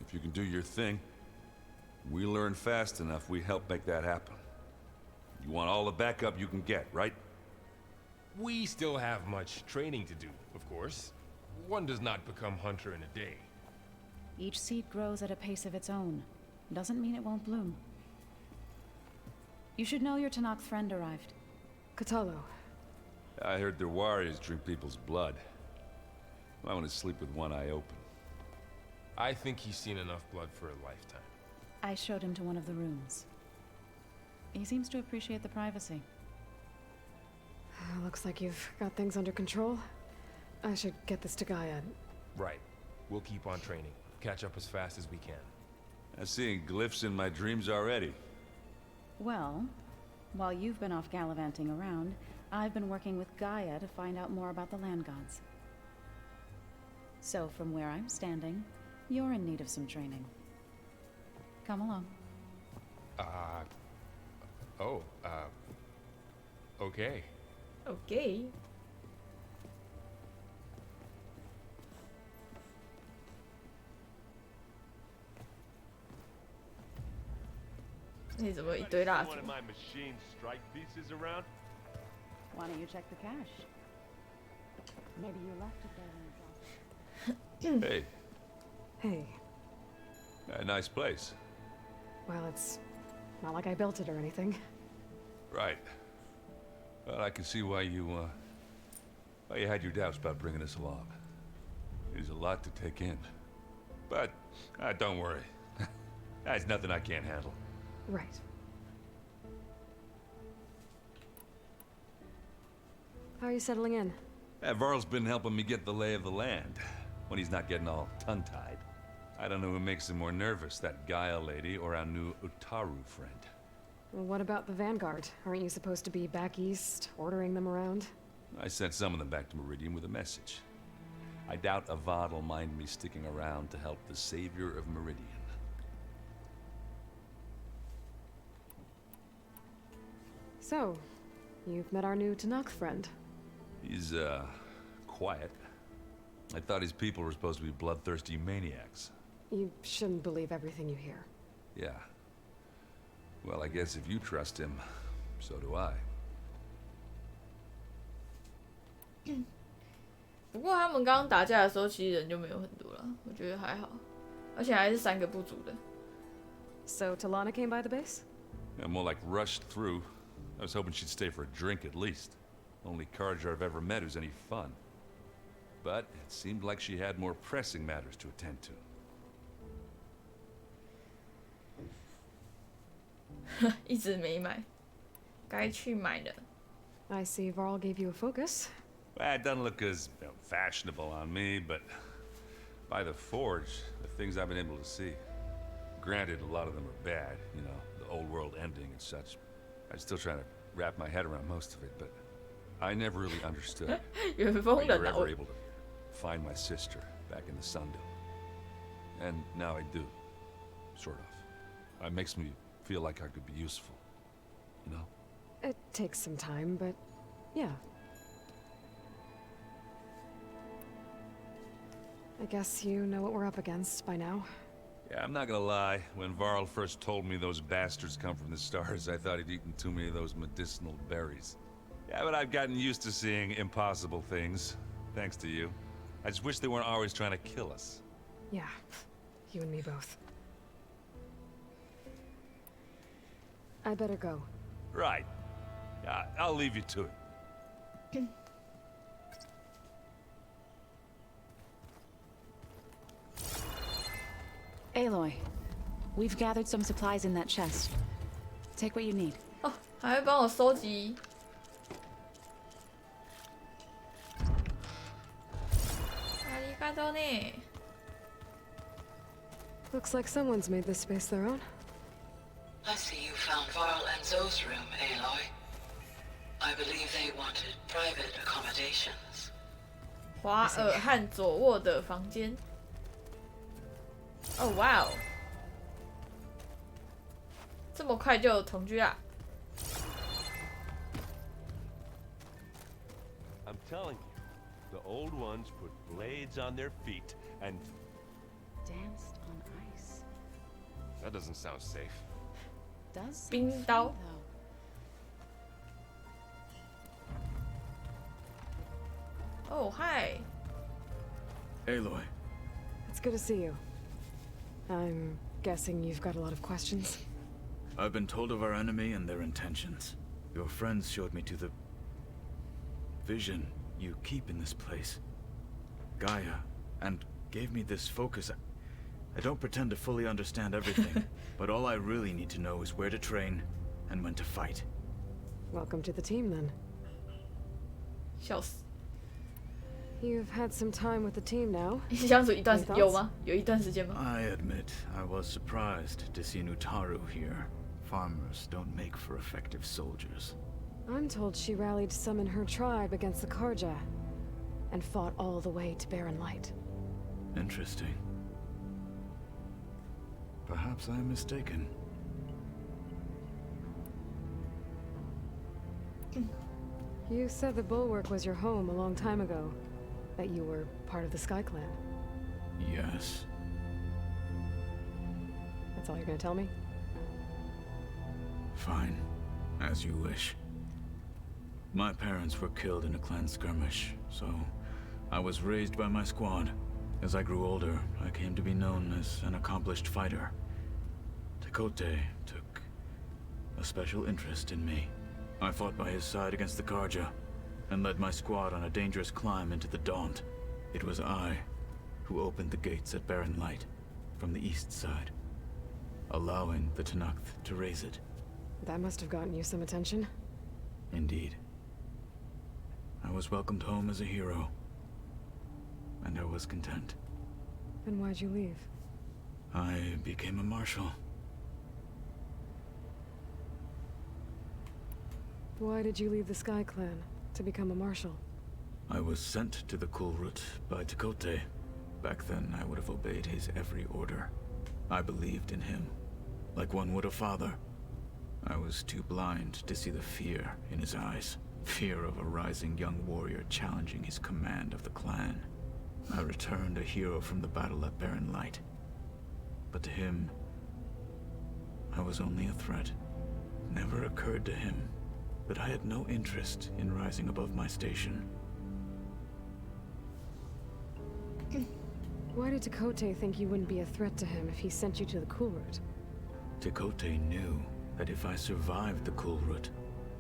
if you can do your thing. We learn fast enough, we help make that happen. You want all the backup you can get, right? We still have much training to do, of course. One does not become hunter in a day. Each seed grows at a pace of its own. Doesn't mean it won't bloom. You should know your Tanakh friend arrived. Katalo. I heard their warriors drink people's blood. I want to sleep with one eye open. I think he's seen enough blood for a lifetime. I showed him to one of the rooms. He seems to appreciate the privacy. Looks like you've got things under control. I should get this to Gaia. Right. We'll keep on training. Catch up as fast as we can. I'm seeing glyphs in my dreams already. Well, while you've been off gallivanting around, I've been working with Gaia to find out more about the land gods. So from where I'm standing, you're in need of some training. Come along. Okay. Okay. 你怎么一堆蜡烛？ Why don't you check the cache? Maybe you left it there. Hey. Hey. A nice place. Well, it's not like I built it or anything. Right. Well, I can see why you had your doubts about bringing us along. It is a lot to take in. But, don't worry. That's nothing I can't handle. Right. How are you settling in? Varl's been helping me get the lay of the land, when he's not getting all tongue-tied. I don't know who makes him more nervous, that Gaia lady or our new Utaru friend. Well, what about the Vanguard? Aren't you supposed to be back east, ordering them around? I sent some of them back to Meridian with a message. I doubt Avad will mind me sticking around to help the savior of Meridian. So, you've met our new Tanakh friend. He's, quiet. I thought his people were supposed to be bloodthirsty maniacs. You shouldn't believe everything you hear. Yeah. Well, I guess if you trust him, so do I. 不过他们刚刚打架的时候，其实人就没有很多了，我觉得还好，而且还是3个部族的。So Talana came by the base? Yeah, more like rushed through. I was hoping she'd stay for a drink at least. Only Carja I've ever met who's any fun. But it seemed like she had more pressing matters to attend to. 一直没买，该去买的。I see Varl gave you a focus. Well, it doesn't look as fashionable on me, but by the forge, the things I've been able to see, granted, a lot of them are bad, you know, the old world ending and such. I'm still trying to wrap my head around most of it, but I never really understood how you were ever able to find my sister back in the Sundom. And now I do, sort of. It makes me feel like I could be useful, you know? It takes some time, but yeah. I guess you know what we're up against by now. Yeah, I'm not gonna lie. When Varl first told me those bastards come from the stars, I thought he'd eaten too many of those medicinal berries. Yeah, but I've gotten used to seeing impossible things, thanks to you. I just wish they weren't always trying to kill us. Yeah, you and me both. I better go. Right. I'll leave you to it. Aloy, we've gathered some supplies in that chest. Take what you need. 哦，还会帮我收集。ありがとうね。Looks like someone's made this space their own. I see you found Varl and Zoe's room, Aloy. I believe they wanted private accommodations. 华尔和佐沃的房间。哦，哇哦！这么快就有同居啊 I'm telling you, the old ones put blades on their feet and danced on ice. That doesn't sound safe. Does 冰刀。哦，嗨。Aloy. It's good to see you. I'm guessing you've got a lot of questions. I've been told of our enemy and their intentions. Your friends showed me to the vision you keep in this place, Gaia, and gave me this focus. I don't pretend to fully understand everything, but all I really need to know is where to train and when to fight. Welcome to the team, then. 笑死。 You've had some time with the team now. 相处一段有吗？有一段时间吗？ I admit, I was surprised to see Nutaru here. Farmers don't make for effective soldiers. I'm told she rallied some in her tribe against the Karja, and fought all the way to Barren Light. Interesting. Perhaps I'm mistaken. You said the Bulwark was your home a long time ago. That you were part of the Sky Clan. Yes. That's all you're gonna tell me? Fine. As you wish. My parents were killed in a clan skirmish, so I was raised by my squad. As I grew older, I came to be known as an accomplished fighter. Tekote took a special interest in me. I fought by his side against the Karja, and led my squad on a dangerous climb into the Daunt. It was I who opened the gates at Barren Light from the east side, allowing the Tenakth to raise it. That must have gotten you some attention. Indeed. I was welcomed home as a hero, and I was content. Then why'd you leave? I became a marshal. Why did you leave the Sky Clan to become a marshal? I was sent to the Kulrut by Tekote. Back then, I would have obeyed his every order. I believed in him, like one would a father. I was too blind to see the fear in his eyes. Fear of a rising young warrior challenging his command of the clan. I returned a hero from the battle at Barren Light. But to him, I was only a threat. It never occurred to him that I had no interest in rising above my station. Why did Tekote think you wouldn't be a threat to him if he sent you to the Kulrut? Tekote knew that if I survived the Kulrut,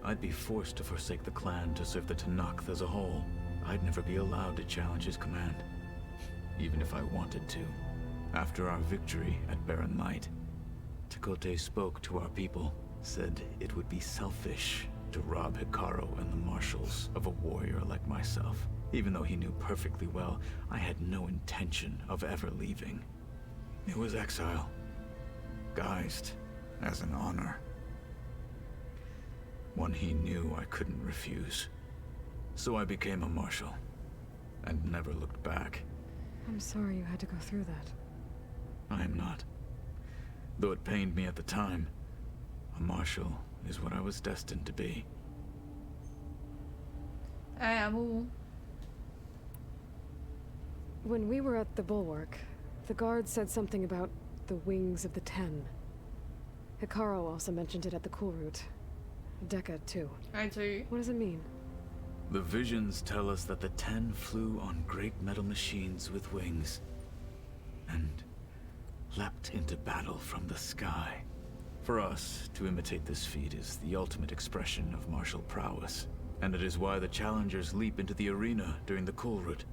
I'd be forced to forsake the clan to serve the Tenakth as a whole. I'd never be allowed to challenge his command, even if I wanted to. After our victory at Barren Light, Tekote spoke to our people, said it would be selfish to rob Hikaru and the marshals of a warrior like myself, even though he knew perfectly well I had no intention of ever leaving. It was exile, disguised as an honor. One he knew I couldn't refuse. So I became a marshal, and never looked back. I'm sorry you had to go through that. I am not. Though it pained me at the time, a marshal is what I was destined to be. 哎呀，木木。 When we were at the bulwark, the guard said something about the wings of the Ten. Hikaru also mentioned it at the cool route. Decca, too. What does it mean? The visions tell us that the Ten flew on great metal machines with wings, and leapt into battle from the sky. For us, to imitate this feat is the ultimate expression of martial prowess, and it is why the challengers leap into the arena during the cool route.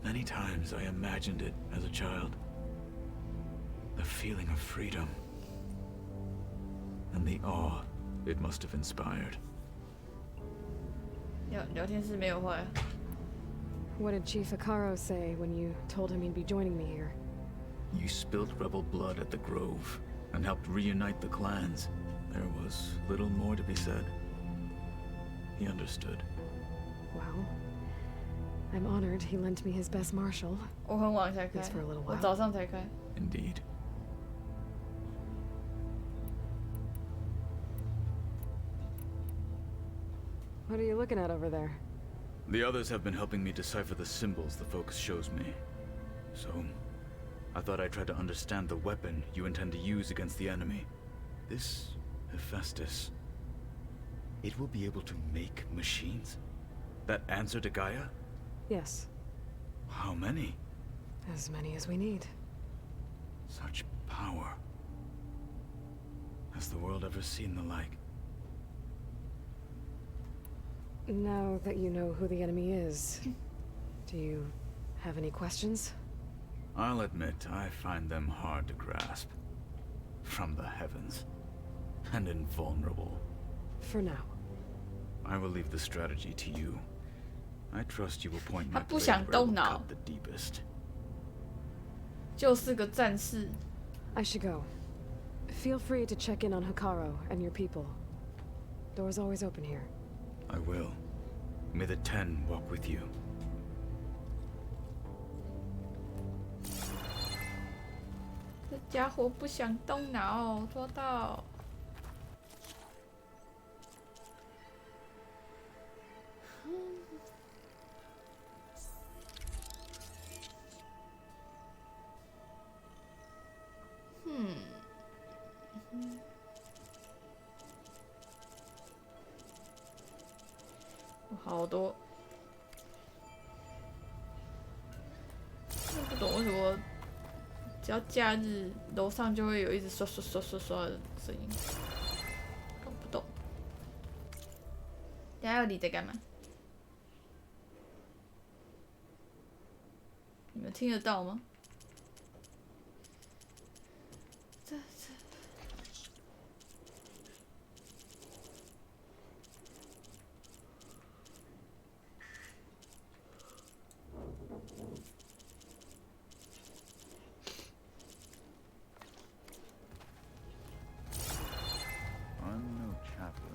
Many times I imagined it as a child. The feeling of freedom, and the awe it must have inspired. 聊天室没有坏。 What did Chief Hikaru say when you told him he'd be joining me here? You spilled rebel blood at the Grove, and helped reunite the clans. There was little more to be said. He understood. Well, I'm honored he lent me his best marshal. 我很晚才开， Just for a little 我 while. 早上才开。 Indeed. What are you looking at over there? The others have been helping me decipher the symbols the focus shows me. So, I thought I'd try to understand the weapon you intend to use against the enemy. This Hephaestus, it will be able to make machines? That answer to Gaia? Yes. How many? As many as we need. Such power. Has the world ever seen the like? Now that you know who the enemy is, do you have any questions? I'll admit, I find them hard to grasp. From the heavens. And invulnerable. For now. I will leave the strategy to you. I trust you will point my 他不 blade 想 where it 动 will 脑， cut the deepest. 就是个战士。 I should go. Feel free to check in on Hikaru and your people. Door's always open here. I will. May the Ten walk with you. 这家伙不想动脑，抓到。好多，不懂为什么只要假日楼上就会有一直刷刷刷刷刷的声音，搞不懂。等下你在干嘛？你们听得到吗？这。 I'm no chaplain.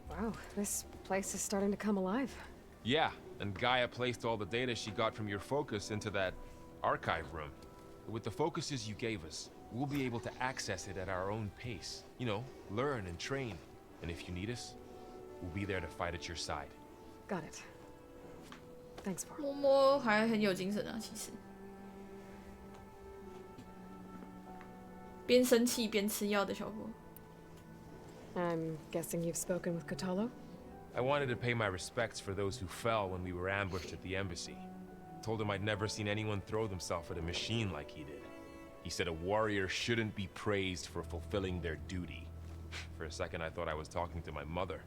Wow, this place is starting to come alive. Yeah, and Gaia placed all the data she got from your focus into that archive room. With the focuses you gave us, we'll be able to access it at our own pace. You know, learn and train. And if you need us, we'll be there to fight at your side. Got it. Thanks, for. 摸摸还很有精神啊，其实。边生气边吃药的小伙。 I'm guessing you've spoken with Kotalo? I wanted to pay my respects for those who fell when we were ambushed at the embassy. Told him I'd never seen anyone throw themselves at a machine like he did. He said a warrior shouldn't be praised for fulfilling their duty. For a second I thought I was talking to my mother.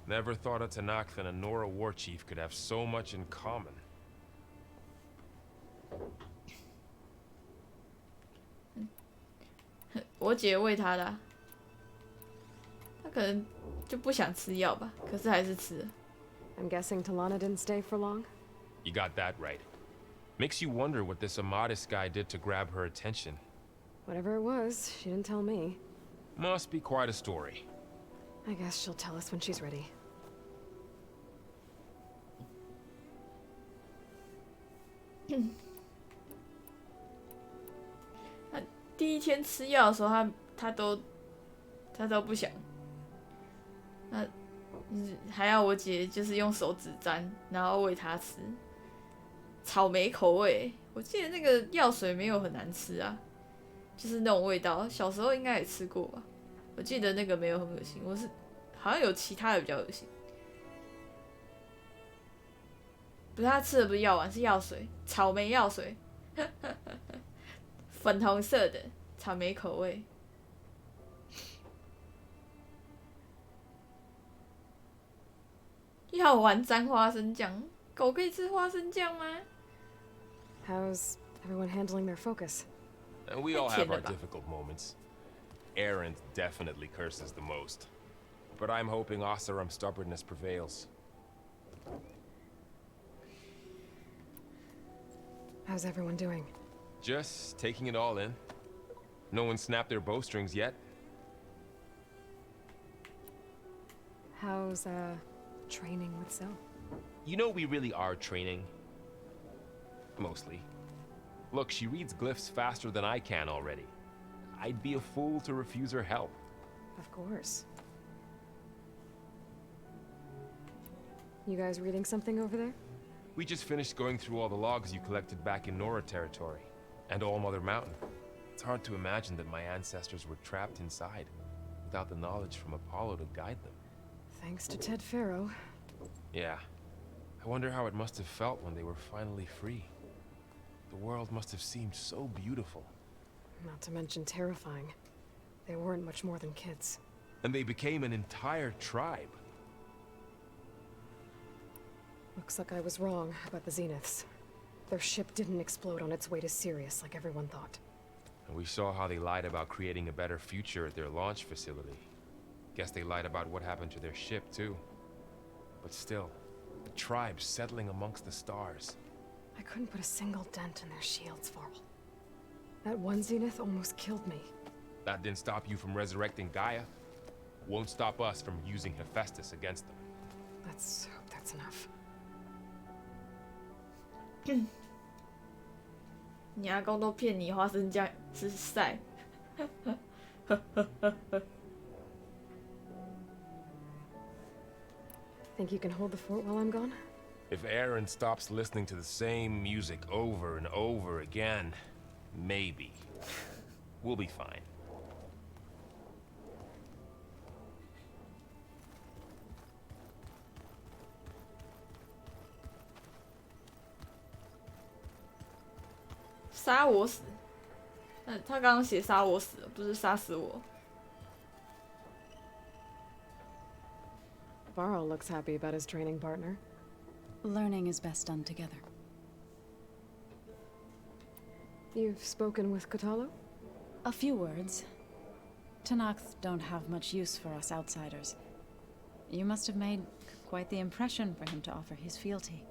Never thought a Tanakh and a Nora war chief could have so much in common. 我姐喂他的、啊，他可能就不想吃药吧，可是还是吃了。I'm guessing Talana didn't stay for long? You got that right. Makes you wonder what this Amadis guy did to grab her attention. Whatever it was, she didn't tell me. Must be quite a story. I guess she'll tell us when she's ready. 他第一天吃药的时候，他都不想，还要我姐就是用手指沾，然后喂他吃。草莓口味，我记得那个药水没有很难吃啊，就是那种味道。小时候应该也吃过吧？我记得那个没有很恶心，好像有其他的比较恶心。不是他吃的不是药丸，是药水，草莓药水，粉红色的草莓口味。要玩沾花生酱，狗可以吃花生酱吗？ How's everyone handling their focus? We all have our difficult moments. Aaron definitely curses the most. But I'm hoping Oseram's stubbornness prevails. How's everyone doing? Just taking it all in. No one snapped their bowstrings yet. How's, training with Zoe? You know we really are training. Mostly. Look, she reads glyphs faster than I can already. I'd be a fool to refuse her help. Of course. You guys reading something over there? We just finished going through all the logs you collected back in Nora territory, and All Mother Mountain. It's hard to imagine that my ancestors were trapped inside, without the knowledge from Apollo to guide them. Thanks to Ted Faro. Yeah. I wonder how it must have felt when they were finally free. The world must have seemed so beautiful. Not to mention terrifying. They weren't much more than kids. And they became an entire tribe. Looks like I was wrong about the Zeniths. Their ship didn't explode on its way to Sirius like everyone thought. And we saw how they lied about creating a better future at their launch facility. Guess they lied about what happened to their ship, too. But still, the tribe settling amongst the stars. I couldn't put a single dent in their shields, Varl. That one Zenith almost killed me. That didn't stop you from resurrecting Gaia. Won't stop us from using Hephaestus against them. Let's hope that's enough. 你阿公都骗你花生酱是晒。Think you can hold the fort while I'm gone? If Aaron stops listening to the same music over and over again, maybe. We'll be fine. "杀我死"，他刚刚写"杀我死"，不是"杀死我"。Varl looks happy about his training partner. Learning is best done together. You've spoken with Kotallo? A few words. Tenakth don't have much use for us outsiders. You must have made quite the impression for him to offer his fealty.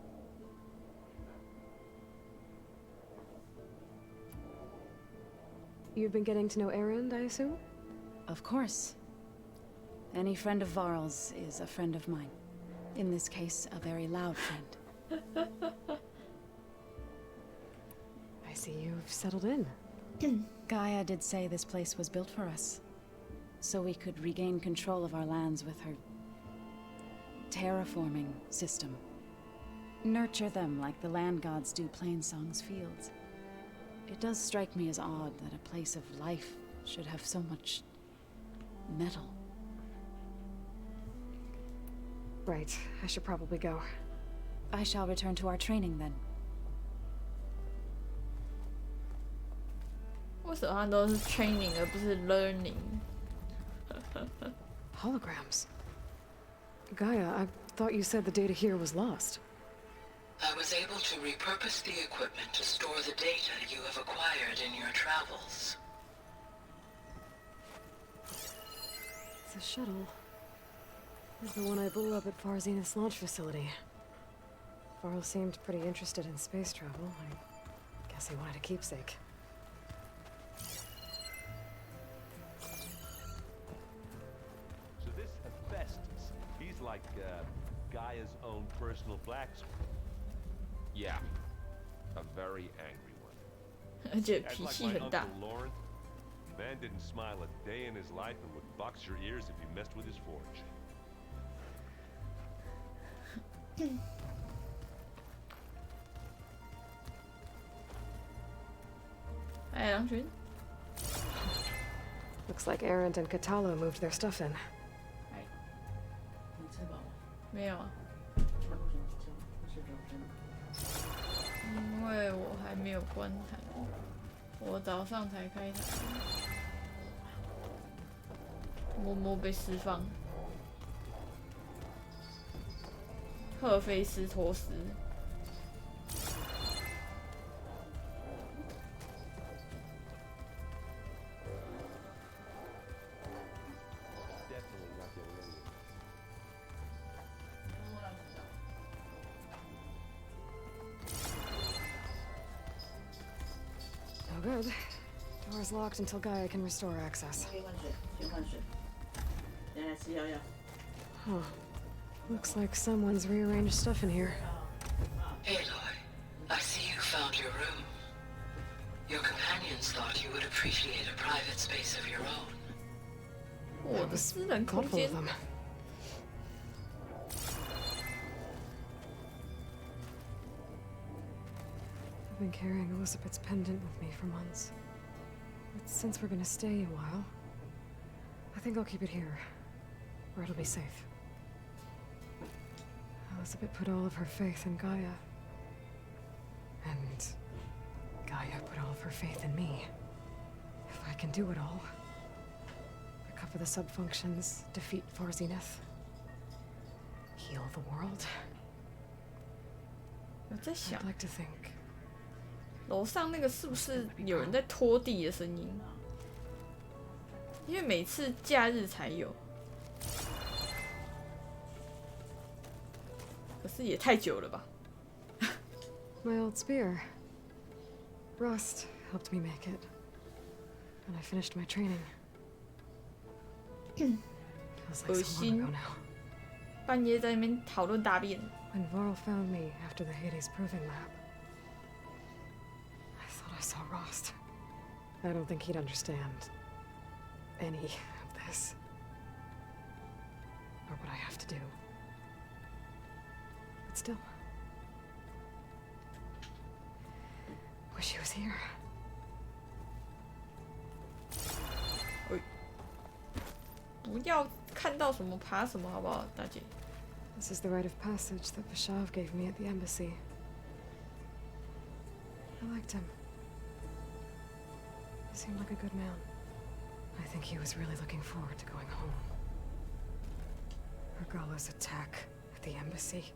You've been getting to know Erend, I assume? Of course. Any friend of Varl's is a friend of mine. In this case, a very loud friend. I see you've settled in. Gaia did say this place was built for us, so we could regain control of our lands with her terraforming system. Nurture them like the land gods do Plainsong's fields. It does strike me as odd that a place of life should have so much metal. Right, I should probably go. I shall return to our training then. 为什么他都是 training 而不是 learning？ Holograms. Gaia, I thought you said the data here was lost. I was able to repurpose the equipment to store the data you have acquired in your travels. the shuttle. Is the one I blew up at Farzenith's launch facility. Varl seemed pretty interested in space travel. I guess he wanted a keepsake. So this Hephaestus, he's like Gaia's own personal blacksmith. Yeah, a very angry one. 而且脾气很大。 Man didn't smile a day in his life and would box your ears if you messed with his forge. 哎，狼群。 Looks like Erend and Katalo moved their stuff in. 没有啊。因为我还没有关台，我早上才开台。默默被释放。赫菲斯托斯。 No good. Door's locked until Gaia can restore access. Huh. Looks like someone's rearranged stuff in here. Aloy, I see you found your room. Your companions thought you would appreciate a private space of your own. 我的私人空间。 I've been carrying Elizabeth's pendant with me for months. But since we're gonna stay a while, I think I'll keep it here, where it'll be safe. Elizabeth put all of her faith in Gaia. And Gaia put all of her faith in me. If I can do it all, recover the subfunctions, defeat Farzenith, heal the world, I'd like to think. 楼上那个是不是有人在拖地的声音？因为每次假日才有，可是也太久了吧。My old spear. Rust helped me make it. And I finished my training. Feels like so long ago now. 半夜在那边讨论大便。When Varl found me after the Hades proving lab, I saw Rost. I don't think he'd understand any of this. Or what I have to do. But still. Wish he was here. 不要看到什么爬什么，好不好，大姐？ This is the rite of passage that Vashav gave me at the embassy. I liked him. He seemed like a good man. I think he was really looking forward to going home. Regala's attack at the embassy.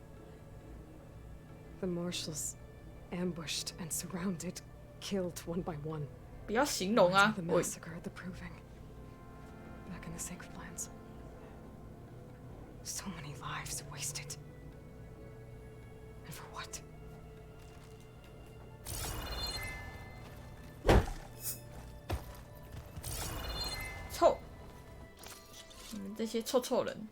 The marshals ambushed and surrounded, killed one by one. 不要形容啊！ The massacre at the proving. Back in the Sacred Lands. So many lives wasted. And for what? 臭！你们这些臭臭人！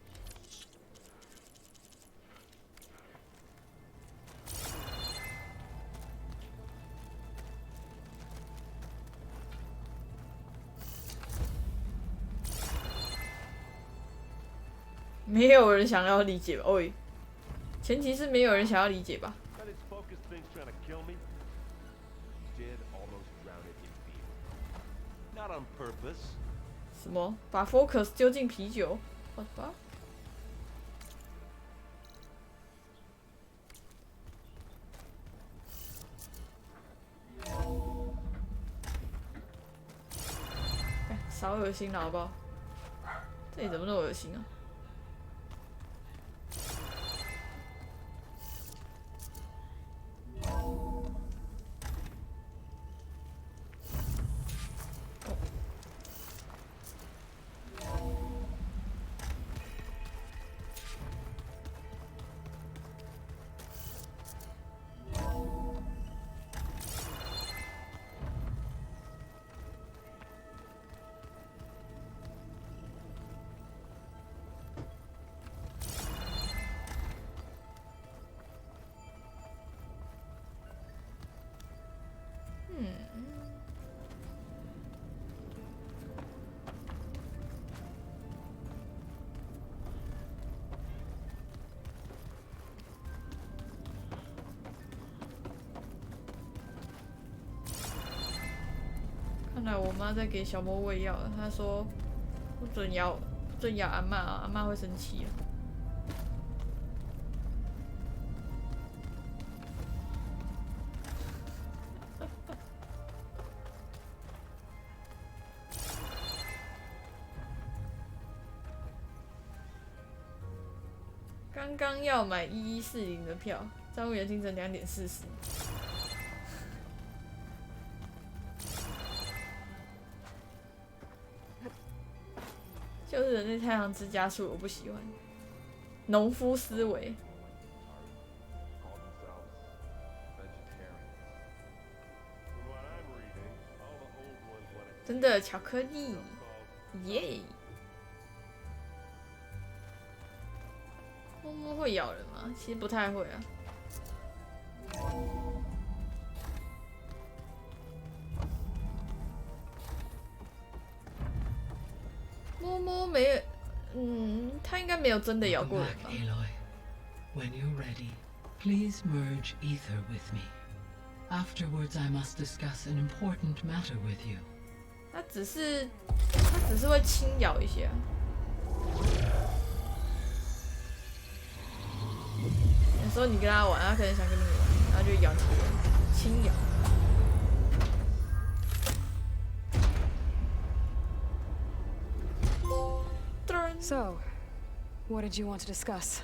没有人想要理解吧？哦，前提是没有人想要理解吧？ Not on purpose. 什么？把 Focus 丢进啤酒？我操！少恶心了好不好？这里怎么那么恶心啊？来我妈在给小莫喂药了，她说不准咬阿嬷啊，阿嬷会生气啊。刚刚要买1140的票，张务员清晨2点40。就是人类太阳之加速，我不喜欢。农夫思维。真的巧克力，耶！摸摸会咬人吗？其实不太会啊。摸摸没，他应该没有真的咬过人吧 Aloy, when you're ready, please merge ether with me. Afterwards, I must discuss an important matter with you. 他只是会轻咬一下。有时候你跟他玩，他可能想跟你玩，然后就咬你，轻咬。So, what did you want to discuss?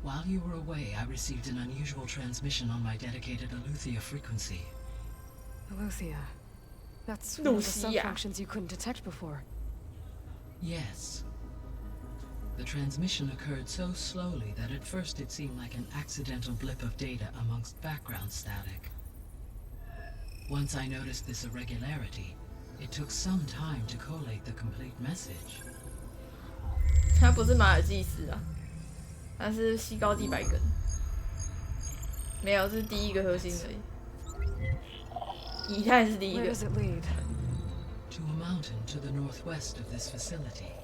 While you were away, I received an unusual transmission on my dedicated Aletheia frequency. Aletheia. That's one of the sub-functions you couldn't detect before. Yes. The transmission occurred so slowly that at first it seemed like an accidental blip of data amongst background static. Once I noticed this irregularity, it took some time to collate the complete message. 他不是马尔济斯啊，他是西高地白梗，没有，这是第一个核心而已。以太是第一个。Where does it lead? To a mountain to the northwest of this facility.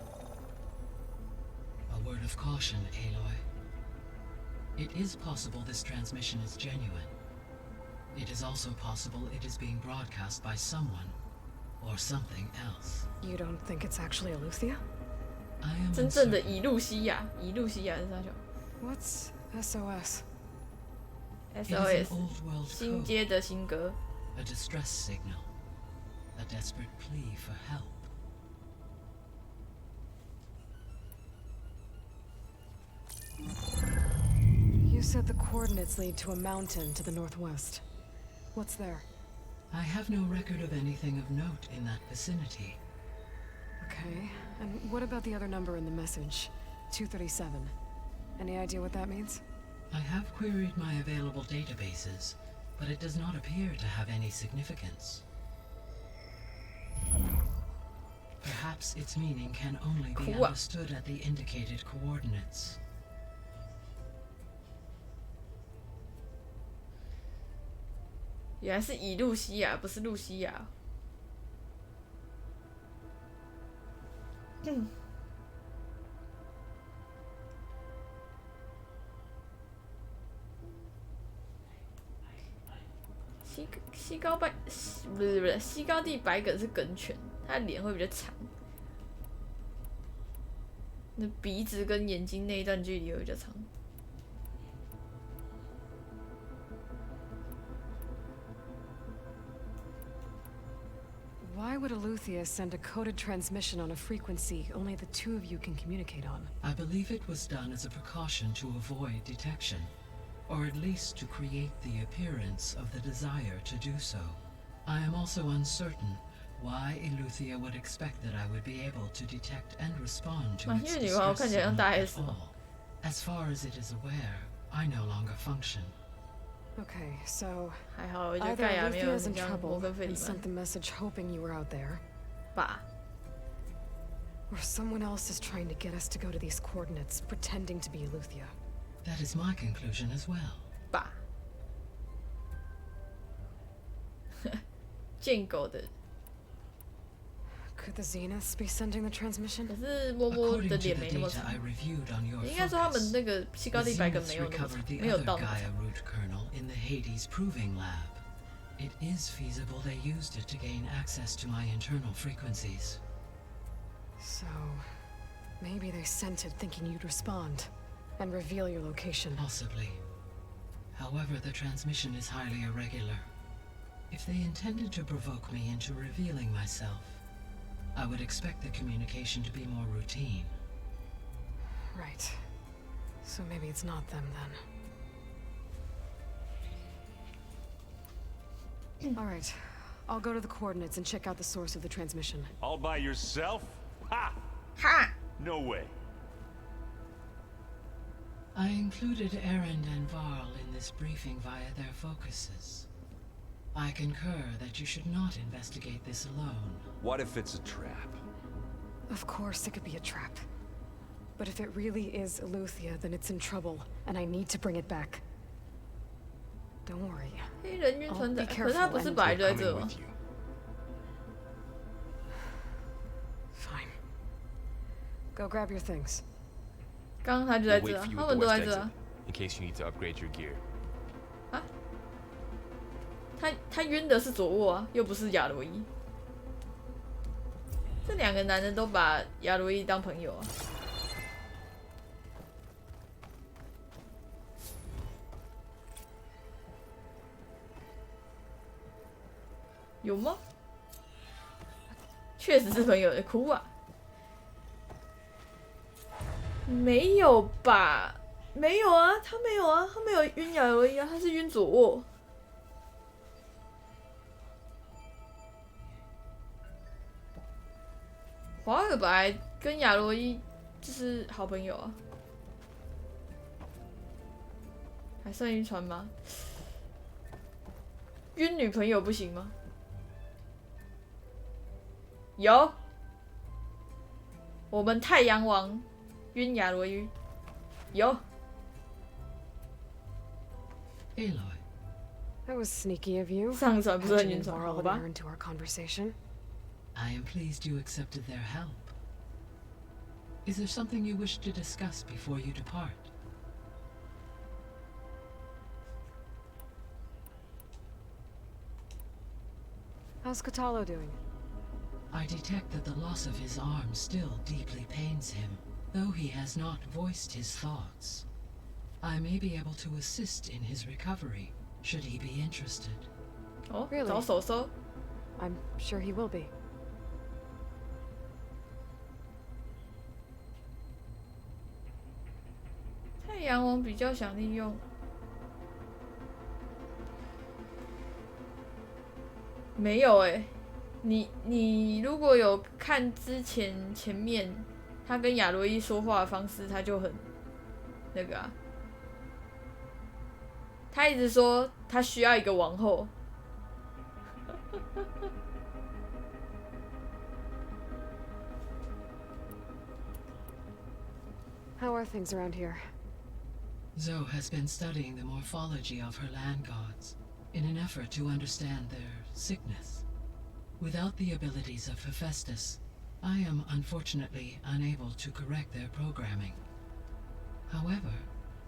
A word of caution, Aloy. It is possible this transmission is genuine. It is also possible it is being broadcast by someone or something else. You don't think it's actually Aletheia? 真正的以路西亚是啥球 ？What's SOS? SOS 新接的新歌。A distress signal. A desperate plea for help. You said the coordinates lead to a mountain to the northwest. What's there? I have no record of anything of note in that vicinity. Okay, and what about the other number in the message? 237. Any idea what that means? I have queried my available databases, but it does not appear to have any significance. Perhaps its meaning can only be understood at the indicated coordinates. 原来是以路西亚，不是路西亚。西高地白梗是梗犬，它的脸会比较长，那鼻子跟眼睛那一段距离会比较长。Why would Aletheia send a coded transmission on a frequency only the two of you can communicate on? I believe it was done as a precaution to avoid detection, or at least to create the appearance of the desire to do so. I am also uncertain why Aletheia would expect that I would be able to detect and respond to its distress signal at all. As far as it is aware, I no longer function. Okay, so either Aletheia's in trouble and sent the message hoping you were out there, or someone else is trying to get us to go to these coordinates, pretending to be Aletheia. That is my conclusion as well. 贱狗的。Could the Zeniths be sending the transmission? 可是摸摸的脸没那么长。应该说他们那个西高地白梗没有那么长，没有到那么长。in the Hades proving lab. it is feasible they used it to gain access to my internal frequencies. So, maybe they sent it thinking you'd respond and reveal your location. Possibly. However, the transmission is highly irregular. If they intended to provoke me into revealing myself, I would expect the communication to be more routine. Right. So maybe it's not them then. All right. I'll go to the coordinates and check out the source of the transmission. All by yourself? Ha! Ha! No way. I included Erend and Varl in this briefing via their focuses. I concur that you should not investigate this alone. What if it's a trap? Of course it could be a trap. But if it really is Eleuthia, then it's in trouble, and I need to bring it back. Don't worry. I'll be careful and... Fine. Go grab your things. 刚刚他就在这啊，他们都在这啊。In case you need to upgrade your gear. 啊？他晕的是左握啊，又不是亚罗伊。这两个男人都把亚罗伊当朋友啊。有吗？确实是朋友的，哭啊！没有吧？没有啊，他没有啊，他没有晕亚罗伊啊，他是晕左握。华尔本来跟亚罗伊就是好朋友啊，还算晕船吗？晕女朋友不行吗？有，我们太阳王晕亚罗伊，有。Aloy, that was sneaky of you. 上船不是很晕船，好吧 into our conversation. I am pleased you accepted their help. Is there something you wish to discuss before you depart? How's Katalo doing? I detect that the loss of his arm still deeply pains him, though he has not voiced his thoughts. I may be able to assist in his recovery, should he be interested. Oh, really? So. I'm sure he will be.太阳王比较想利用。没有欸，你如果有看之前面他跟亚罗伊说话的方式，他就很那个啊，他一直说他需要一个王后。How are things around here? Zoe has been studying the morphology of her land gods in an effort to understand their sickness. Without the abilities of Hephaestus, I am unfortunately unable to correct their programming. However,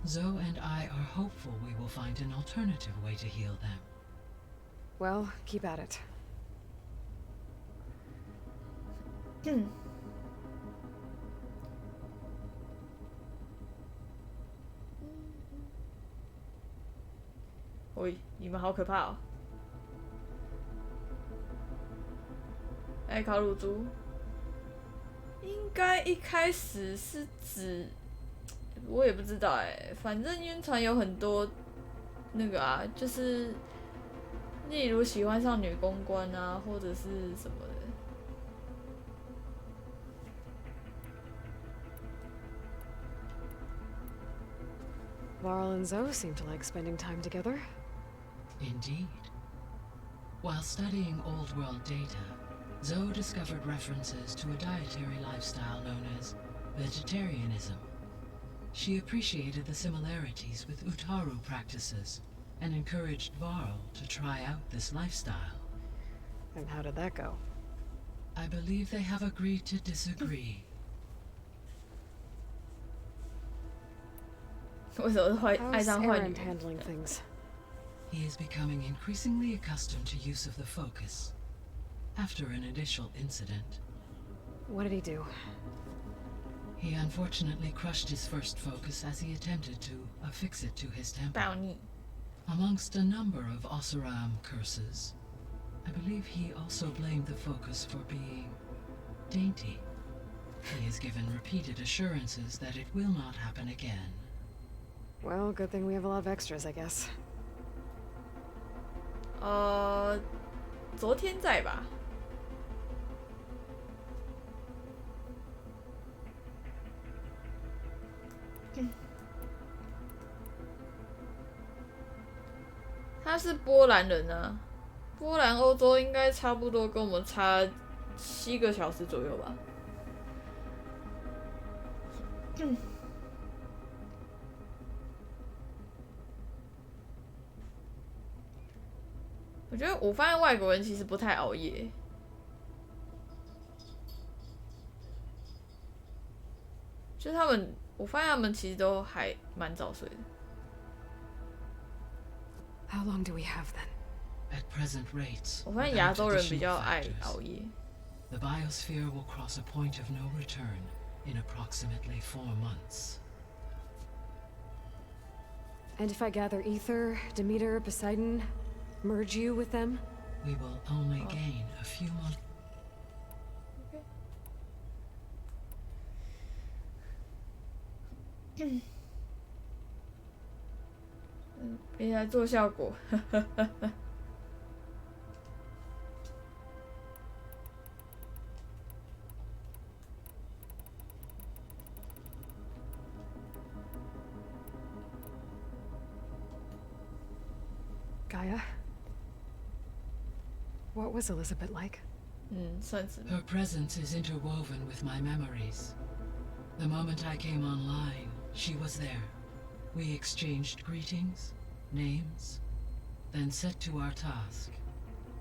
Zoe and I are hopeful we will find an alternative way to heal them. Well, keep at it. 喂，你们好可怕哦！艾卡鲁族应该一开始是指，我也不知道哎，反正晕船有很多那个啊，就是例如喜欢上女公关啊，或者是什么的。Varl and Zoe seem to like spending time together. Indeed. While studying old world data, Zoe discovered references to a dietary lifestyle known as vegetarianism. She appreciated the similarities with Utaru practices and encouraged Varl to try out this lifestyle. And how did that go? I believe they have agreed to disagree. How's Erend handling things? he is becoming increasingly accustomed to use of the focus. After an initial incident. What did he do? He unfortunately crushed his first focus as he attempted to affix it to his temple. Amongst a number of Oseram curses, I believe he also blamed the focus for being dainty. He has given repeated assurances that it will not happen again. Well, good thing we have a lot of extras, I guess. 昨天在吧。他是波兰人啊，波兰欧洲应该差不多跟我们差7个小时左右吧。我觉得我发现外国人其实不太熬夜，就是他们，我发现他们其实都还蛮早睡的。How long do we have then? At present rates, 我发现亚洲人比较爱熬夜。The biosphere will cross a point of no return in approximately 4 months. And if I gather Ether, Demeter, Poseidon, merge you with them? We will only gain a few months. Okay. 别来做效果。Gaia? What was Elizabeth like? Her presence is interwoven with my memories. The moment I came online, she was there. We exchanged greetings, names, then set to our task.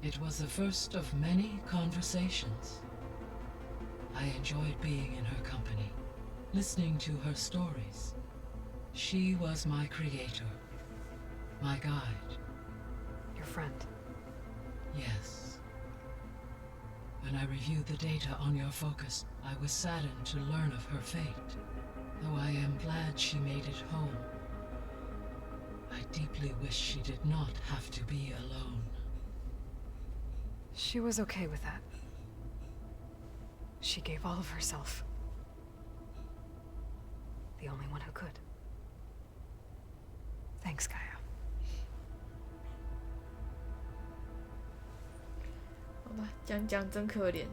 It was the first of many conversations. I enjoyed being in her company, listening to her stories. She was my creator, my guide. Your friend? Yes. When I reviewed the data on your focus, I was saddened to learn of her fate, though I am glad she made it home. I deeply wish she did not have to be alone. She was okay with that. She gave all of herself. The only one who could. Thanks, Gaia. 好吧，讲讲真可怜。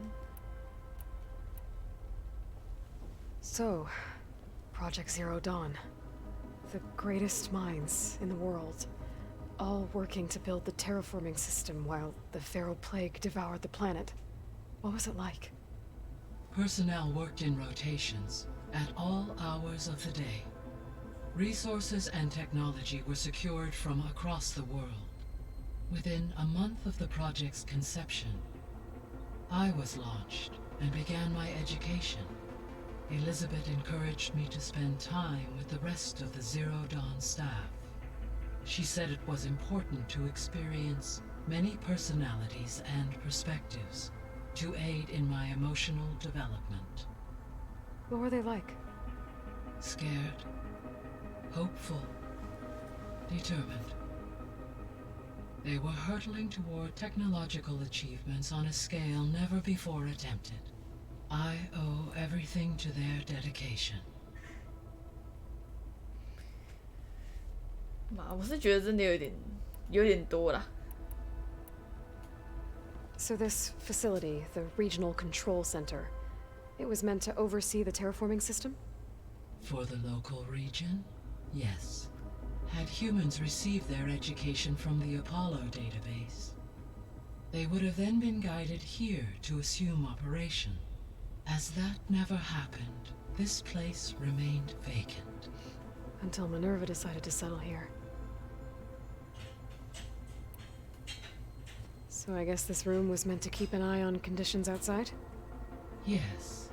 So, Project Zero Dawn. The greatest minds in the world, all working to build the terraforming system while the Pharaoh Plague devoured the planet. What was it like? Personnel worked in rotations, at all hours of the day. Resources and technology were secured from across the world. Within a month of the project's conception, I was launched and began my education. Elizabeth encouraged me to spend time with the rest of the Zero Dawn staff. She said it was important to experience many personalities and perspectives to aid in my emotional development. What were they like? Scared, hopeful, determined. They were hurtling toward technological achievements on a scale never before attempted. I owe everything to their dedication. 妈，我是觉得真的有点多啦。So this facility, the Regional Control Center, it was meant to oversee the terraforming system? For the local region, yes. Had humans received their education from the Apollo database, they would have then been guided here to assume operation. As that never happened, this place remained vacant. Until Minerva decided to settle here. So I guess this room was meant to keep an eye on conditions outside? Yes.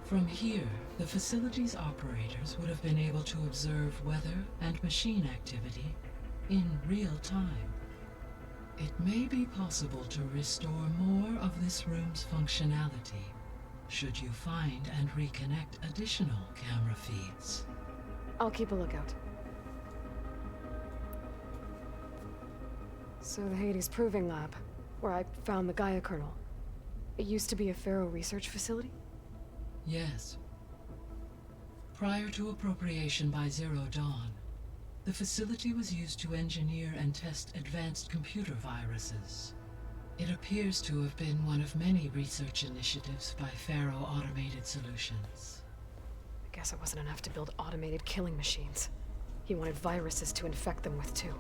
From here, the facility's operators would have been able to observe weather and machine activity in real time. It may be possible to restore more of this room's functionality should you find and reconnect additional camera feeds. I'll keep a lookout. So the Hades Proving Lab, where I found the Gaia kernel. It used to be a Pharaoh research facility? Yes. Prior to appropriation by Zero Dawn, the facility was used to engineer and test advanced computer viruses. It appears to have been one of many research initiatives by Pharaoh Automated Solutions. I guess it wasn't enough to build automated killing machines. He wanted viruses to infect them with too.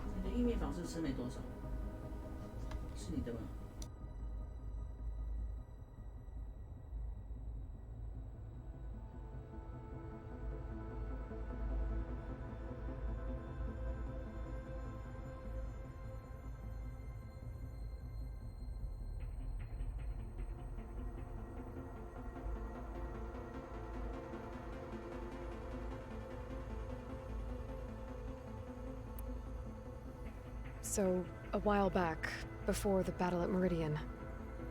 So, a while back, before the battle at Meridian,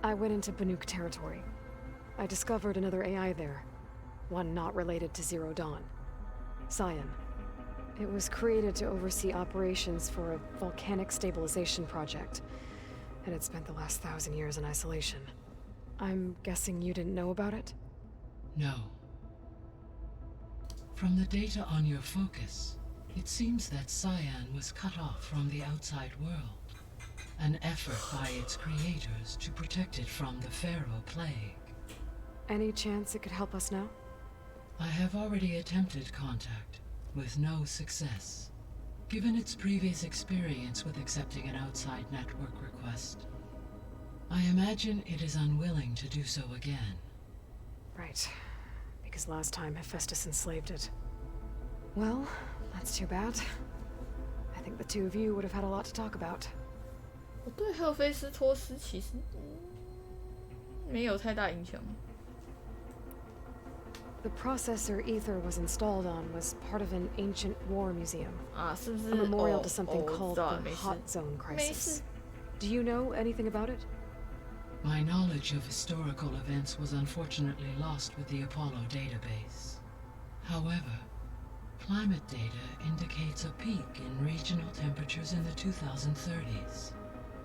I went into Banuk territory. I discovered another AI there, one not related to Zero Dawn. Cyan. It was created to oversee operations for a volcanic stabilization project, and it spent the last 1,000 years in isolation. I'm guessing you didn't know about it? No. From the data on your focus, it seems that Cyan was cut off from the outside world, an effort by its creators to protect it from the Pharaoh plague. Any chance it could help us now? I have already attempted contact, with no success. Given its previous experience with accepting an outside network request, I imagine it is unwilling to do so again. Right. Because last time Hephaestus enslaved it. Well, that's too bad. I think the two of you would have had a lot to talk about. 我对赫菲斯托斯其实没有太大影响。The processor Ether was installed on was part of an ancient war museum. 是不是 a memorial to something called the Hot Zone Crisis. Do you know anything about it? My knowledge of historical events was unfortunately lost with the Apollo database. However, climate data indicates a peak in regional temperatures in the 2030s.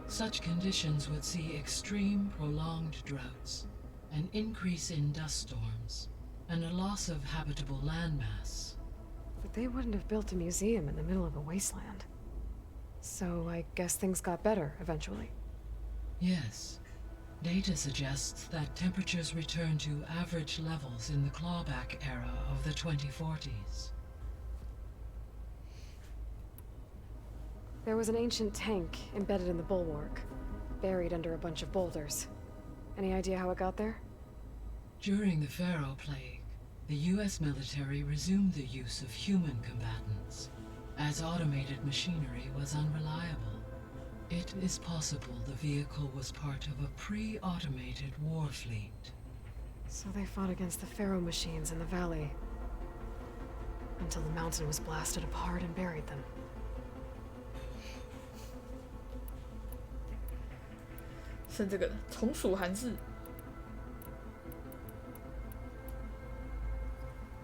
Such conditions would see extreme, prolonged droughts, an increase in dust storms, and a loss of habitable landmass. But they wouldn't have built a museum in the middle of a wasteland. So I guess things got better eventually. Yes. Data suggests that temperatures returned to average levels in the clawback era of the 2040s. There was an ancient tank embedded in the bulwark, buried under a bunch of boulders. Any idea how it got there? During the Pharaoh plague, the US military resumed the use of human combatants, as automated machinery was unreliable. It is possible the vehicle was part of a pre-automated war fleet. So they fought against the Pharaoh machines in the valley, until the mountain was blasted apart and buried them.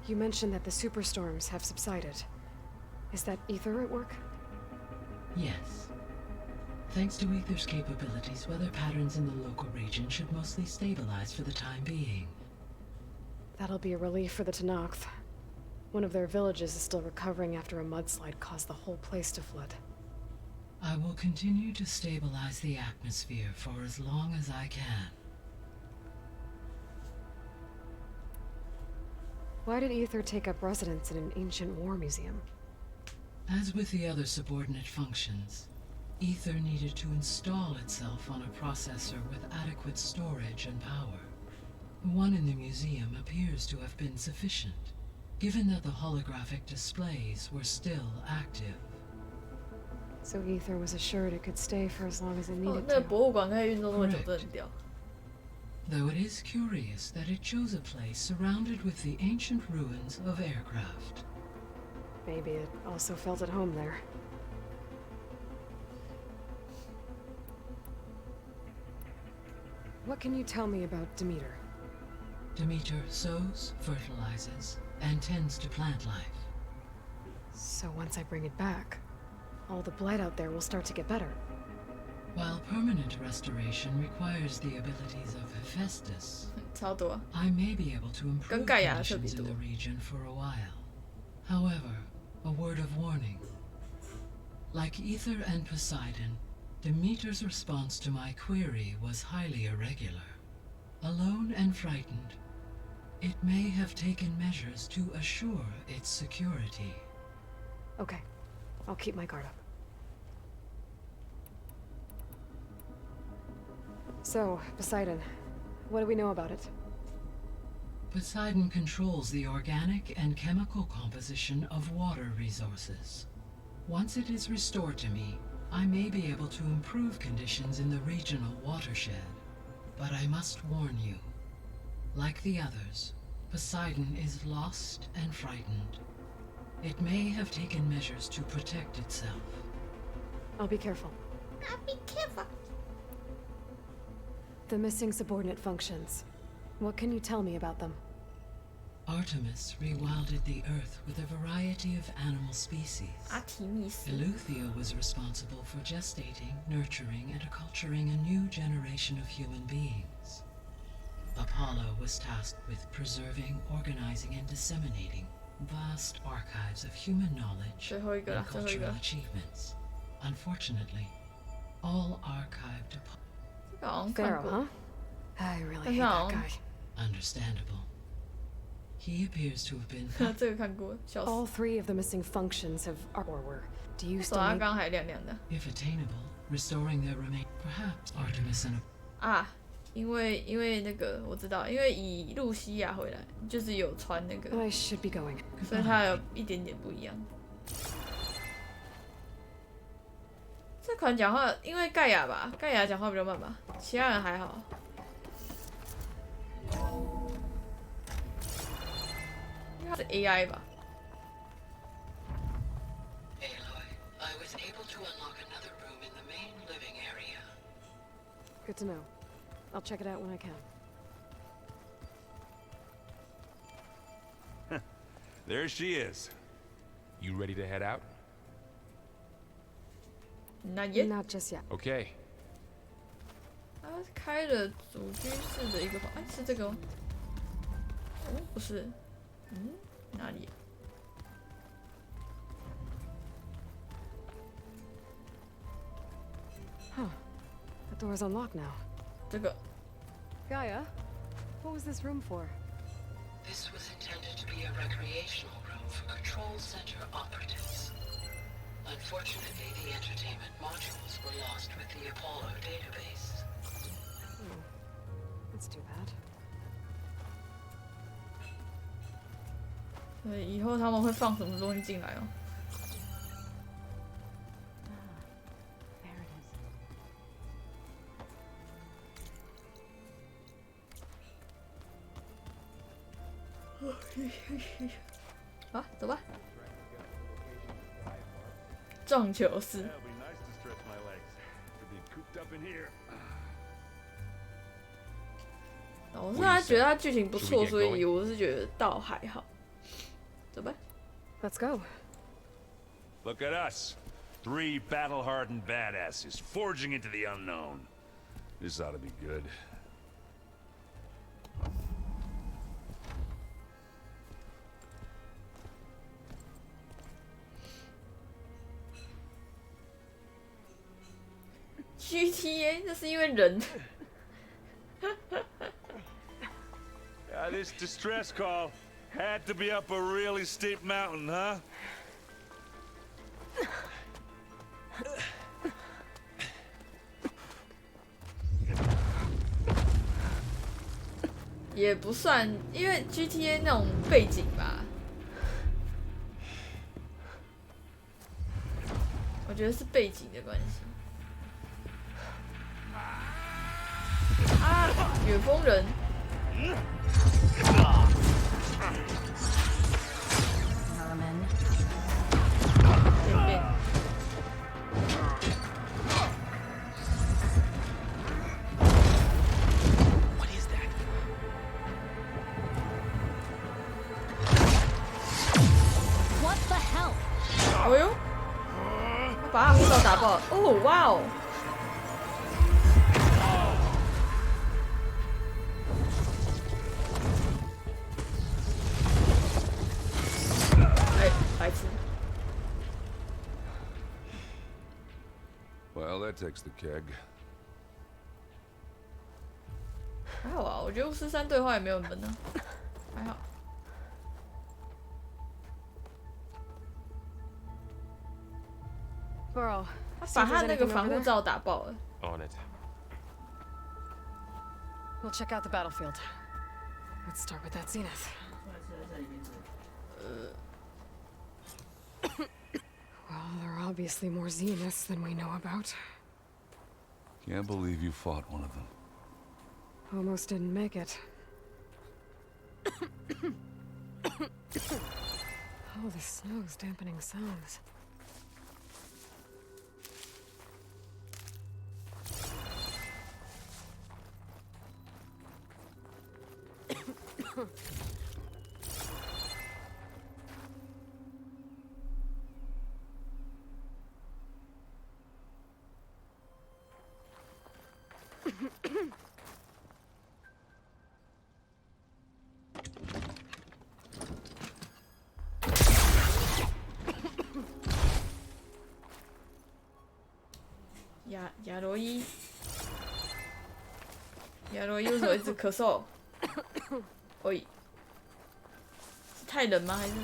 You mentioned that the superstorms have subsided. Is that Ether at work? Yes. Thanks to Ether's capabilities, weather patterns in the local region should mostly stabilize for the time being. That'll be a relief for the Tenakth. One of their villages is still recovering after a mudslide caused the whole place to flood. I will continue to stabilize the atmosphere for as long as I can. Why did Ether take up residence in an ancient war museum? As with the other subordinate functions, Ether needed to install itself on a processor with adequate storage and power. The one in the museum appears to have been sufficient, given that the holographic displays were still active. So Ether was assured it could stay for as long as it needed to. 那博物馆可以运作那么久，真的很屌。 Though it is curious that it chose a place surrounded with the ancient ruins of aircraft. Maybe it also felt at home there. What can you tell me about Demeter? Demeter sows, fertilizes, and tends to plant life. So once I bring it back, all the blight out there will start to get better. While permanent restoration requires the abilities of Hephaestus, 超多。 I may be able to improve conditions in the region for a while. However, a word of warning. Like Ether and Poseidon, Demeter's response to my query was highly irregular. Alone and frightened, it may have taken measures to assure its security. Okay, I'll keep my guard up. So, Poseidon, what do we know about it? Poseidon controls the organic and chemical composition of water resources. Once it is restored to me, I may be able to improve conditions in the regional watershed. But I must warn you, like the others, Poseidon is lost and frightened. It may have taken measures to protect itself. I'll be careful. I'll be careful. The missing subordinate functions. What can you tell me about them? Artemis rewilded the Earth with a variety of animal species. Eleuthia was responsible for gestating, nurturing, and acculturating a new generation of human beings. Apollo was tasked with preserving, organizing, and disseminating vast archives of human knowledge and cultural achievements. Unfortunately, all archived Pharaoh, huh? I really hate that guy. Understandable. He appears to have been All three of the missing functions have or were. Do you still need... If attainable, restoring their remain perhaps Artemis and 因为那个我知道，因为以露西亚回来就是有穿那个， I should be going. 所以它有一点点不一样。这款讲话，因为盖亚吧，盖亚讲话比较慢吧，其他人还好。因为它是 AI 吧。 I was able to unlock another room in the main living area. Good to know. I'll check it out when I can. There she is. You ready to head out? Not yet. Not just yet. Okay. 他开了主居室的一个房，哎，是这个吗？哦，不是，哪里？ Huh. The door's unlocked now. 这个。 Gaia, what was this room for? This was intended to be a recreational room for Control Center operatives. Unfortunately, the entertainment modules were lost with the Apollo database. Oh, that's too bad. 对，以后他们会放什么东西进来哦？ 好，走吧。撞球室。我是他觉得他剧情不错，所以我是觉得倒还好。走吧。Let's go. Look at us. 3 battle-hardened badasses forging into the unknown. This ought to be good. GTA 那是因为人。This distress call had to be up a really steep mountain, huh? 也不算，因为 GTA 那种背景吧，我觉得是背景的关系。 啊！远峰人。变变。The hell? 哦呦，把他护照打爆！哦，哇哦！哎，白痴。 Well, that takes the keg. 还好啊，我觉得巫师三对话也没有闷呢，还好。Burrow， 他把他那个防护罩打爆了。On it. We'll check out the battlefield. Let's start with that zenith. Well, there are obviously more zeniths than we know about. Can't believe you fought one of them. Almost didn't make it. Oh, the snow's dampening sounds. Hmm. 亚罗伊为什么一直咳嗽？喂，是太冷吗？还是？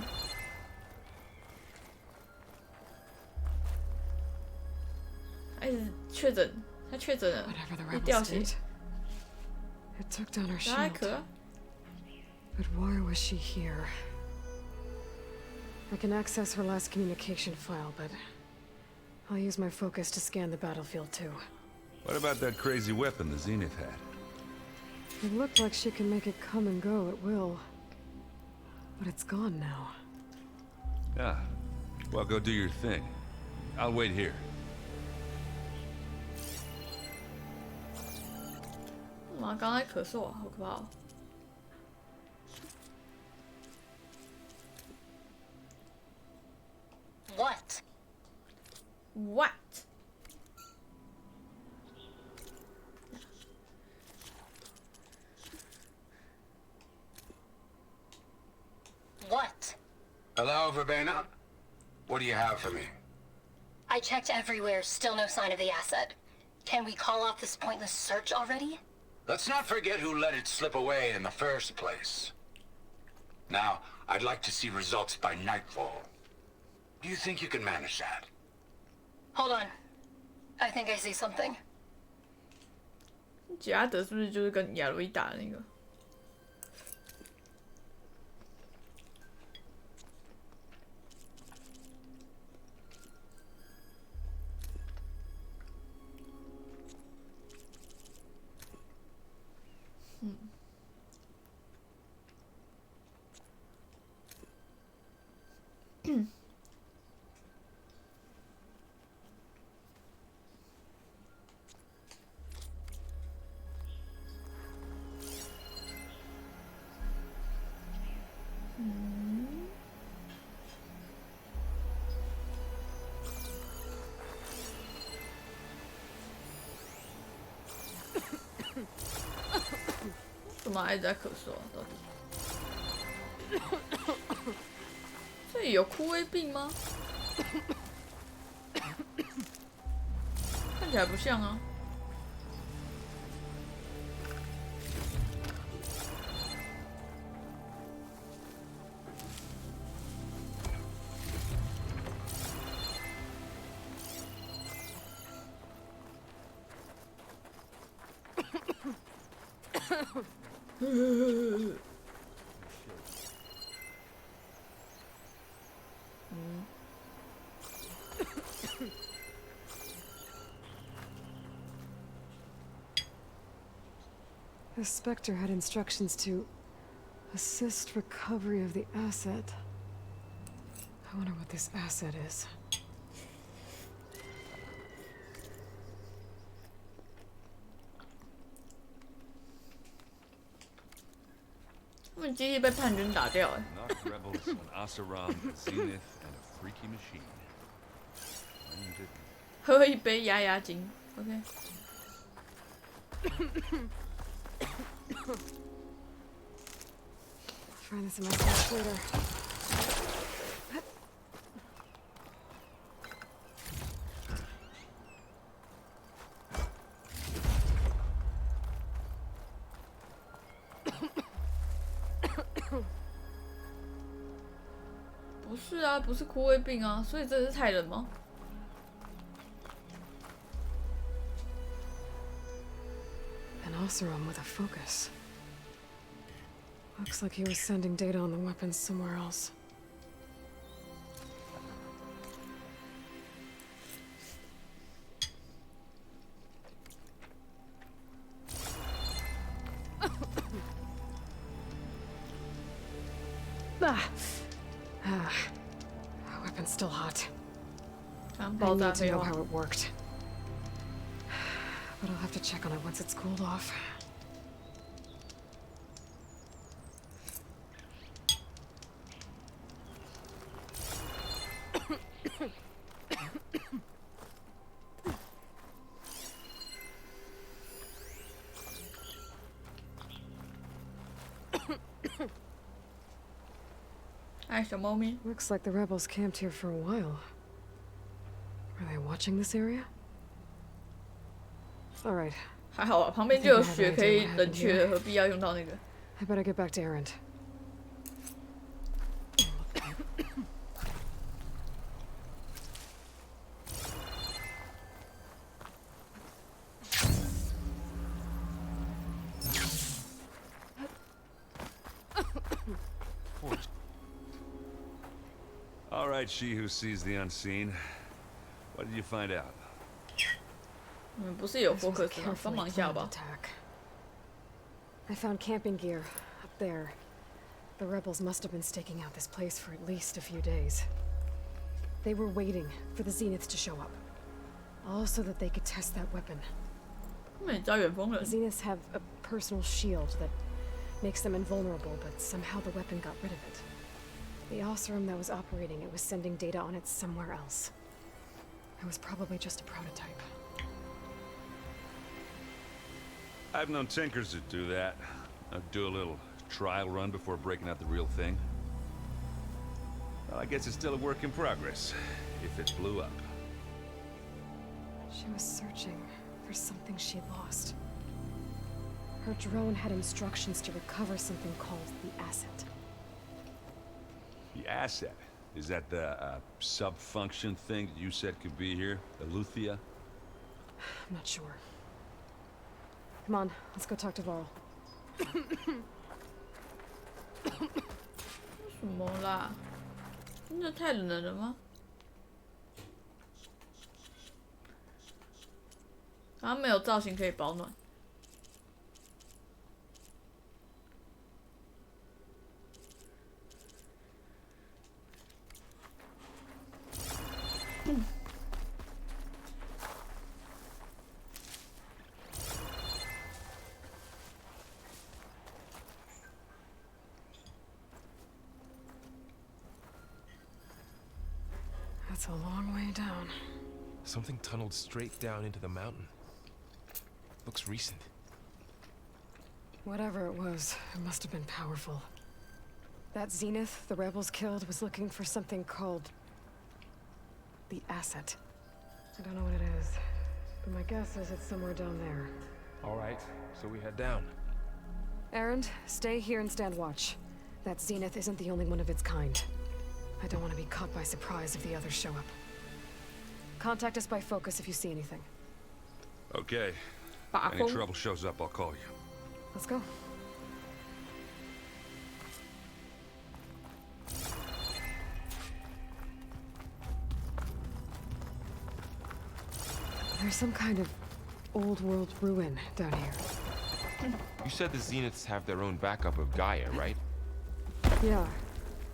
还是确诊？他确诊了，一掉血。 It took down her shield. But why was she here? I can access her last communication file, but I'll use my focus to scan the battlefield too. What about that crazy weapon the Zenith had? It looked like she can make it come and go at will. But it's gone now. Ah. Well, go do your thing. I'll wait here. What? What? What? Hello, Verbena? What do you have for me? I checked everywhere, still no sign of the asset. Can we call off this pointless search already? Let's not forget who let it slip away in the first place. Now, I'd like to see results by nightfall. Do you think you can manage that? Hold on. I think I see something. 杰拉德是不是就是跟亚罗伊打的那个？怎么还一直在咳嗽啊？到底？这里有枯萎病吗？看起来不像啊。The Spectre had instructions to assist recovery of the asset. I wonder what this asset is. 他们基地被叛军打掉哎。Knocked rebels on Asaram, Zenith, and a freaky machine. 喝一杯压压惊 ，OK。Try this in my stash later. Huh? 不是啊，不是枯萎病啊，所以这是太冷吗？ An Oseram with a focus. Looks like he was sending data on the weapons somewhere else. Weapon's still hot. I need to know how it worked. But I'll have to check on it once it's cooled off. Looks like the rebels camped here for a while. Are they watching this area? All right. 还好啊，旁边就有雪可以冷却，何必要用到那个 I better get back to Erend. All right, she who sees the unseen. What did you find out? 不是有 focus 吗？帮忙一下吧。 I found camping gear up there. The rebels must have been staking out this place for at least a few days. They were waiting for the Zeniths to show up, all so that they could test that weapon. The Zeniths have a personal shield that makes them invulnerable, but somehow the weapon got rid of it. The Oseram that was operating it was sending data on it somewhere else. It was probably just a prototype. I've known tinkers that do that. I'd do a little trial run before breaking out the real thing. Well, I guess it's still a work in progress, if it blew up. She was searching for something she'd lost. Her drone had instructions to recover something called the asset. The asset? Is that the sub-function thing that you said could be here? Eleuthia? I'm not sure. Come on, let's go talk to Varl. 什么啦？真的太冷了吗？好像没有造型可以保暖。That's a long way down. Something tunneled straight down into the mountain. Looks recent. Whatever it was, it must have been powerful. That Zenith the rebels killed was looking for something called the asset. I don't know what it is, but my guess is it's somewhere down there. All right, so we head down. Erend, stay here and stand watch. That Zenith isn't the only one of its kind. I don't want to be caught by surprise if the others show up. Contact us by focus if you see anything. Okay. Any trouble shows up, I'll call you. Let's go. There's some kind of old world ruin down here. You said the Zeniths have their own backup of Gaia, right? Yeah,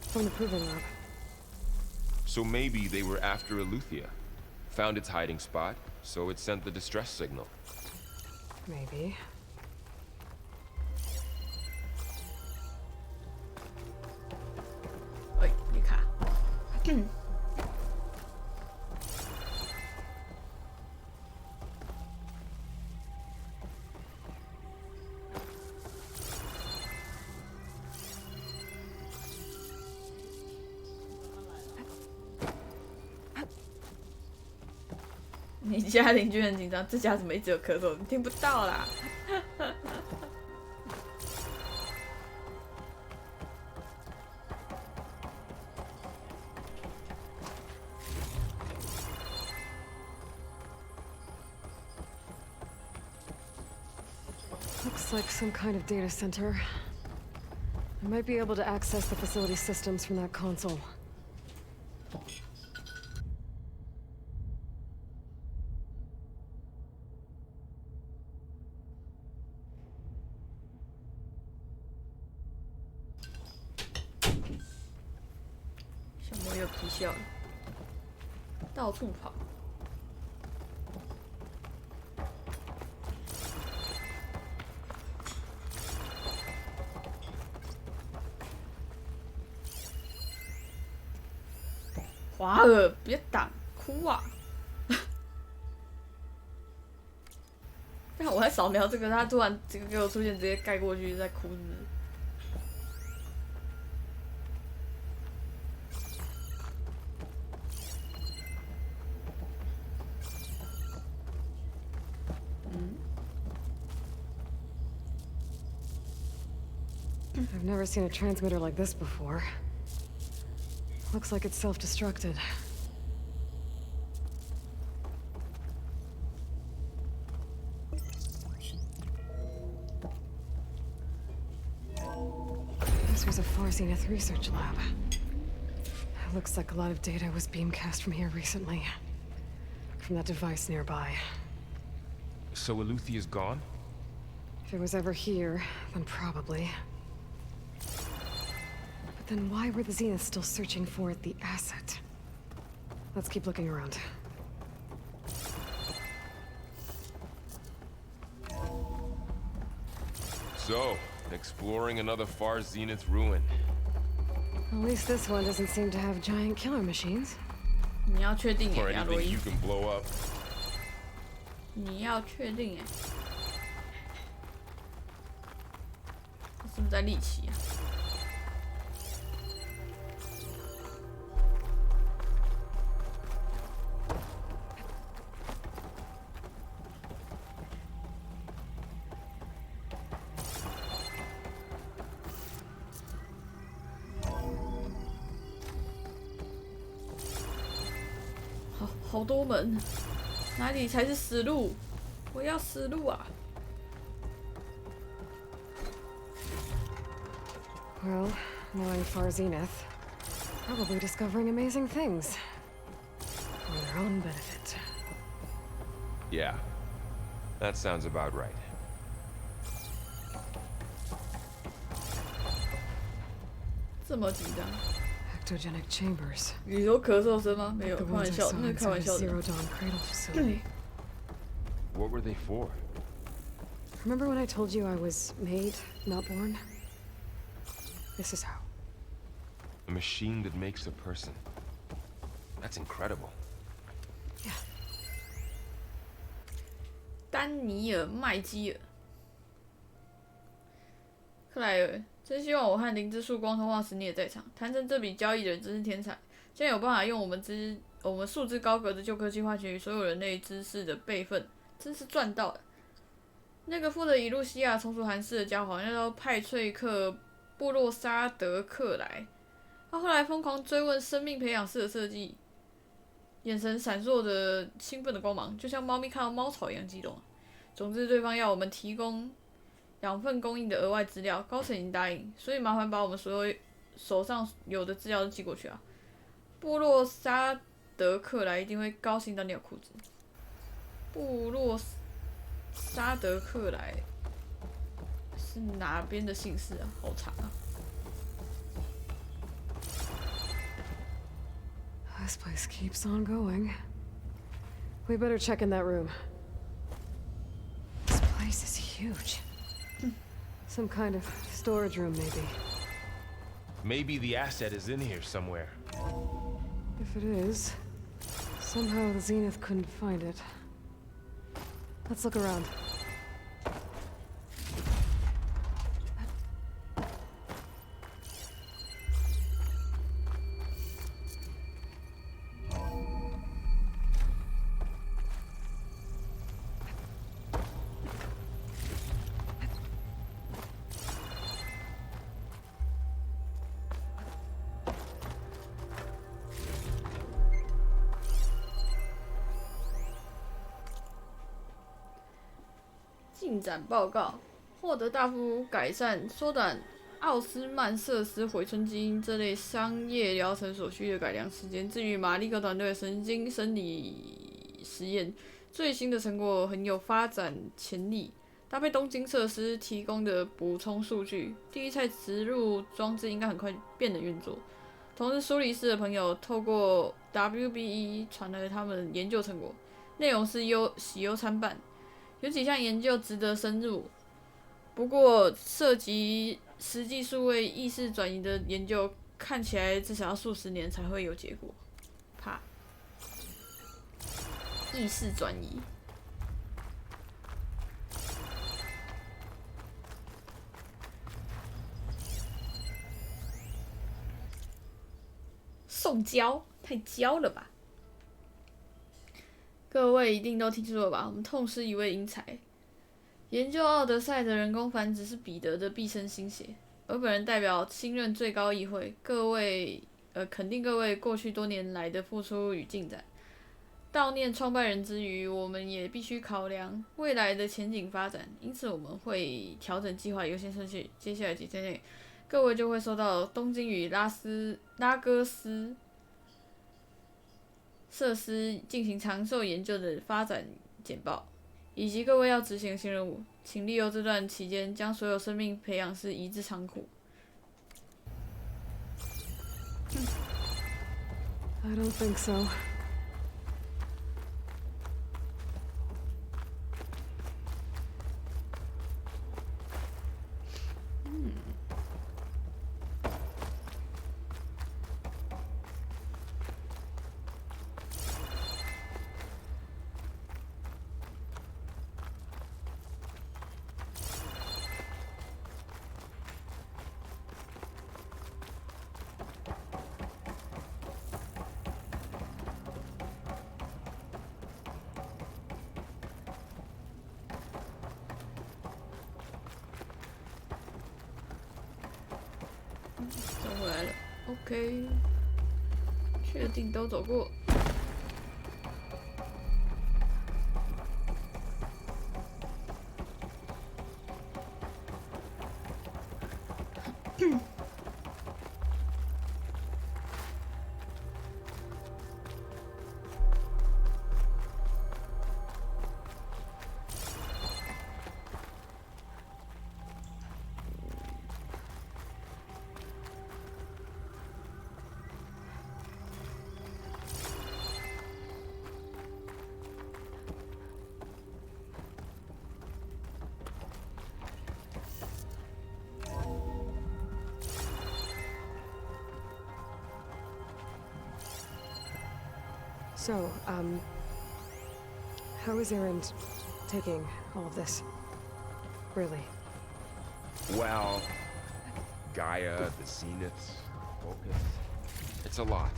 from the Proving Lab. So maybe they were after Eleuthia. Found its hiding spot, so it sent the distress signal. Maybe. 你家邻居很紧张，这家怎么一直有咳嗽？你听不到啦。Looks like some kind of data center. I might be able to access the facility systems from that console. 小魔有皮笑了，到处跑。华尔，别打，哭啊！但我在扫描这个，他突然这个给我出现，直接盖过去，在哭是不是？I've never seen a transmitter like this before. Looks like it's self-destructed. This was a Far Zenith research lab. It looks like a lot of data was beamcast from here recently. From that device nearby. So Eleuthea's gone? If it was ever here, then probably. Then why were the Zeniths still searching for the asset? Let's keep looking around. So, exploring another Far Zenith ruin. At least this one doesn't seem to have giant killer machines. 你要确定 Or 耶，亚罗 anything 伊 you。can blow up. 你要确定耶。他是不是在立起啊？好多门，哪里才是死路？我要死路啊！ Well, knowing Far Zenith, probably discovering amazing things. For their own benefit. Yeah, that sounds about right. 这么紧张？ Ectogenic chambers. 你说咳嗽声吗？没有， The 开玩 ones I 笑， saw 那是开玩 inside 笑 the 的。 Zero Dawn cradle facility. What were they for? Remember when I told you I was made, not born? This is how. A machine that makes a person. That's incredible. Yeah. 丹尼尔·麦基尔，克莱尔，真希望我和灵芝曙光通话时你也在场。谈成这笔交易的人真是天才，竟然有办法用我们束之高阁的旧科技化学与所有人类知识的备份，真是赚到了。那个负责以路西亚从属韩氏的家伙，好像叫派翠克·布洛沙德克莱。他后来疯狂追问生命培养室的设计，眼神闪烁着兴奋的光芒，就像猫咪看到猫草一样激动。总之，对方要我们提供养分供应的额外资料，高层已经答应，所以麻烦把我们所有手上有的资料都寄过去啊。布洛沙德克莱一定会高兴到尿裤子。布洛沙德克莱是哪边的姓氏啊？好长啊！ This place keeps on going. We better check in that room. This place is huge. Some kind of storage room, maybe. Maybe the asset is in here somewhere. If it is, somehow the Zenith couldn't find it. Let's look around. 进展报告获得大幅改善，缩短奥斯曼瑟斯回春基因这类商业疗程所需的改良时间。至于马利克团队的神经生理实验，最新的成果很有发展潜力。搭配东京设施提供的补充数据，第一代植入装置应该很快便能运作。同时，苏黎世的朋友透过 WBE 传来他们研究成果，内容是喜忧参半。有几项研究值得深入，不过涉及实际数位意识转移的研究，看起来至少要数十年才会有结果。怕意识转移，送胶太焦了吧？各位一定都听说了吧？我们痛失一位英才。研究奥德赛的人工繁殖是彼得的毕生心血，而本人代表新任最高议会，肯定各位过去多年来的付出与进展。悼念创办人之余，我们也必须考量未来的前景发展，因此我们会调整计划优先顺序。接下来几天内，各位就会收到东京与拉戈斯设施进行长寿研究的发展简报，以及各位要执行的新任务，请利用这段期间将所有生命培养师移至仓库。I don't think so.走回来了 ，OK， 确定都走过。So, how is Erend taking all of this? Really? Well, Gaia, the Zeniths, Focus. It's a lot.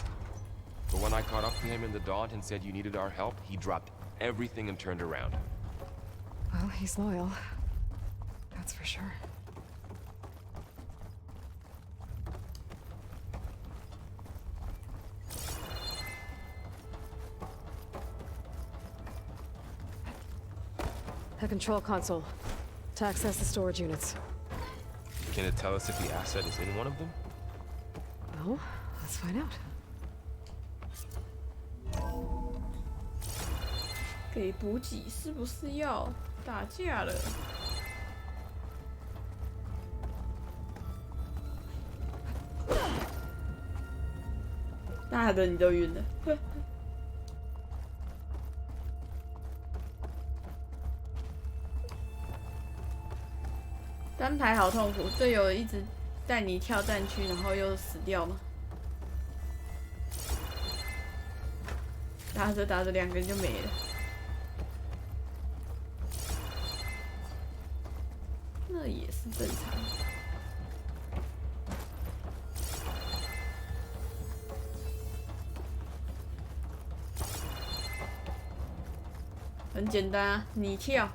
But when I caught up to him in the Daunt and said you needed our help, he dropped everything and turned around. Well, he's loyal. That's for sure. The control console. To access the storage units. Can it tell us if the asset is in one of them? Well, let's find out. 给补给是不是要打架了？大的你都晕了。单排好痛苦，队友一直带你跳战区，然后又死掉吗？打着打着2个人就没了。那也是正常。很简单啊，你跳。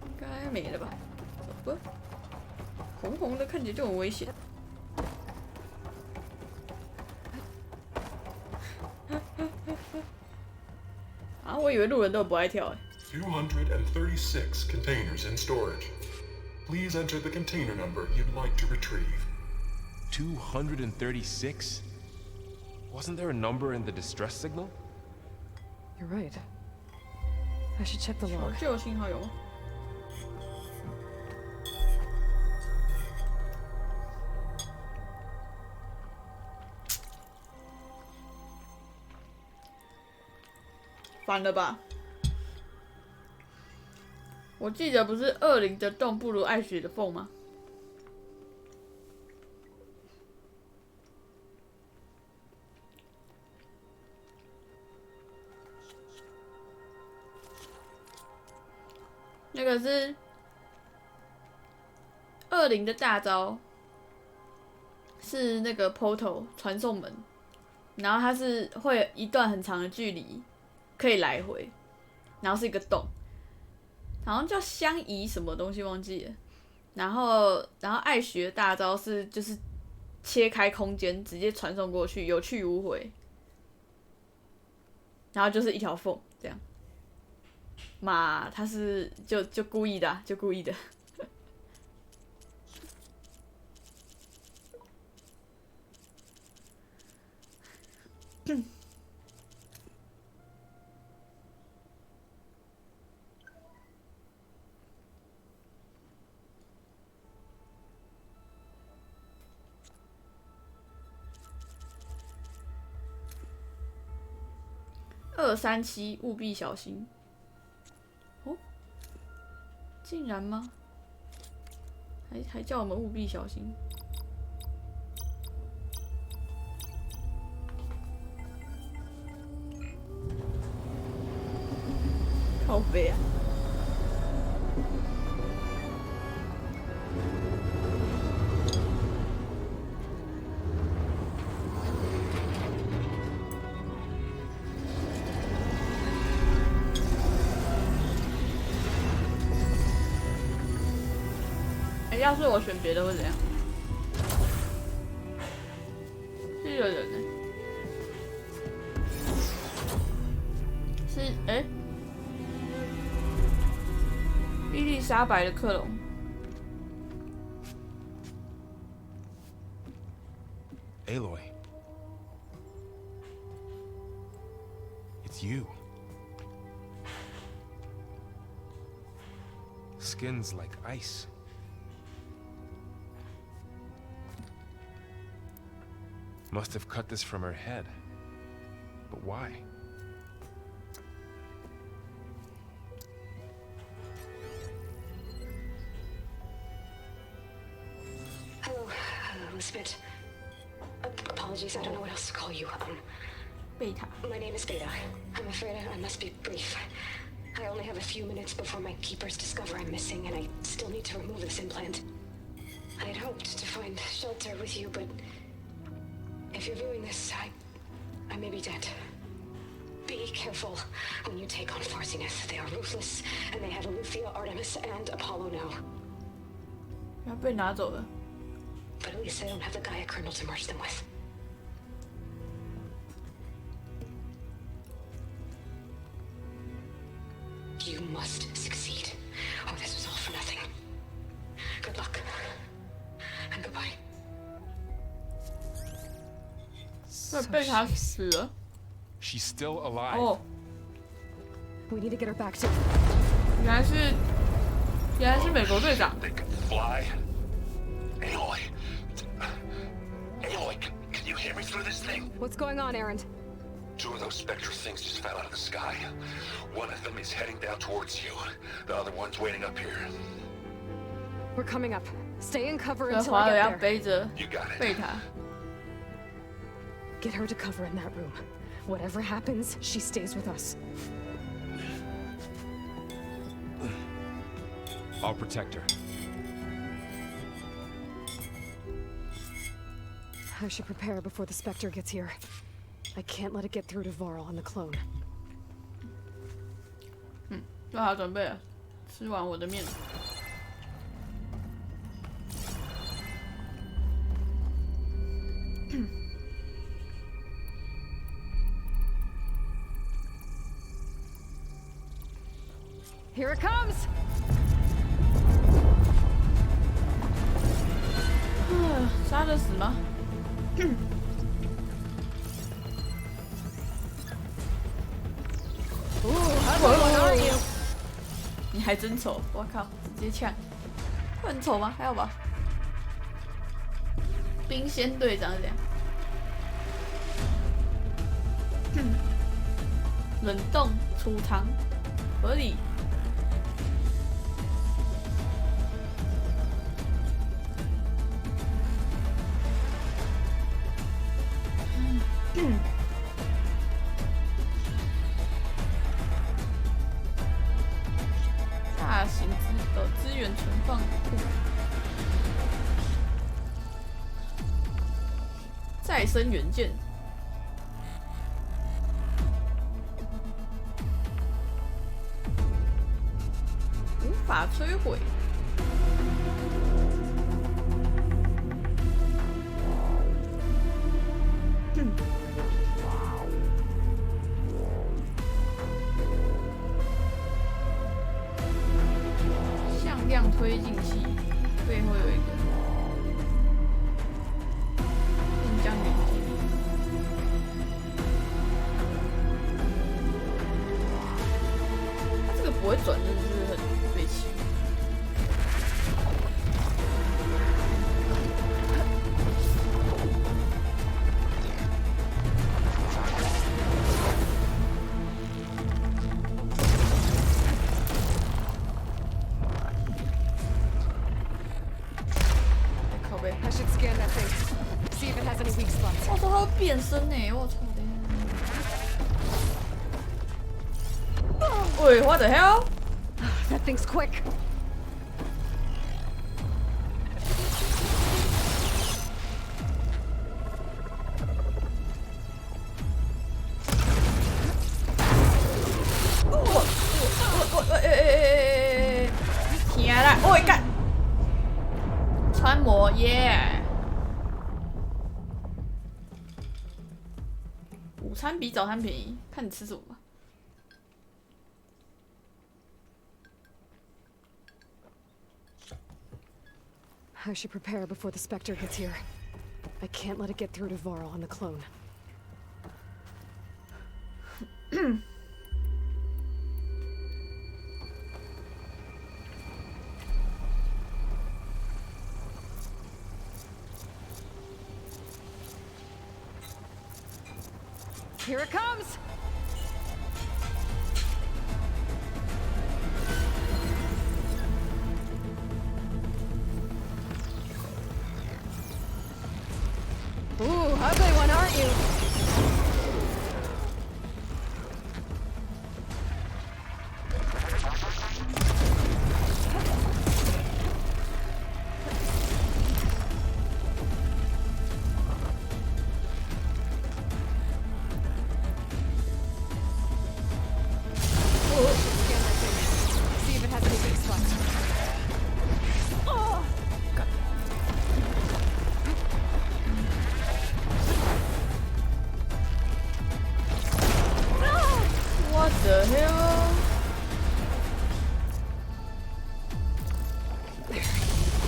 应该没了吧？走吧。红红的看起来就很危险。啊，我以为路人都不爱跳哎。236 containers in storage. Please enter the container number you'd like to retrieve. 236? Wasn't there a number in the distress signal? You're right. I should check the log. 求救信号有吗？反了吧？我记得不是恶灵的洞不如爱血的缝吗？那个是恶灵的大招，是那个 portal 传送门，然后它是会一段很长的距离，可以来回，然后是一个洞。好像叫相宜什么东西忘记了，然后爱学大招是就是切开空间直接传送过去，有去无回，然后就是一条缝这样。嘛，他是就故意的啊，就故意的。237，务必小心。哦，竟然吗？还叫我们务必小心。靠北啊！要是我选别的会怎样？是有人呢、是伊丽莎白的克隆。Aloy, it's you. Skin's like ice. Must have cut this from her head. But why? Hello, Elizabeth. Apologies, I don't know what else to call you. Beta. My name is Beta. I'm afraid I must be brief. I only have a few minutes before my keepers discover I'm missing, and I still need to remove this implant. I had hoped to find shelter with you, but if you're viewing this, I may be dead. Be careful when you take on Farsineth. They are ruthless, and they have Eleuthia, Artemis, and Apollo now. 要被拿走了。But at least I don't have the Gaia kernel to merge them with. You must succeed, or this was all for nothing. Good luck, and goodbye. 被他死了。She's still alive. Oh. We need to get her back to. 原来是美国队长。 They can fly. Aloy. Aloy, can you hear me through this thing? What's going on, Erend? 2 of those specter things just fell out of the sky. One of them is heading down towards you. The other one's waiting up here. We're coming up. Stay in cover until I get there. You got it. Get her to cover in that room. Whatever happens, she stays with us. I'll protect her. I should prepare before the Spectre gets here. I can't let it get through to Varl and the clone. 做好准备了，吃完我的面。Here it comes. 杀得死吗？你还真丑！我靠，直接呛！会很丑吗？还好吧。冰仙队长是这样。冷冻储藏，合理。大型资源存放库，再生元件，无法摧毁。向量推进器背后有一个电浆元件，它这个不会转，真的是很废气。I should scan that thing. See if it has any weak spots. 我操，它会变身呢！我操的！喂 ，What the hell? That thing's quick. Oh, 天啦！哦，干！穿模耶！午餐比早餐便宜，看你吃什么吧。I should prepare before the Spectre gets here. I can't let it get through to Varl and the clone. Here it comes! Ooh, ugly one, aren't you? See if it has any weak spots. Oh! What the hell?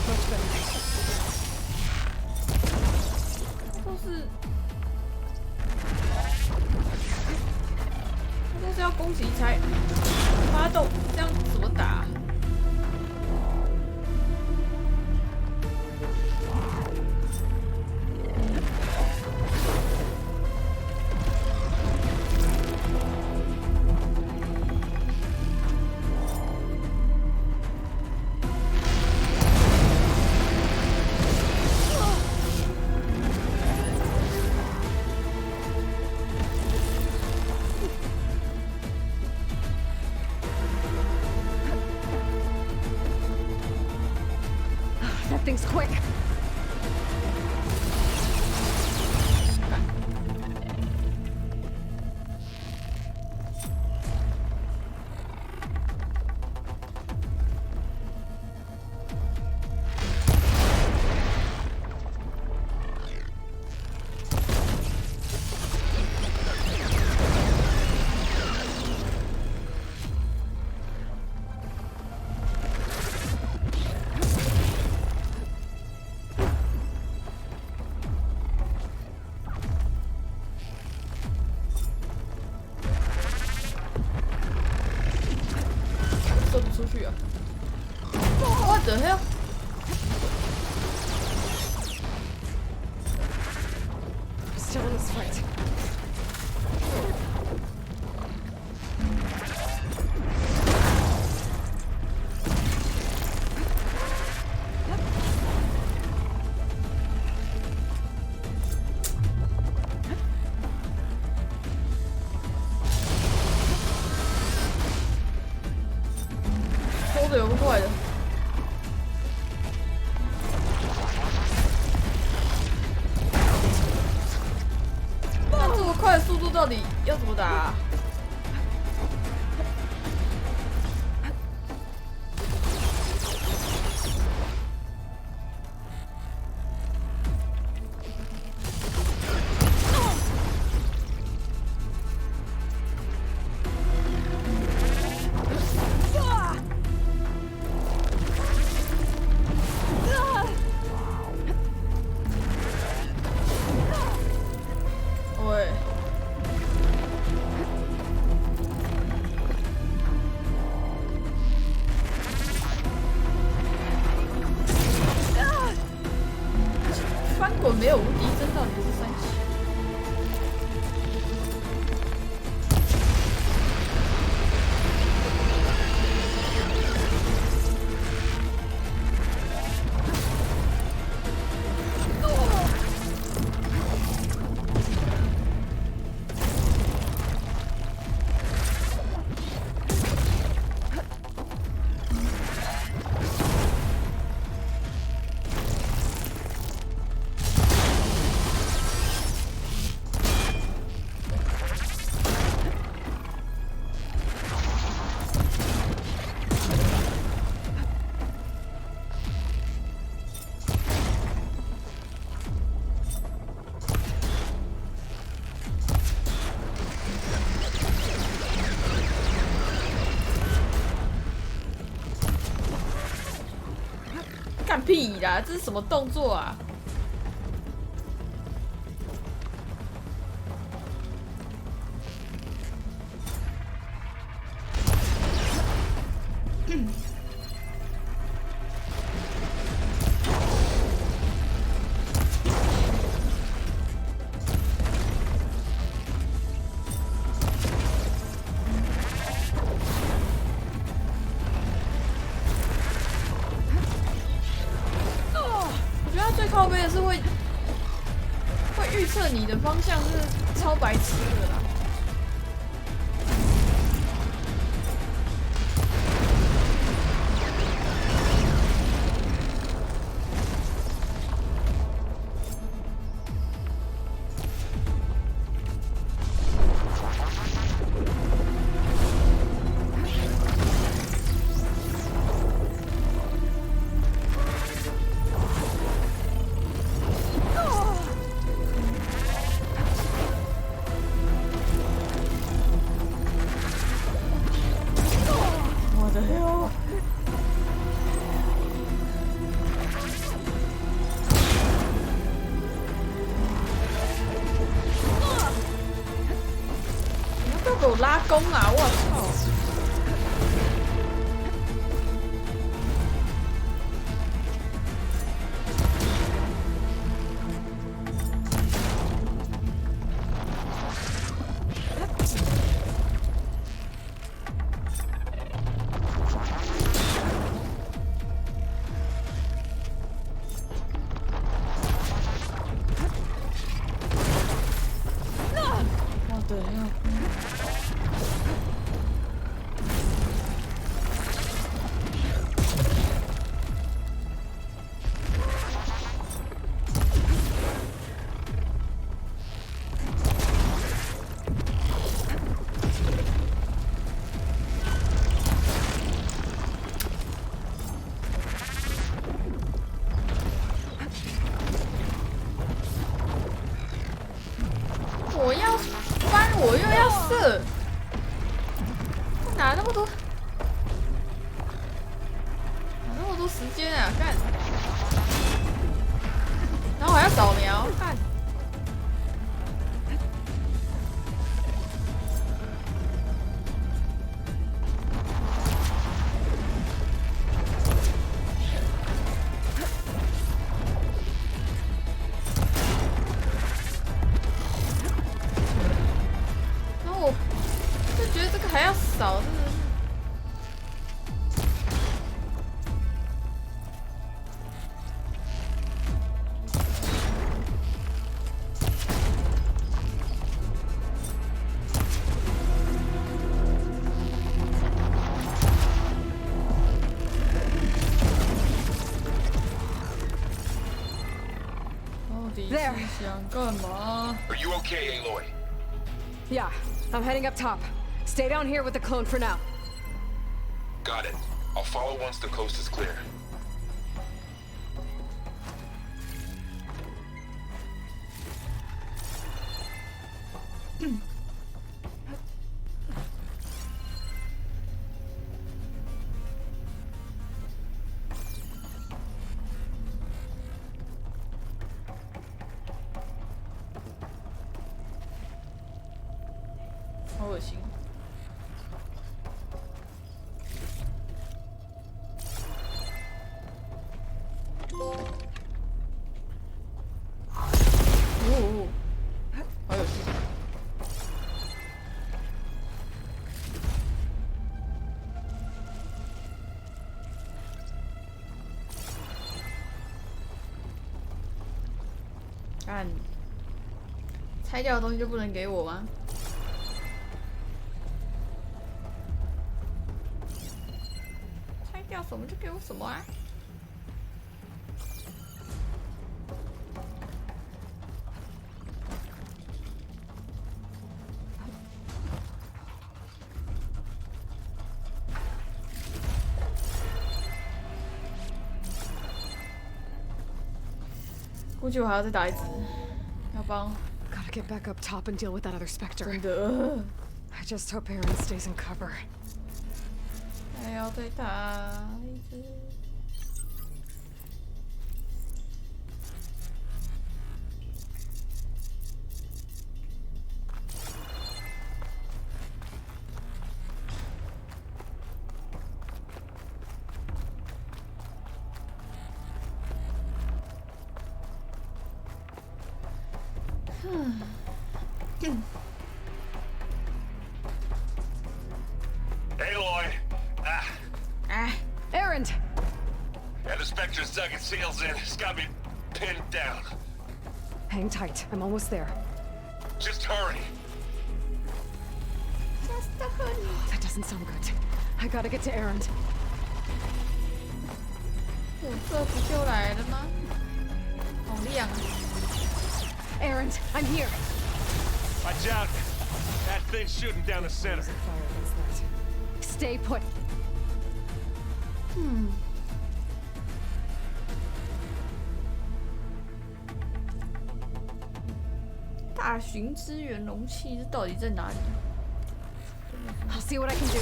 Much better. 都是要攻击才发动，这样怎么打？ things quick. 出去啊 ！What the hell？ Still in this fight.抽的有个快的。那这么快的速度到底要怎么打啊？翻滚没有无敌，真到底是三七。干屁啦！这是什么动作啊？最靠背的是会预测你的方向，是超白痴的啦。给我拉弓啊！我操！我的呀！哪那么多？哪那么多时间啊？干！然后还要扫描，干！然后我就觉得这个还要扫，真的是。There. Are you okay, Aloy? Yeah, I'm heading up top. Stay down here with the clone for now. Got it. I'll follow once the coast is clear.干，拆掉的东西就不能给我吗？拆掉什么就给我什么啊！估计我还要再打一只，要帮。Gotta get back up top and deal with that other specter. 真的。I just hope Aaron stays in cover. 还要再打一只。Aloy! Aaron! Yeah, the Spectre's dug its heels in. It's got me pinned down. Hang tight. I'm almost there. Just hurry. That doesn't sound good. I gotta get to Aaron. 我这不就来了吗？好亮啊 Aaron, I'm here. Watch out! That thing's shooting down the center. Stay put. 大型资源容器，这到底在哪里？ I'll see what I can do.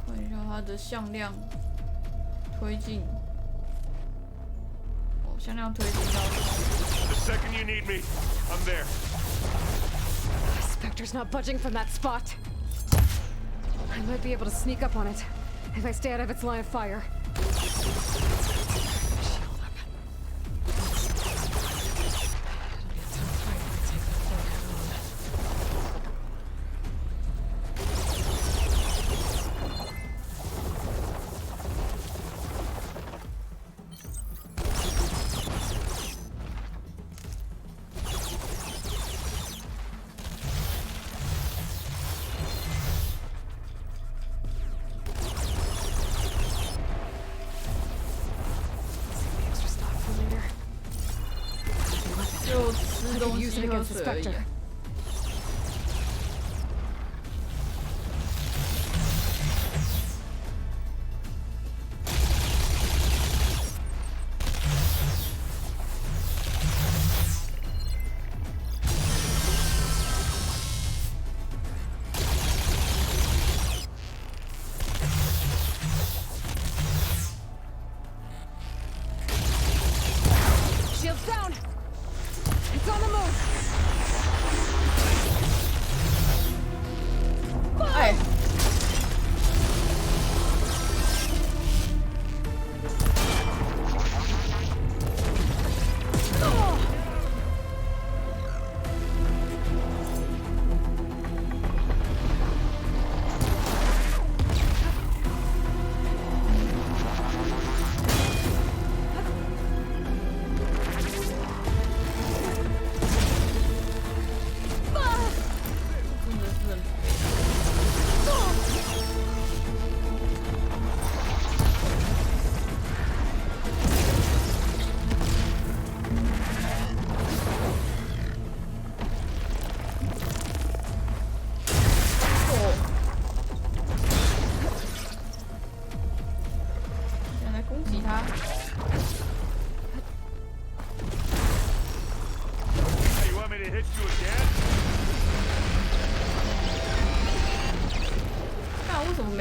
看一下它的向量推进。哦，向量推进到。The second you need me, I'm there. Spectre's not budging from that spot. I might be able to sneak up on it if I stay out of its line of fire. Use it against the Spectre.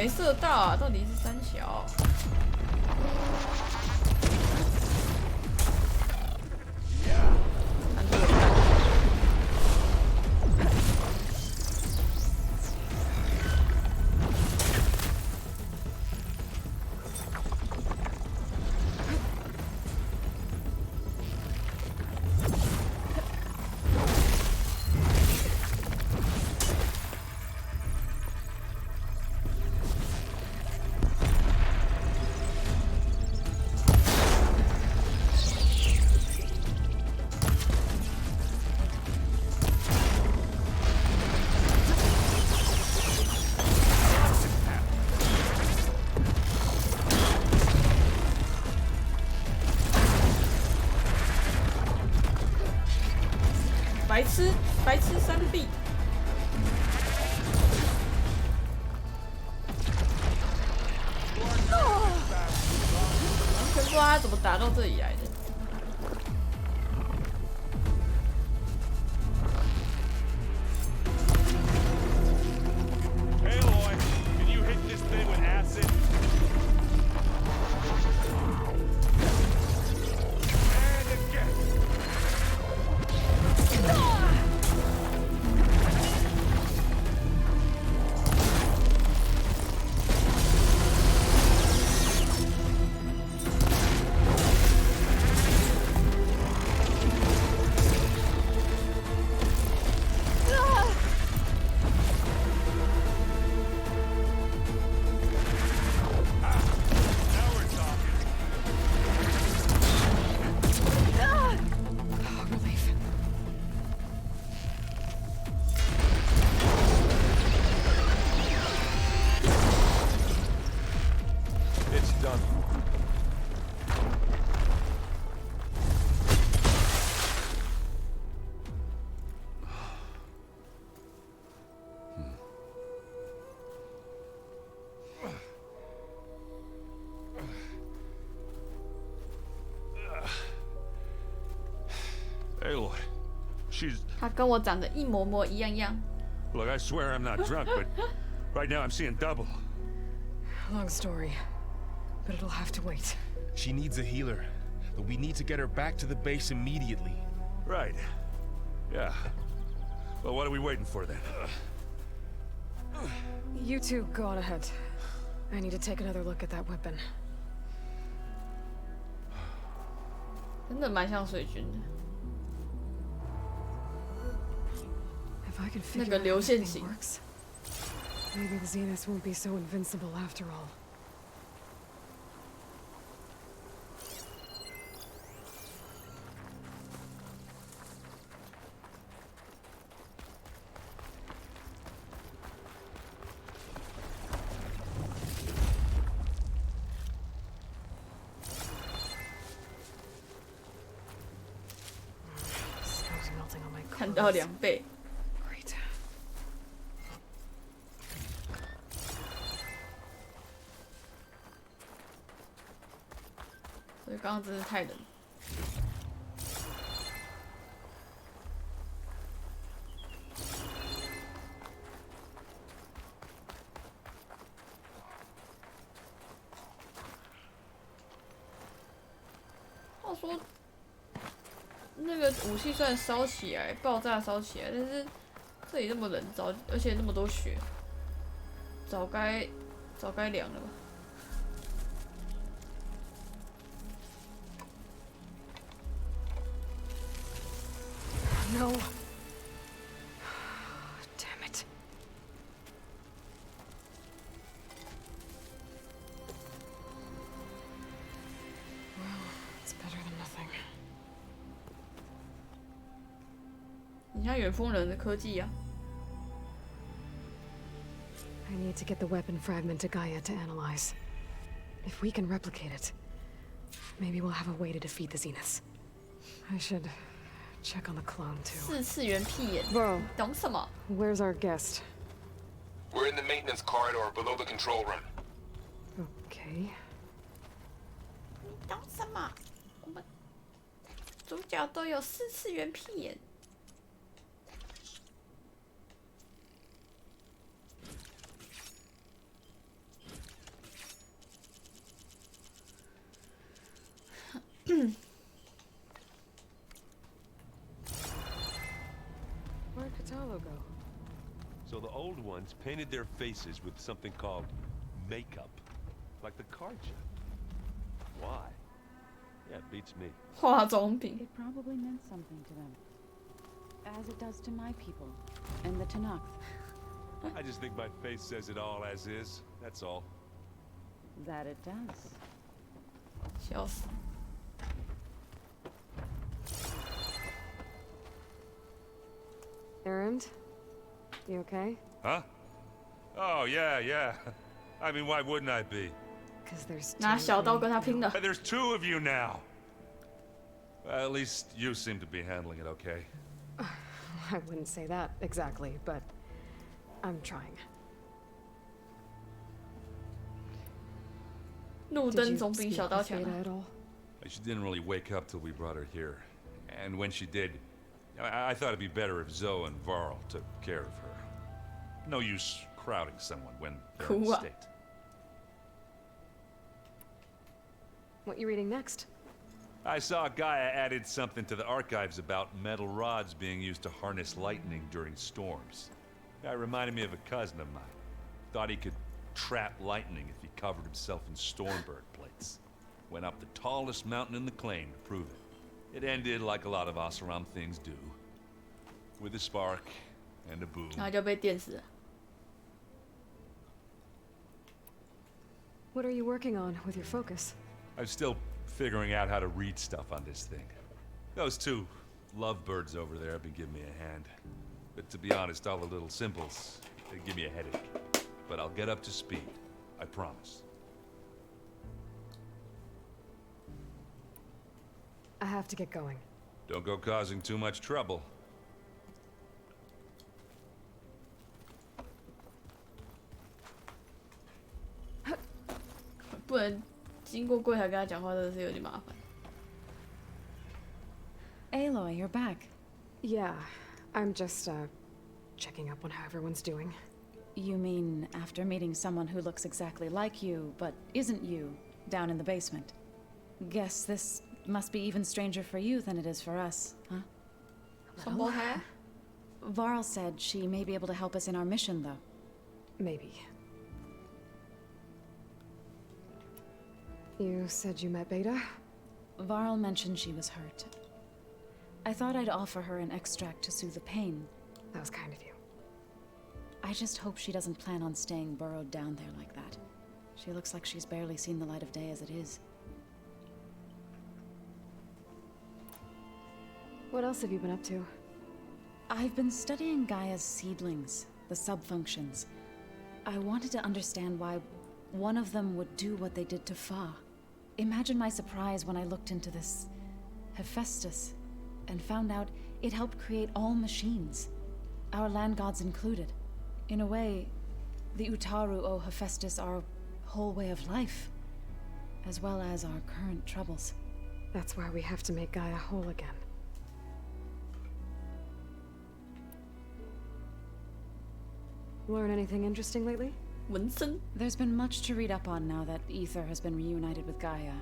没射到啊？到底是三小？白痴三 B。完全不知道他怎么打到这里来的。Aloy, can you hit this thing with acid? And again. Aloy, she's... 他跟我长得一模模一样样。 Look, I swear I'm not drunk, but right now I'm seeing double. Long story, but it'll have to wait. She needs a healer, but we need to get her back to the base immediately. Right. Yeah. Well, what are we waiting for then? You two go on ahead. I need to take another look at that weapon. 真的蛮像水军的。 If I can figure out how this thing works, maybe the Zeniths won't be so invincible after all. Snow's melting on my clothes. 看到2倍。 所以刚刚真是太冷。话说，那个武器虽然烧起来，爆炸烧起来，但是这里那么冷，而且那么多雪，早该凉了吧？ No. Damn it. Well, it's better than nothing. 你像远风人的科技啊。 I need to get the weapon fragment to Gaia to analyze. If we can replicate it, maybe we'll have a way to defeat the Zeniths. I should check on the clone too. 4次元屁眼， Bro, 懂什么 where's our guest? We're in the maintenance corridor below the control room. Okay. 懂什么？我们主角都有4次元屁眼。Where'd Katalo go? So the old ones painted their faces with something called makeup, like the card shop. Why? Yeah, it beats me. 化妆品. It probably meant something to them, as it does to my people and the Tanakh. I just think my face says it all as is. That's all. That it does. 笑死. Errand? You okay? Huh? Oh, yeah. I mean, why wouldn't I be? Because there's 拿小刀跟他拼的. There's two of you now. Well, at least you seem to be handling it okay. I wouldn't say that exactly, but I'm trying. 路灯总比小刀强. She didn't really wake up till we brought her here. And when she did, I thought it'd be better if Zoe and Varl took care of her. No use crowding someone when they're in a state. What you reading next? I saw Gaia added something to the archives about metal rods being used to harness lightning during storms. That reminded me of a cousin of mine. Thought he could trap lightning if he covered himself in Stormbird plates. Went up the tallest mountain in the claim to prove it. It ended like a lot of Oseram things do. With a spark and a boom. 然后就被电死了. What are you working on with your focus? I'm still figuring out how to read stuff on this thing. Those two lovebirds over there have been giving me a hand. But to be honest, all the little symbols, they give me a headache. But I'll get up to speed. I promise. I have to get going. Don't go causing too much trouble. 不能经过柜台跟他讲话，真的是有点麻烦. Aloy, you're back. Yeah, I'm just, checking up on how everyone's doing. You mean after meeting someone who looks exactly like you, but isn't you, down in the basement? Guess this must be even stranger for you than it is for us, huh? Well, Varl said she may be able to help us in our mission, though. Maybe. You said you met Beta? Varl mentioned she was hurt. I thought I'd offer her an extract to soothe the pain. That was kind of you. I just hope she doesn't plan on staying burrowed down there like that. She looks like she's barely seen the light of day as it is. What else have you been up to? I've been studying Gaia's seedlings, the subfunctions. I wanted to understand why one of them would do what they did to Fa. Imagine my surprise when I looked into this Hephaestus and found out it helped create all machines, our land gods included. In a way, the Utaru owe Hephaestus our whole way of life, as well as our current troubles. That's why we have to make Gaia whole again. Learn anything interesting lately? Winston? There's been much to read up on now that Ether has been reunited with Gaia.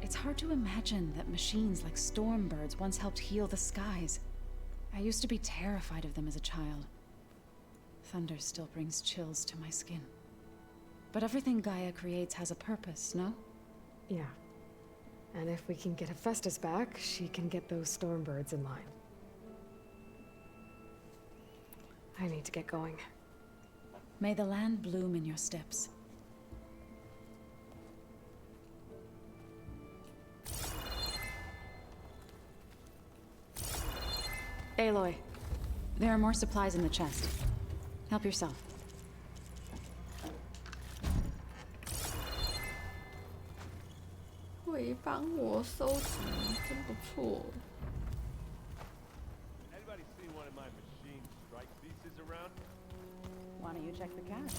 It's hard to imagine that machines like Stormbirds once helped heal the skies. I used to be terrified of them as a child. Thunder still brings chills to my skin. But everything Gaia creates has a purpose, no? Yeah. And if we can get Hephaestus back, she can get those Stormbirds in line. I need to get going. May the land bloom in your steps. Aloy, there are more supplies in the chest. Help yourself. 会帮我收集，真不错。Anybody seen one of my machine strike pieces around? Why don't you check the cache?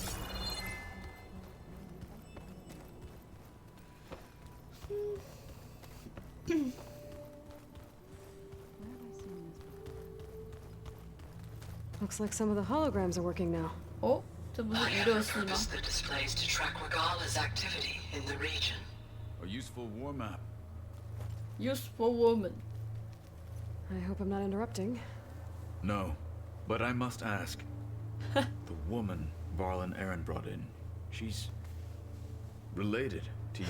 Looks like some of the holograms are working now. Oh, 这不是娱乐室吗？ The displays to track Regala's activity in the region. A useful war map. Useful woman. I hope I'm not interrupting. No, but I must ask. The woman Varl and Aaron brought in, she's related to you.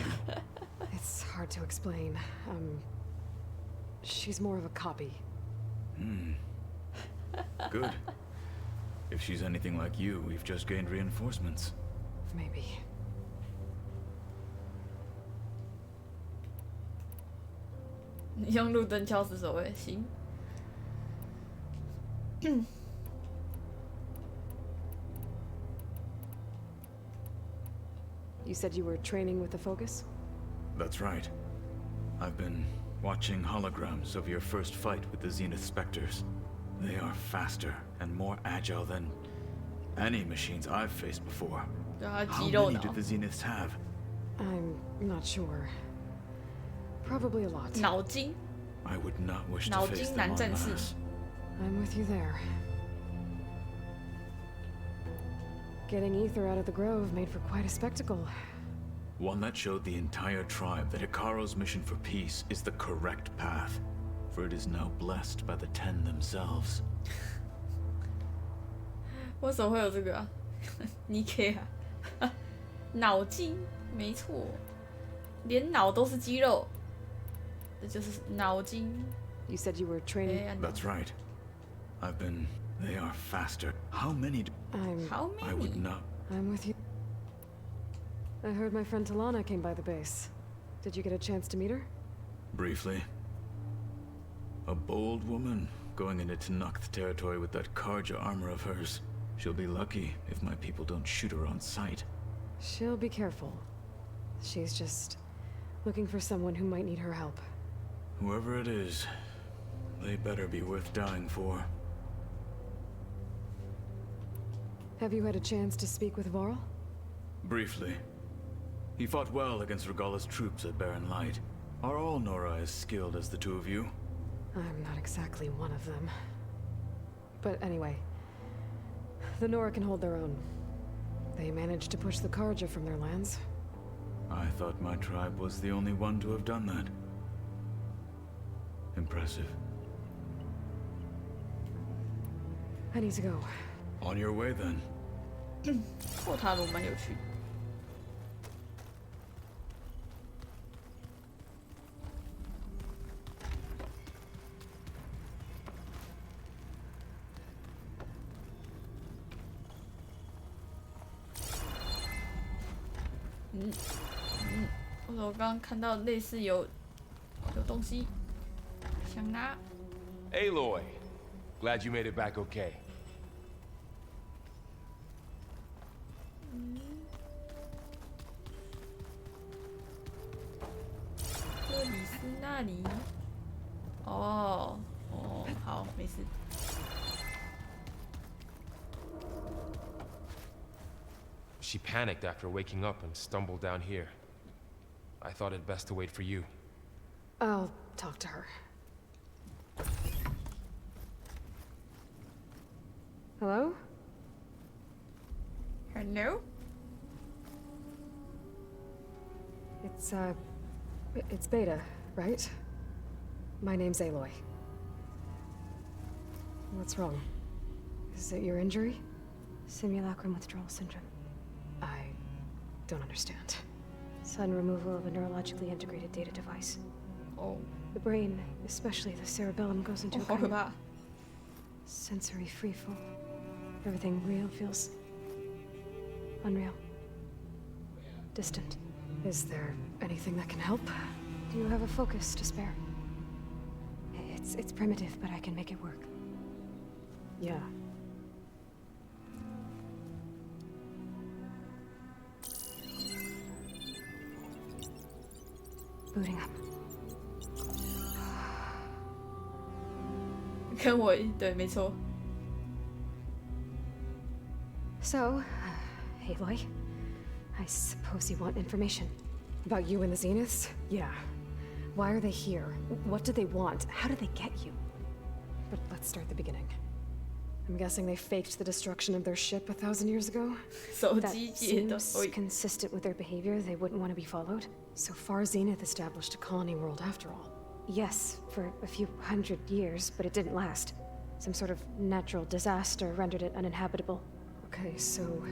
It's hard to explain. She's more of a copy. Good. If she's anything like you, we've just gained reinforcements. Maybe.用路灯敲死守卫，行。You said you were training with the Focus? That's right. I've been watching holograms of your first fight with the Zenith Spectres. They are faster and more agile than any machines I've faced before. How many do the Zeniths have? I'm not sure. Probably a lot. 脑筋。 I would not wish to face them en masse. I'm with you there. Getting Ether out of the Grove made for quite a spectacle. One that showed the entire tribe that Hekarro's mission for peace is the correct path, for it is now blessed by the Ten themselves. 为什么会有这个啊？你给啊？脑筋，没错，连脑都是肌肉，这就是脑筋。You said you were training. That's right. I've been. They are faster. How many? How many? I would not. I'm with you. I heard my friend Talana came by the base. Did you get a chance to meet her? Briefly. A bold woman going into Tenakth territory with that Karja armor of hers. She'll be lucky if my people don't shoot her on sight. She'll be careful. She's just looking for someone who might need her help. Whoever it is, they better be worth dying for. Have you had a chance to speak with Varl? Briefly. He fought well against Regalla's troops at Barren Light. Are all Nora as skilled as the two of you? I'm not exactly one of them. But anyway, the Nora can hold their own. They managed to push the Karja from their lands. I thought my tribe was the only one to have done that. Impressive. I need to go. On your way then. 后塔罗蛮有趣。我刚刚看到类似有东西，想拿。Aloy, glad you made it back okay. 这里是那里。哦，好，没事。She panicked after waking up and stumbled down here. I thought it best to wait for you. I'll talk to her. Hello? Hello? It's Beta, right? My name's Aloy. What's wrong? Is it your injury? Simulacrum withdrawal syndrome. I don't understand. Sudden removal of a neurologically integrated data device. Oh. The brain, especially the cerebellum, goes into a kind of sensory freefall. Everything real feels unreal. Distant. Is there anything that can help? Do you have a focus to spare? It's primitive, but I can make it work. Yeah. Booting up. 跟我对，没错。So, Aloy, I suppose you want information. About you and the Zeniths? Yeah. Why are they here? What do they want? How did they get you? But let's start at the beginning. I'm guessing they faked the destruction of their ship 1,000 years ago? That seems consistent with their behavior. They wouldn't want to be followed. So far, Zenith established a colony world after all. Yes, for a few hundred years, but it didn't last. Some sort of natural disaster rendered it uninhabitable. Okay, so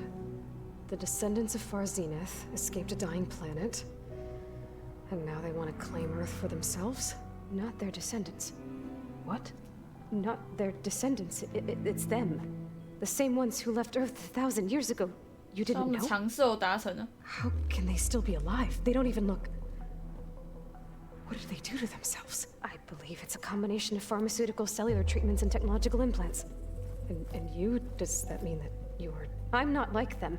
the descendants of Far Zenith escaped a dying planet, and now they want to claim Earth for themselves? Not their descendants. What? Not their descendants. It's them. The same ones who left Earth 1,000 years ago. You didn't know? How can they still be alive? They don't even look... What did they do to themselves? I believe it's a combination of pharmaceutical, cellular treatments, and technological implants. And you? Does that mean that you are... I'm not like them.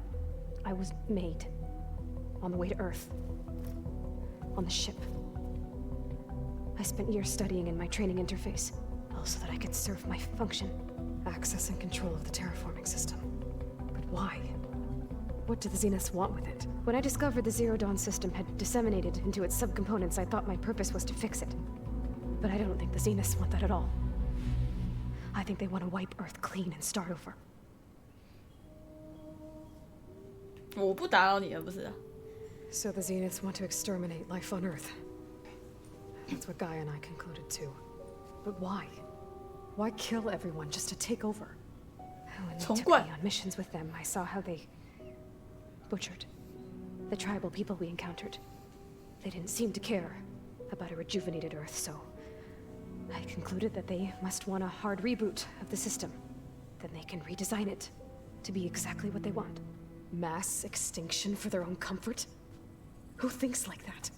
I was made. On the way to Earth. On the ship. I spent years studying in my training interface, all so that I could serve my function. Access and control of the terraforming system. But why? What do the Zeniths want with it? When I discovered the Zero Dawn system had disseminated into its subcomponents, I thought my purpose was to fix it. But I don't think the Zeniths want that at all. I think they want to wipe Earth clean and start over. 我不打扰你了，不是啊？ So the Zeniths want to exterminate life on Earth. That's what Gaia and I concluded too. But why? Why kill everyone just to take over? When they took me on missions with them, I saw how they butchered the tribal people we encountered. They didn't seem to care about a rejuvenated Earth, so I concluded that they must want a hard reboot of the system. Then they can redesign it to be exactly what they want. Mass extinction for their own comfort? Who thinks like that?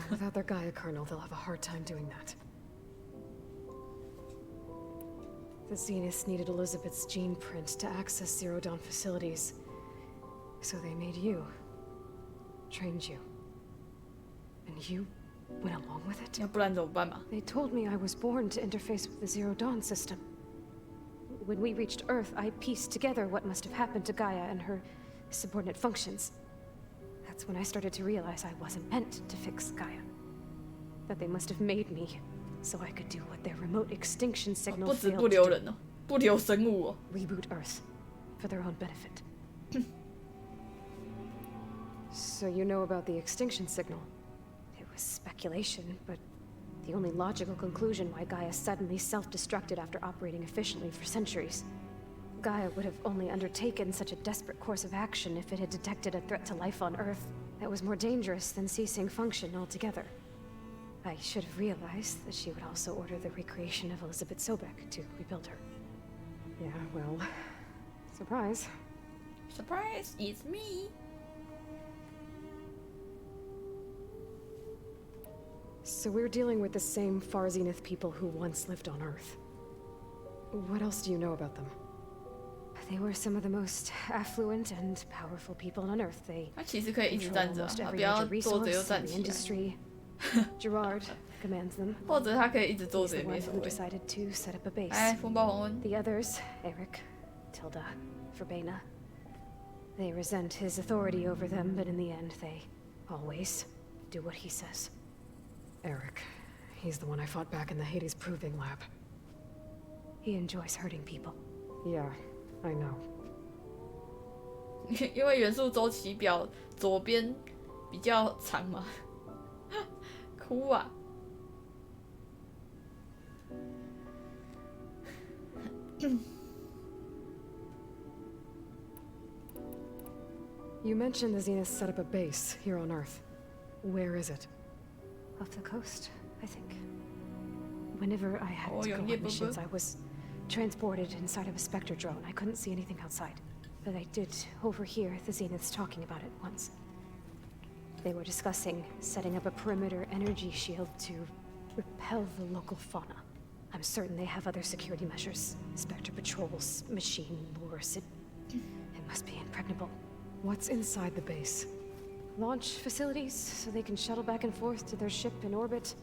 Without their Gaia kernel, they'll have a hard time doing that. The Zeniths needed Elizabeth's gene print to access Zero Dawn facilities. So they made you. Trained you. And you went along with it? They told me I was born to interface with the Zero Dawn system. When we reached Earth, I pieced together what must have happened to Gaia and her subordinate functions. That's when I started to realize I wasn't meant to fix Gaia. That they must have made me so I could do what their remote extinction signal failed to do. Reboot Earth for their own benefit. So you know about the extinction signal? It was speculation, but the only logical conclusion why Gaia suddenly self-destructed after operating efficiently for centuries. Gaia would have only undertaken such a desperate course of action if it had detected a threat to life on Earth that was more dangerous than ceasing function altogether. I should have realized that she would also order the recreation of Elizabeth Sobek to rebuild her. Yeah, well, surprise. Surprise, it's me. So we're dealing with the same Far Zenith people who once lived on Earth. What else do you know about them? They were some of the most affluent and powerful people on Earth. They control almost every major resource in the industry. Gerard commands them. He's the one who decided to set up a base. The others, Eric, Tilda, Verbena, they resent his authority over them, but in the end, they always do what he says. Eric, he's the one I fought back in the Hades Proving Lab. He enjoys hurting people. Yeah, I know. 因为元素周期表左边比较长嘛，哭啊！ You mentioned the Zeniths set up a base here on Earth. Where is it? Off the coast, I think. Whenever I had to go on missions, I was transported inside of a Spectre drone. I couldn't see anything outside. But I did overhear the Zeniths talking about it once. They were discussing setting up a perimeter energy shield to repel the local fauna. I'm certain they have other security measures. Spectre patrols, machine lures. It must be impregnable. What's inside the base? Launch facilities, so they can shuttle back and forth to their ship in orbit.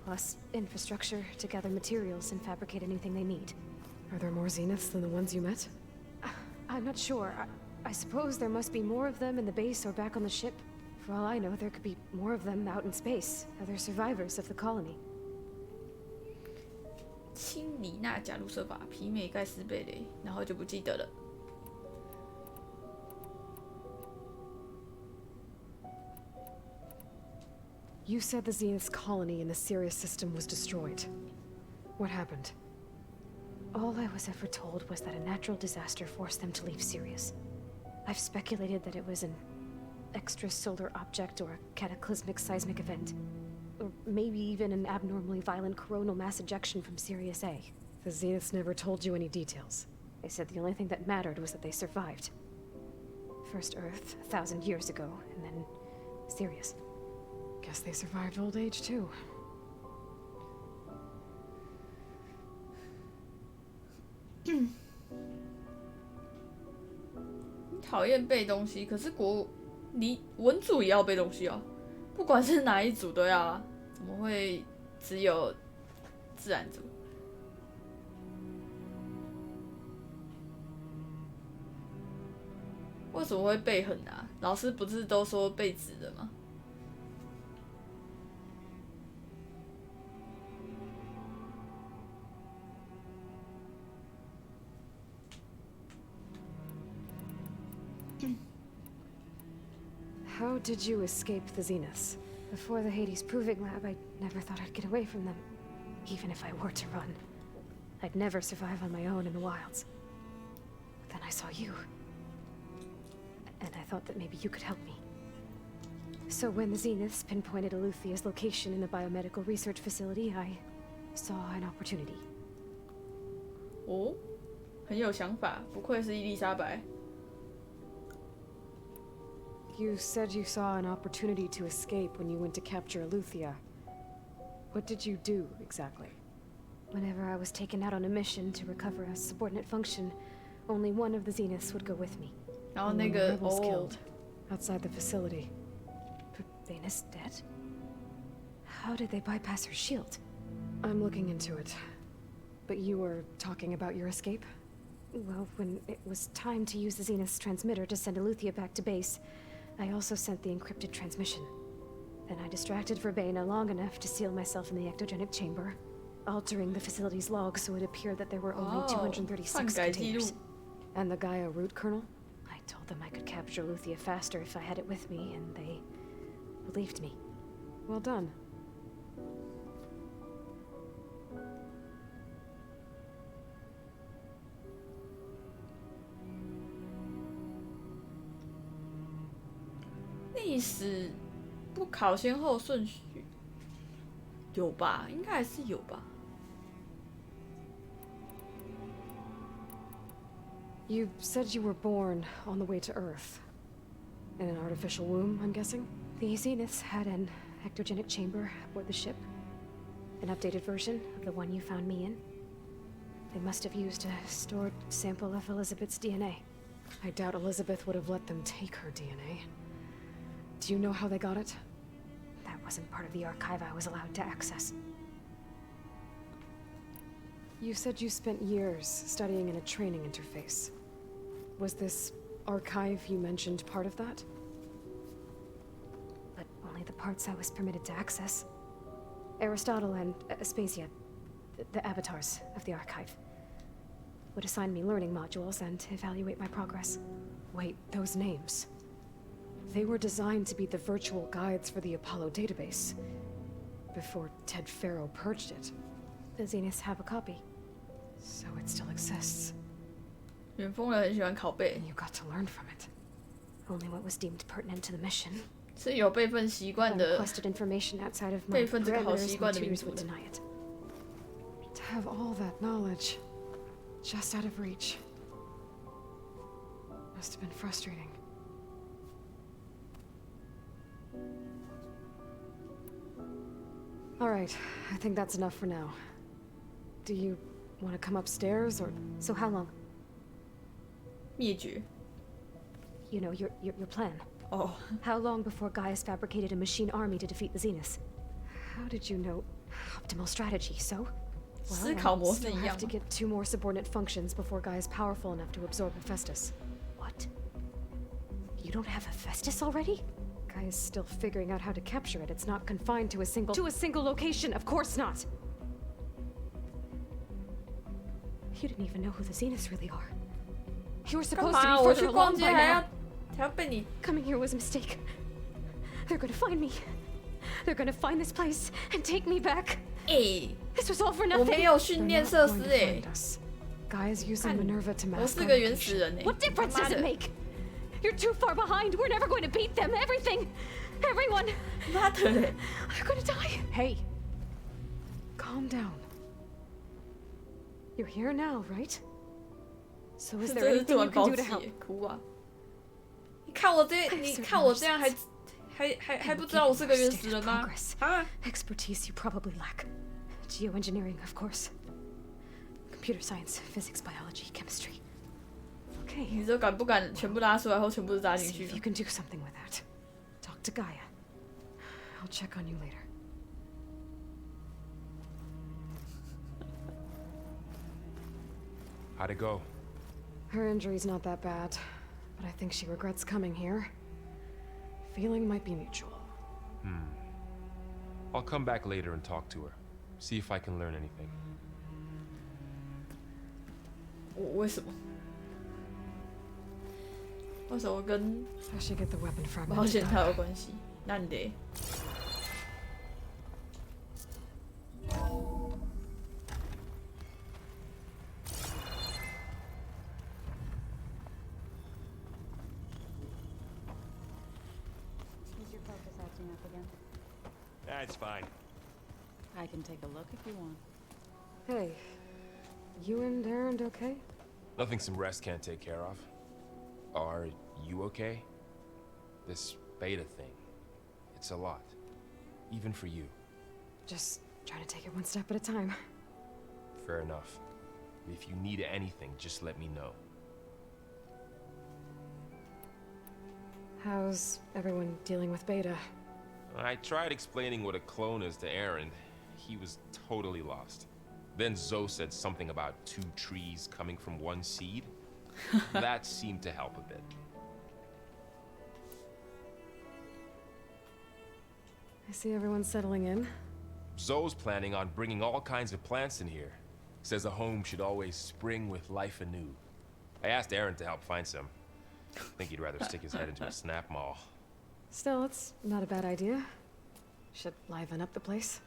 Plus infrastructure to gather materials and fabricate anything they need. Are there more Zeniths than the ones you met? I'm not sure. I suppose there must be more of them in the base or back on the ship. For all I know, there could be more of them out in space. Other survivors of the colony. 清理那假如设法媲美盖斯贝雷，然后就不记得了。You said the Zenith's colony in the Sirius system was destroyed. What happened? All I was ever told was that a natural disaster forced them to leave Sirius. I've speculated that it was an extrasolar object or a cataclysmic seismic event. Or maybe even an abnormally violent coronal mass ejection from Sirius A. The Zeniths never told you any details. They said the only thing that mattered was that they survived. First Earth, 1,000 years ago, and then Sirius. Guess they survived old age, too. 你讨厌背东西，可是你文组也要背东西哦，不管是哪一组都要啊，怎么会只有自然组？为什么会背很难？老师不是都说背直的吗？ How did you escape the Zeniths? Before the Hades Proving Lab, I never thought I'd get away from them. Even if I were to run. I'd never survive on my own in the wilds. But then I saw you. And I thought that maybe you could help me. So when the Zeniths pinpointed Eluthia's location in the biomedical research facility, I saw an opportunity. 哦，很有想法，不愧是伊丽莎白。 You said you saw an opportunity to escape when you went to capture Eluthia. What did you do, exactly? Whenever I was taken out on a mission to recover a subordinate function, only one of the Zeniths would go with me. Oh, the rebels killed outside the facility. But Baina's dead? How did they bypass her shield? I'm looking into it. But you were talking about your escape? Well, when it was time to use the Zenith's transmitter to send Eluthia back to base, I also sent the encrypted transmission. Then I distracted Verbaina long enough to seal myself in the ectogenic chamber, altering the facility's log so it appeared that there were only 236 containers. And the Gaia root kernel? I told them I could capture Eluthia faster if I had it with me, and they believed me. Well done.历史不考先后顺序有吧？应该还是有吧。You said you were born on the way to Earth. In an artificial womb, I'm guessing? The Zeniths had an ectogenic chamber aboard the ship. An updated version of the one you found me in. They must have used a stored sample of Elizabeth's DNA. I doubt Elizabeth would have let them take her DNA. Do you know how they got it? That wasn't part of the archive I was allowed to access. You said you spent years studying in a training interface. Was this archive you mentioned part of that? But only the parts I was permitted to access. Aristotle and Aspasia, the avatars of the archive, would assign me learning modules and evaluate my progress. Wait, those names. They were designed to be the virtual guides for the Apollo database, before Ted Faro purged it. The Zeniths have a copy. So it still exists. 远峰人很喜欢拷贝。 You got to learn from it. Only what was deemed pertinent to the mission. 是有备份习惯的。 Requested information outside of my parameters, my tutors would deny it. To have all that knowledge, just out of reach, must have been frustrating. All right, I think that's enough for now. Do you want to come upstairs, or...? So how long? 灭绝. You know, your plan. Oh. How long before Gaius fabricated a machine army to defeat the Zeniths? How did you know? Optimal strategy, so? Well, I still have to get 2 more subordinate functions before Gaia's powerful enough to absorb Hephaestus. What? You don't have Hephaestus already? Gaia's still figuring out how to capture it. It's not confined to a single location. Of course not. You didn't even know who the Zeniths really are. You were supposed to be further along by now. Coming here was a mistake. They're gonna find me. They're gonna find this place and take me back. 哎， This was all for 我 nothing. 没有训练设施哎， Guy's using Minerva to 我 mask 是 our 个原始 location. 人哎。 What difference does it make? You're too far behind. We're never going to beat them. Everything. Everyone. 妈的嘞 I'm gonna die. Hey. Calm down. You're here now, right? So is 这 there 真是 anything 突 you 然 can 暴 do 气 to help? 耶，哭啊！你看我这，你看我这样还不知道我是个原始人吗？啊 Expertise you probably lack. Geoengineering, of course. Computer science, physics, biology, chemistry. Okay. 你这敢不敢全部拉出来后全部都扎进 See 去 if you can do something with that. Talk to Gaia. I'll check on you later. How'd it go? Her injury's not that bad, but I think she regrets coming here. Feeling might be mutual. I'll come back later and talk to her. See if I can learn anything. 为什么？为什么跟 I should get the weapon fragment. 保险套有关系？なんで？ Is your focus acting up again? That's fine. I can take a look if you want. Hey, you and Aaron okay? Nothing some rest can't take care of. Are you okay? This beta thing, it's a lot. Even for you. Just trying to take it one step at a time. Fair enough. If you need anything, just let me know. How's everyone dealing with Beta? I tried explaining what a clone is to Aaron. He was totally lost. Then Zoe said something about 2 trees coming from 1 seed. That seemed to help a bit. I see everyone's settling in. Zoe's planning on bringing all kinds of plants in here. Says a home should always spring with life anew. I asked Aaron to help find some. I think he'd rather stick his head into a snap mall. Still, it's not a bad idea. Should liven up the place.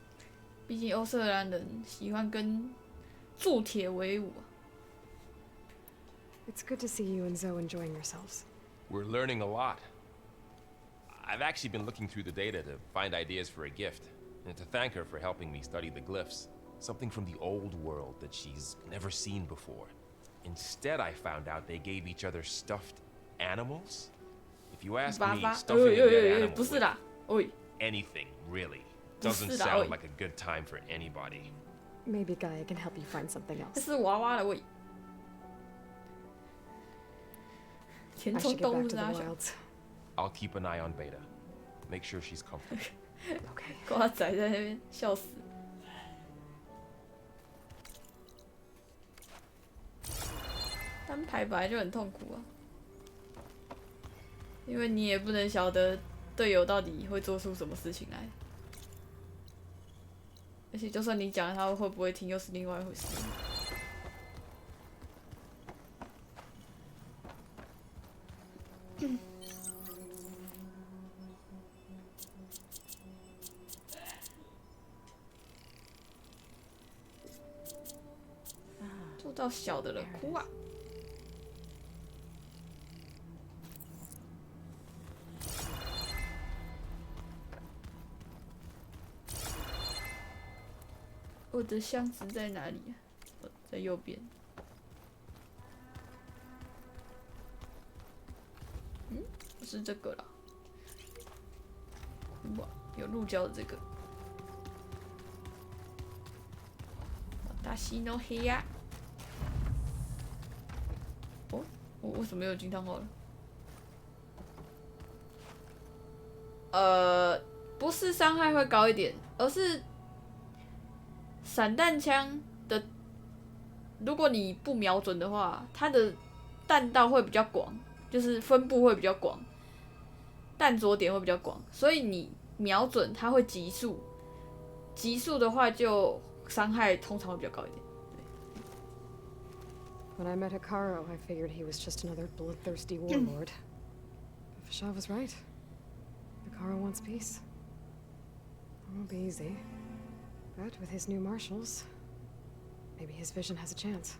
毕竟欧瑟兰人喜欢跟铸铁为伍。 It's good to see you and Zoe enjoying yourselves. We're learning a lot. I've actually been looking through the data to find ideas for a gift, and to thank her for helping me study the glyphs. Something from the old world that she's never seen before. Instead, I found out they gave each other stuffed animals. If you ask me, stuffing a dead animal with anything, really, doesn't sound like a good time for anybody. Maybe Gaia can help you find something else. 这是娃娃的味。I 填 should 充 get 动 back 物 to 是 the 哪小？ wilds. I'll keep an eye on Beta. Make sure she's comfortable. Okay. 瓜仔在那边笑死。单排本来就很痛苦啊，因为你也不能晓得队友到底会做出什么事情来，而且就算你讲了，他会不会听又是另外一回事。做到小的了，哭啊！我的箱子在哪里啊？在右边。不是这个啦。哇，有鹿角的这个。私の部屋。哦，我为什么有金汤号了？不是伤害会高一点，而是散弹枪的，如果你不瞄准的话，它的弹道会比较广，就是分布会比较广，弹着点会比较广，所以你瞄准它会急速，急速的话就伤害通常会比较高一点。When I met Hikaru, I figured he was just another bloodthirsty warlord. But Fashaw was right. Hikaru wants peace. won't be easy. But with his new marshals, maybe his vision has a chance.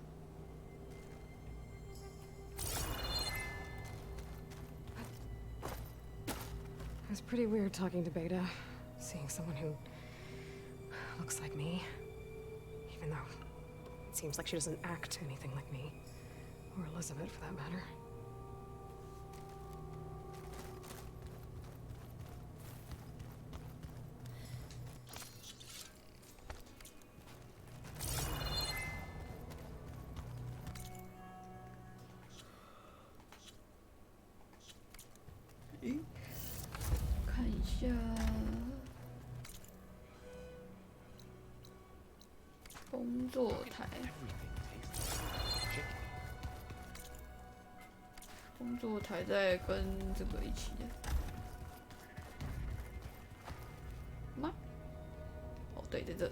It was pretty weird talking to Beta, seeing someone who looks like me. Even though it seems like she doesn't act anything like me. Or Elizabeth, for that matter.看一下，工作台，工作台在跟这个一起的吗？哦，对，在这。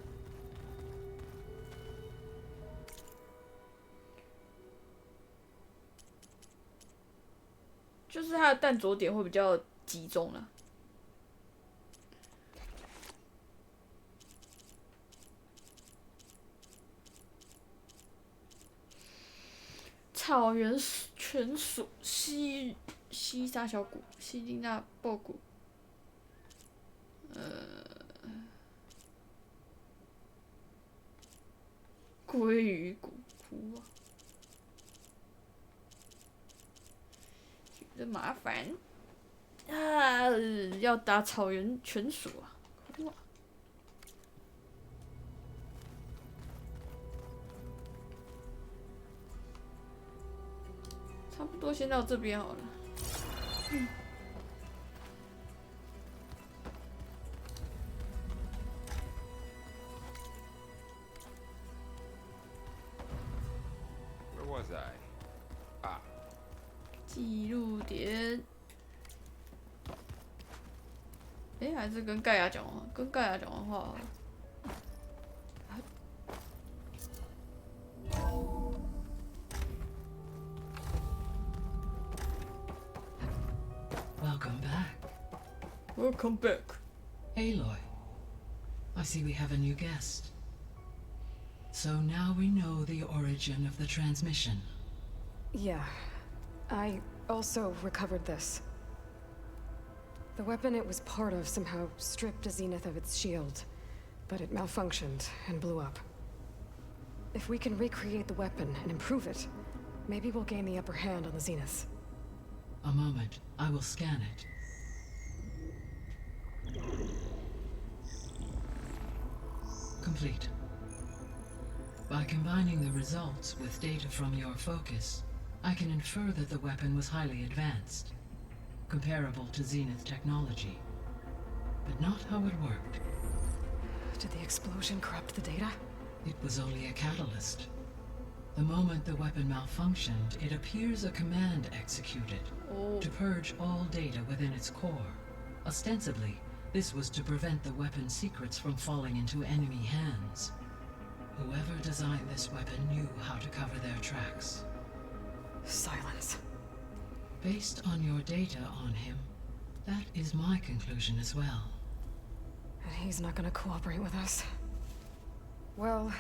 就是它的弹着点会比较集中啦。草原犬属西沙小谷、西丁纳豹谷，鲑鱼谷窟啊。真麻烦啊！要打草原犬属啊！哇，差不多先到这边好了。Where was I? 记录点。还是跟盖亚讲话，跟盖亚讲完话好了。Welcome back. Welcome back. Aloy, I see we have a new guest. So now we know the origin of the transmission. Yeah. I also recovered this. The weapon it was part of somehow stripped Zenith of its shield, but it malfunctioned and blew up. If we can recreate the weapon and improve it, maybe we'll gain the upper hand on the Zeniths. A moment, I will scan it. Complete. By combining the results with data from your focus, I can infer that the weapon was highly advanced, comparable to Zenith technology, but not how it worked. Did the explosion corrupt the data? It was only a catalyst. The moment the weapon malfunctioned, it appears a command executed to purge all data within its core. Ostensibly, this was to prevent the weapon's secrets from falling into enemy hands. Whoever designed this weapon knew how to cover their tracks. Silence. Based on your data on him, that is my conclusion as well. And he's not gonna cooperate with us. Well,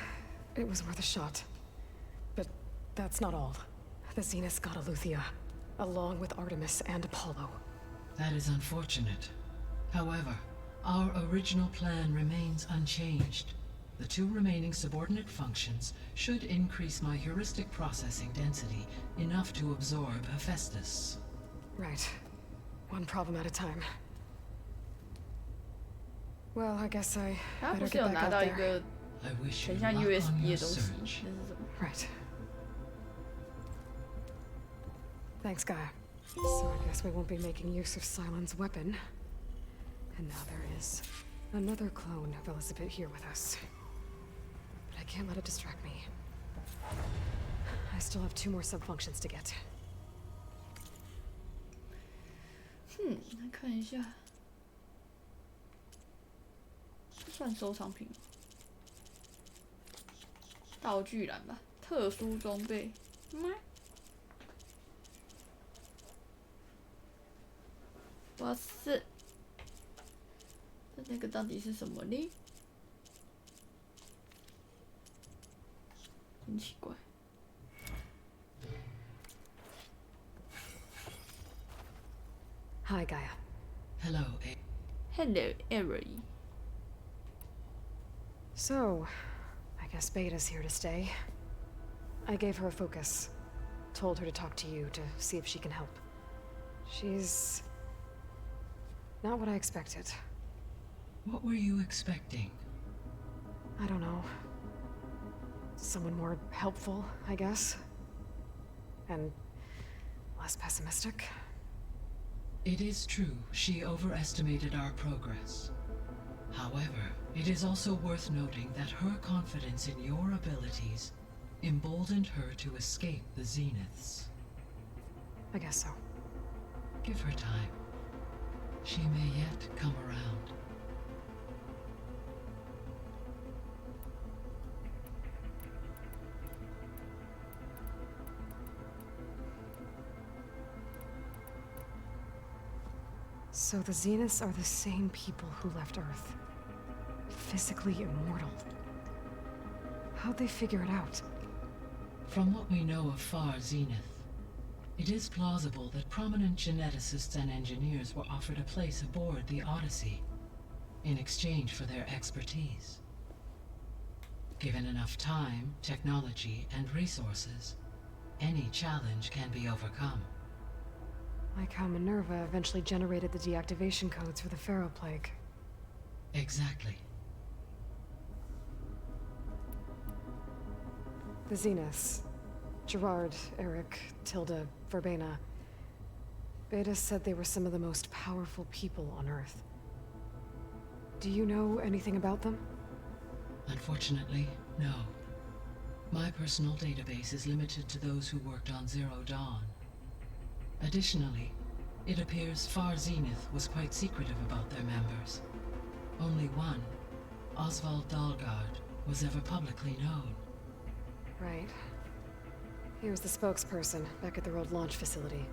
it was worth a shot. But that's not all. The Zeniths got Eleuthia, along with Artemis and Apollo. That is unfortunate. However, our original plan remains unchanged. The two remaining subordinate functions should increase my heuristic processing density enough to absorb Hephaestus. Right. One problem at a time. Well, I guess I better get back out there. I wish you luck on your search. Right. Thanks, Gaia. So I guess we won't be making use of Cylon's weapon. And now there is another clone of Elizabeth here with us. But I can't let it distract me. I still have 2 more sub-functions to get. 来看一下，算收藏品，道具栏吧，特殊装备。哇塞，这那个到底是什么呢？很奇怪。Hi, Gaia. Hello, Hello, Avery. So, I guess Beta's here to stay. I gave her a focus. Told her to talk to you to see if she can help. She's not what I expected. What were you expecting? I don't know. Someone more helpful, I guess. And less pessimistic. It is true, she overestimated our progress. However, it is also worth noting that her confidence in your abilities emboldened her to escape the Zeniths. I guess so. Give her time. She may yet come around. So the Zeniths are the same people who left Earth. Physically immortal. How'd they figure it out? From what we know of Far Zenith, it is plausible that prominent geneticists and engineers were offered a place aboard the Odyssey in exchange for their expertise. Given enough time, technology, and resources, any challenge can be overcome. Like how Minerva eventually generated the deactivation codes for the Pharaoh Plague. Exactly. The Zeniths. Gerard, Eric, Tilda, Verbena. Beta said they were some of the most powerful people on Earth. Do you know anything about them? Unfortunately, no. My personal database is limited to those who worked on Zero Dawn. Additionally, it appears Far Zenith was quite secretive about their members. Only one, Oswald Dahlgard, was ever publicly known. Right. He was the spokesperson back at their old launch facility.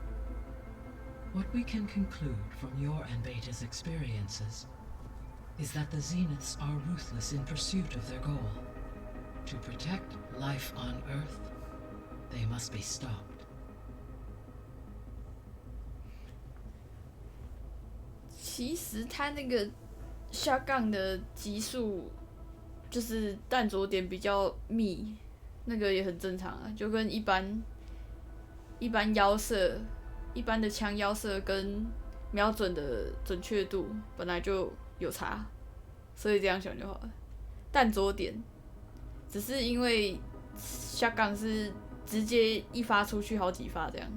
What we can conclude from your and Beta's experiences is that the Zeniths are ruthless in pursuit of their goal. To protect life on Earth, they must be stopped. 其实它那个下杠的级数，就是弹着点比较密，那个也很正常啊，就跟一般腰射，一般的枪腰射跟瞄准的准确度本来就有差，所以这样想就好了。弹着点，只是因为下杠是直接一发出去好几发这样。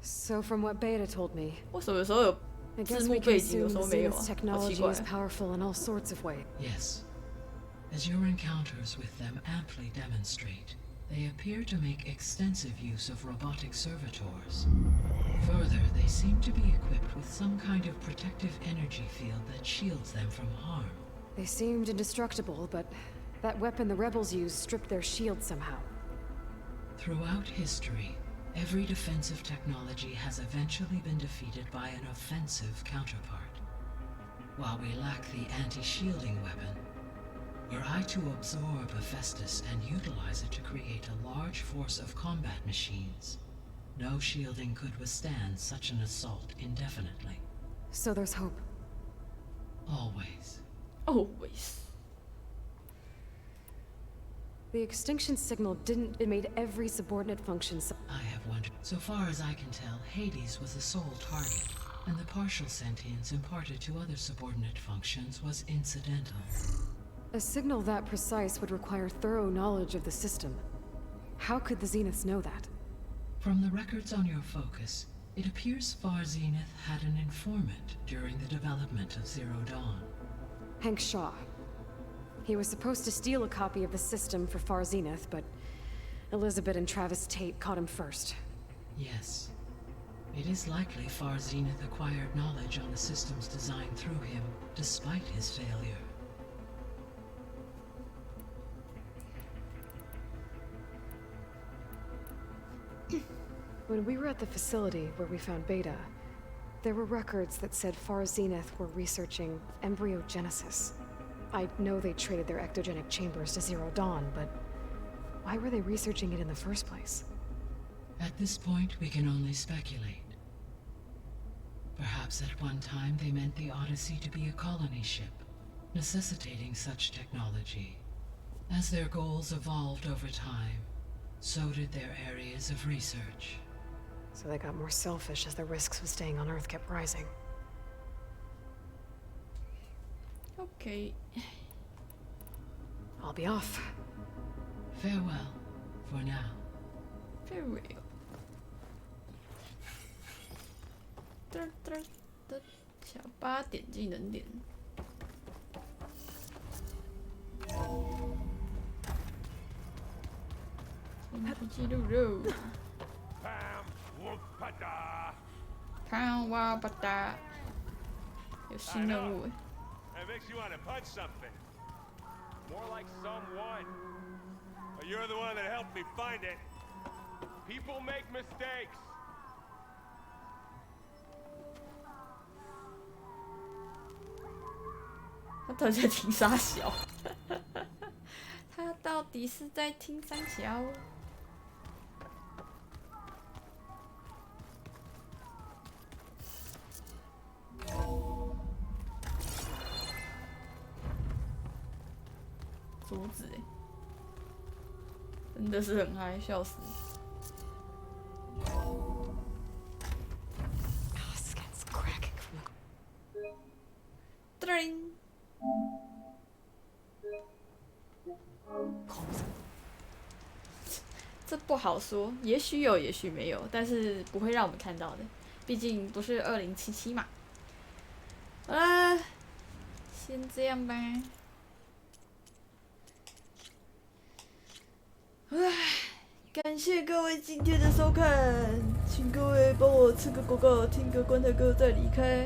So from what Beta told me, 为什么有时候有字幕背景，有时候没有啊？好奇怪。 is powerful in all sorts of ways. Yes. As your encounters with them amply demonstrate, they appear to make extensive use of robotic servitors. Further, they seem to be equipped with some kind of protective energy field that shields them from harm. They seemed indestructible, but that weapon the rebels used stripped their shield somehow. Throughout history, every defensive technology has eventually been defeated by an offensive counterpart. While we lack the anti-shielding weapon, were I to absorb Hephaestus and utilize it to create a large force of combat machines, no shielding could withstand such an assault indefinitely. So there's hope. Always. Always. The extinction signal it made every subordinate function. I have wondered. So far as I can tell, Hades was the sole target, and the partial sentience imparted to other subordinate functions was incidental. A signal that precise would require thorough knowledge of the system. How could the Zeniths know that? From the records on your focus, it appears Far Zenith had an informant during the development of Zero Dawn. Hank Shaw. He was supposed to steal a copy of the system for Far Zenith, but Elizabeth and Travis Tate caught him first. Yes. It is likely Far Zenith acquired knowledge on the systems designed through him, despite his failure. When we were at the facility where we found Beta, There were records that said Far Zenith were researching embryogenesis. I know they traded their ectogenic chambers to Zero Dawn, but why were they researching it in the first place? At this point, we can only speculate. Perhaps at one time they meant the Odyssey to be a colony ship, necessitating such technology. As their goals evolved over time, so did their areas of research. So they got more selfish as the risks of staying on Earth kept rising. Okay. I'll be off. Farewell, for now. Farewell. 小8点技能点。进去记录肉。潘瓦巴达。有新任务。It makes you want to punch something. More like someone. But you're the one that helped me find it. People make mistakes. 他到底在听啥小？他到底是在听三小？阻止欸，真的是很嗨，笑死！这不好说，也许有，也许没有，但是不会让我们看到的，毕竟不是2077嘛。先这样吧。感谢各位今天的收看，请各位帮我吃个广告，听个关台歌再离开。